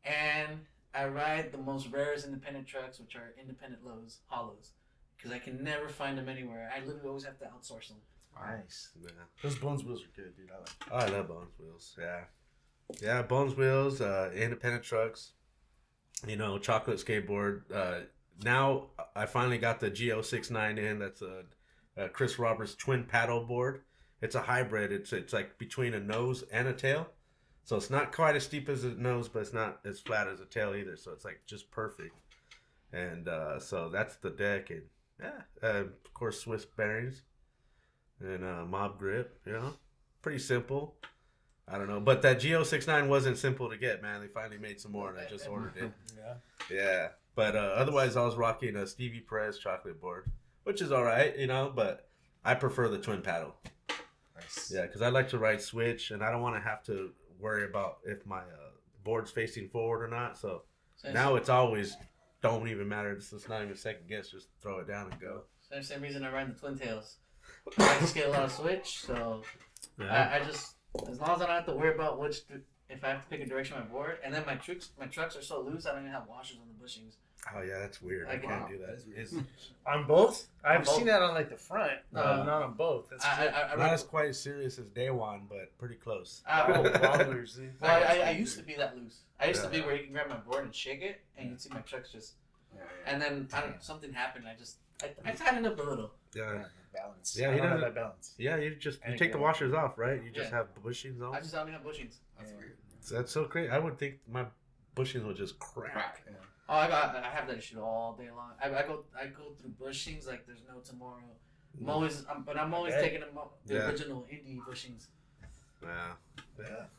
and I ride the most rarest independent trucks, which are independent lows, hollows, because I can never find them anywhere. I literally always have to outsource them. Nice. Yeah. Those Bones wheels are good, dude. I like them. Oh, I love Bones Wheels. Yeah. Yeah, Bones Wheels, independent trucks, you know, chocolate skateboard. Now I finally got the Go69 in. That's a Chris Roberts twin paddle board. It's a hybrid. It's like between a nose and a tail. So it's not quite as steep as a nose, but it's not as flat as a tail either. So it's like just perfect. And so that's the deck. And yeah, of course, Swiss bearings. and Mob Grip. You know, pretty simple. I don't know, but that Sk8 wasn't simple to get, man. They finally made some more, and I just ordered it. Yeah. But otherwise, I was rocking a Stevie Perez chocolate board, which is all right, you know. But I prefer the twin paddle. Nice. Yeah, because I like to ride switch, and I don't want to have to worry about if my board's facing forward or not. So now it's always don't even matter. It's not even a second guess. Just throw it down and go. Same reason I ride the twin tails. I just get a lot of switch, so I just as long as I don't have to worry about if I have to pick a direction on my board, and then my trucks are so loose I don't even have washers on the bushings. Oh yeah, that's weird. I can't do that. On both? I've both. seen that on like the front, not on both. That's not as quite as serious as day one, but pretty close. Ballers, dude. Well, I used to be that loose. I used to be where you can grab my board and shake it, and you'd see my trucks just. And then something happened. I tightened up a little. Yeah. Balance. Yeah, I don't have that balance. Yeah, you take the washers off, right? You just have bushings on. I just only have bushings. That's weird. That's so crazy. I would think my bushings would just crack. Yeah. Oh, I have that issue all day long. I go through bushings like there's no tomorrow. I'm always taking the original indie bushings. Yeah,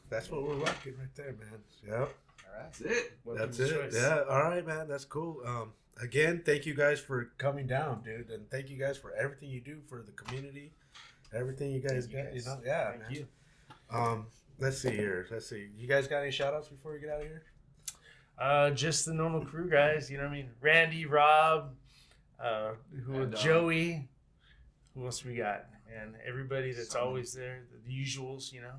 that's what we're rocking right there, man. Yep. All right, that's it. That's it. Yeah. All right, man. That's cool. Again, thank you guys for coming down, dude, and thank you guys for everything you do for the community, everything you guys got. You know, yeah. Thank you. Let's see here. You guys got any shout outs before we get out of here? Just the normal crew guys, you know what I mean? Randy, Rob, Joey, who else we got? And everybody that's always there, the usuals, you know.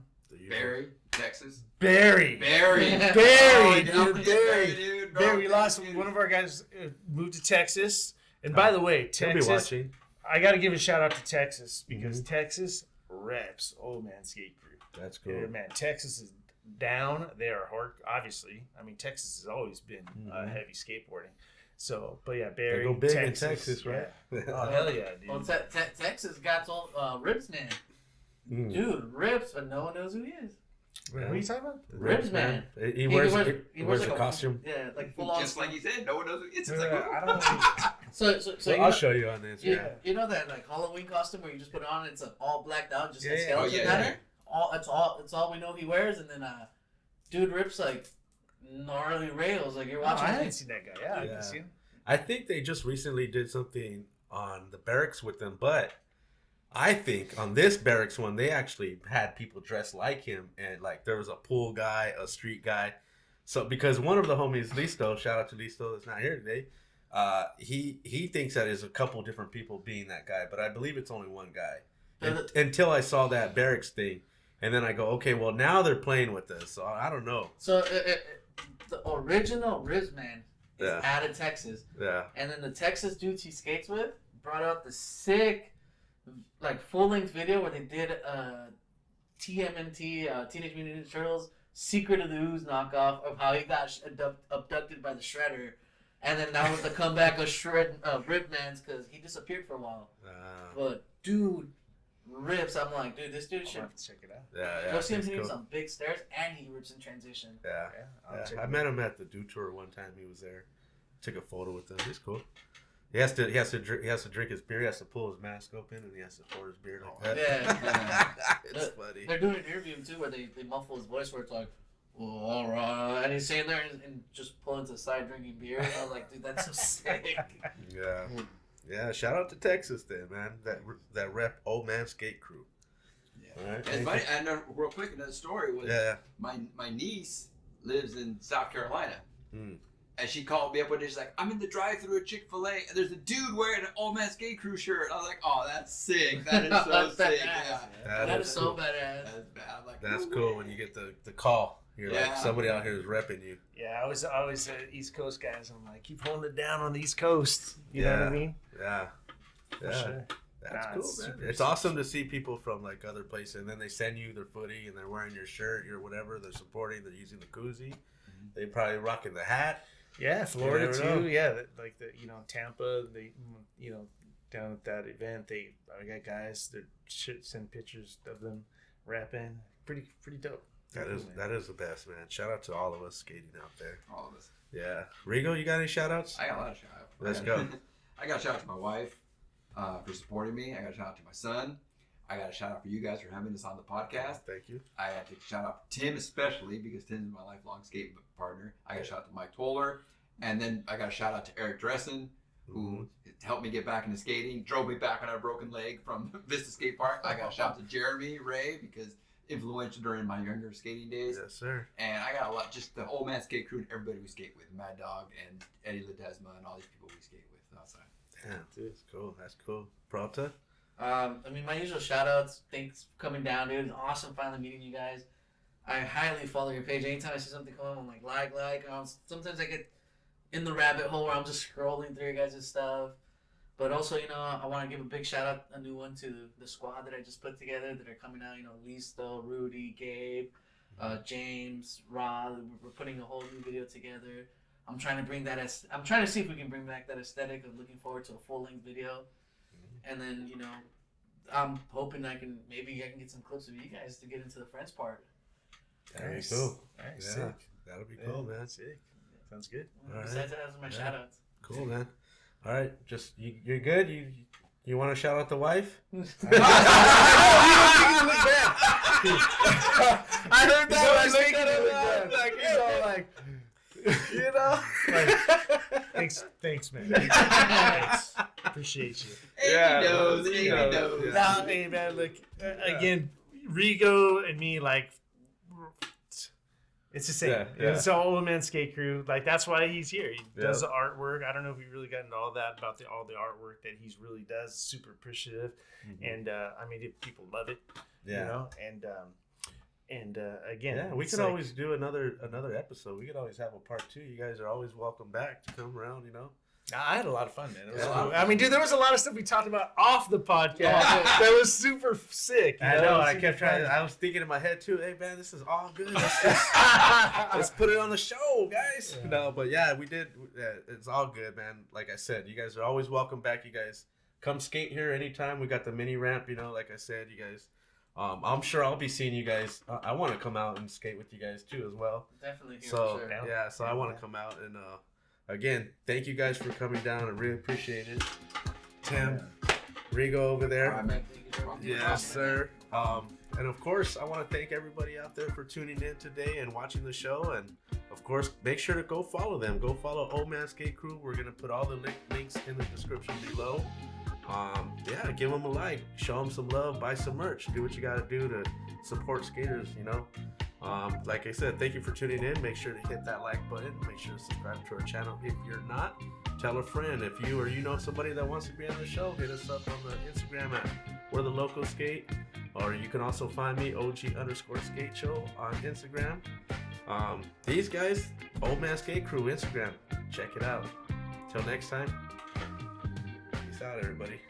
Barry, Texas. Barry, dude, Barry. Bro, We lost one of our guys. Moved to Texas, and by the way, He'll be Texas. watching. I got to give a shout out to Texas because Texas reps Old Man Skate Crew. That's cool. Yeah, man, Texas is down. They are hard. Obviously, I mean Texas has always been heavy skateboarding. So, but yeah, Barry, they go big Texas, in Texas, right? Yeah. Oh hell yeah, dude. Well, Texas got its own Ribs man. Dude, Ribs, but no one knows who he is. What are you talking about? Ribs man. He wears like a costume. Yeah, like full on. Just like you said, no one knows who it's. It's I like, don't know. So I'll show you on this. You know that like Halloween costume where you just put it on and it's all blacked out, just like Yeah. skeleton pattern. It's all we know he wears, and then dude rips like gnarly rails. Like you're watching. I haven't seen that guy. Yeah, I can see him. I think they just recently did something on the barracks with them, but I think on this barracks one, they actually had people dressed like him, and like there was a pool guy, a street guy. So because one of the homies, Listo, shout out to Listo, that's not here today. He thinks that is a couple different people being that guy, but I believe it's only one guy. Until I saw that barracks thing, and then I go, okay, well now they're playing with this, so I don't know. So the original Ribs man is out of Texas. Yeah. And then the Texas dudes he skates with brought out the sick, like full length video where they did TMNT, Teenage Mutant Ninja Turtles, Secret of the Ooze knockoff of how he got abducted by the Shredder. And then that was the comeback of Rib Man's because he disappeared for a while. But dude, rips. I'm like, dude, this dude should I'll have to check it out. Yeah. go see him hitting some big stairs, and he rips in transition. I met him at the Do Tour one time. He was there. Took a photo with him. He's cool. He has to drink his beer. He has to pull his mask open, and he has to pour his beer like that. Yeah. It's funny. They're doing an interview too where they muffle his voice where it's like, well, all right, and he's sitting there and just pulling to the side drinking beer. And I was like, dude, that's so sick. Yeah. Shout out to Texas, then, man. That rep Old Man Skate Crew. Yeah. All right. It's funny. And real quick, another story was my niece lives in South Carolina. And she called me up one day. She's like, I'm in the drive-thru at Chick-fil-A, and there's a dude wearing an Old Man Skate Crew shirt. I was like, oh, that's sick. That is so sick. Yeah. That is so badass. That's bad. I'm like, that's cool when you get the call. You're like, somebody out here is repping you. Yeah, I was always East Coast guys. I'm like, keep holding it down on the East Coast. You know what I mean? Yeah. For sure. That's cool, man. It's awesome to see people from like other places, and then they send you their footy, and they're wearing your shirt, your whatever. They're supporting. They're using the koozie. They probably rocking the hat. Yeah, Florida too. Yeah, like the Tampa. They down at that event, I got guys that send pictures of them rapping. Pretty dope. That is the best, man. Shout out to all of us skating out there. all of us. Yeah, Rigo, you got any shout outs? I got a lot of shout outs. Let's go. I got a shout out to my wife for supporting me. I got a shout out to my son. I got a shout out for you guys for having us on the podcast. Thank you. I had to shout out Tim especially because Tim's my lifelong skate partner. I got a shout out to Mike Toller, and then I got a shout out to Eric Dressen, who helped me get back into skating, drove me back on a broken leg from Vista Skate Park. I got a shout out to Jeremy Ray because influential during my younger skating days. Yes, sir. And I got a lot, just the whole man skate crew and everybody we skate with, Mad Dog and Eddie Ledesma and all these people we skate with outside. Yeah, dude, that's cool. That's cool. Prata? I mean, my usual shout-outs. Thanks for coming down, dude. It's awesome finally meeting you guys. I highly follow your page. Anytime I see something come up, I'm like. Sometimes I get in the rabbit hole where I'm just scrolling through your guys' stuff. But also, you know, I want to give a big shout-out, a new one to the squad that I just put together that are coming out. You know, Listo, Rudy, Gabe, James, Rod. We're putting a whole new video together. I'm trying to see if we can bring back that aesthetic of looking forward to a full-length video. And then, you know, I'm hoping I can get some clips of you guys to get into the friends part. Nice. Cool. Nice. Yeah, Sick. that'll be cool, man. Sick. Sounds good. All Besides that, those are my shout-outs. Cool, man. All right, just you're good. You want to shout out the wife? I heard that. Like, he's all like, You know. thanks, man. Thanks. Appreciate you. Yeah. He knows. Yeah. Nah, hey, man, look, again, Rigo and me, like, it's the same. Yeah, yeah. It's all old man skate crew. Like, that's why he's here. He does the artwork. I don't know if we really got into all that about all the artwork that he's really does. Super appreciative, and I mean, people love it. Yeah. You know, and again, Yeah, we it's could like- always do another episode. We could always have a part 2. You guys are always welcome back to come around. You know. I had a lot of fun, man. It was Yeah. cool. I mean, dude, there was a lot of stuff we talked about off the podcast that was super sick. You I know. I Super kept trying. fun. I was thinking in my head too. Hey, man, this is all good. Let's put it on the show, guys. Yeah. No, but yeah, we did. It's all good, man. Like I said, you guys are always welcome back. You guys come skate here anytime. We got the mini ramp. You know, like I said, you guys. I'm sure I'll be seeing you guys. I want to come out and skate with you guys too, as well. Definitely here So for sure. yeah, so I want to come out and again, thank you guys for coming down. I really appreciate it. Tim, Rigo over there. All right, man. Yes, sir. And of course, I want to thank everybody out there for tuning in today and watching the show. And of course, make sure to go follow them. Go follow Old Man Skate Crew. We're gonna put all the links in the description below. Yeah, give them a like, show them some love, buy some merch, do what you gotta do to support skaters. You know. Like I said, thank you for tuning in. Make sure to hit that like button. Make sure to subscribe to our channel. If you're not, tell a friend. If you or you know somebody that wants to be on the show, hit us up on the Instagram at We're the Locals Sk8. Or you can also find me, OG_skate show on Instagram. These guys, Old Man Skate Crew Instagram. Check it out. Till next time. Peace out, everybody.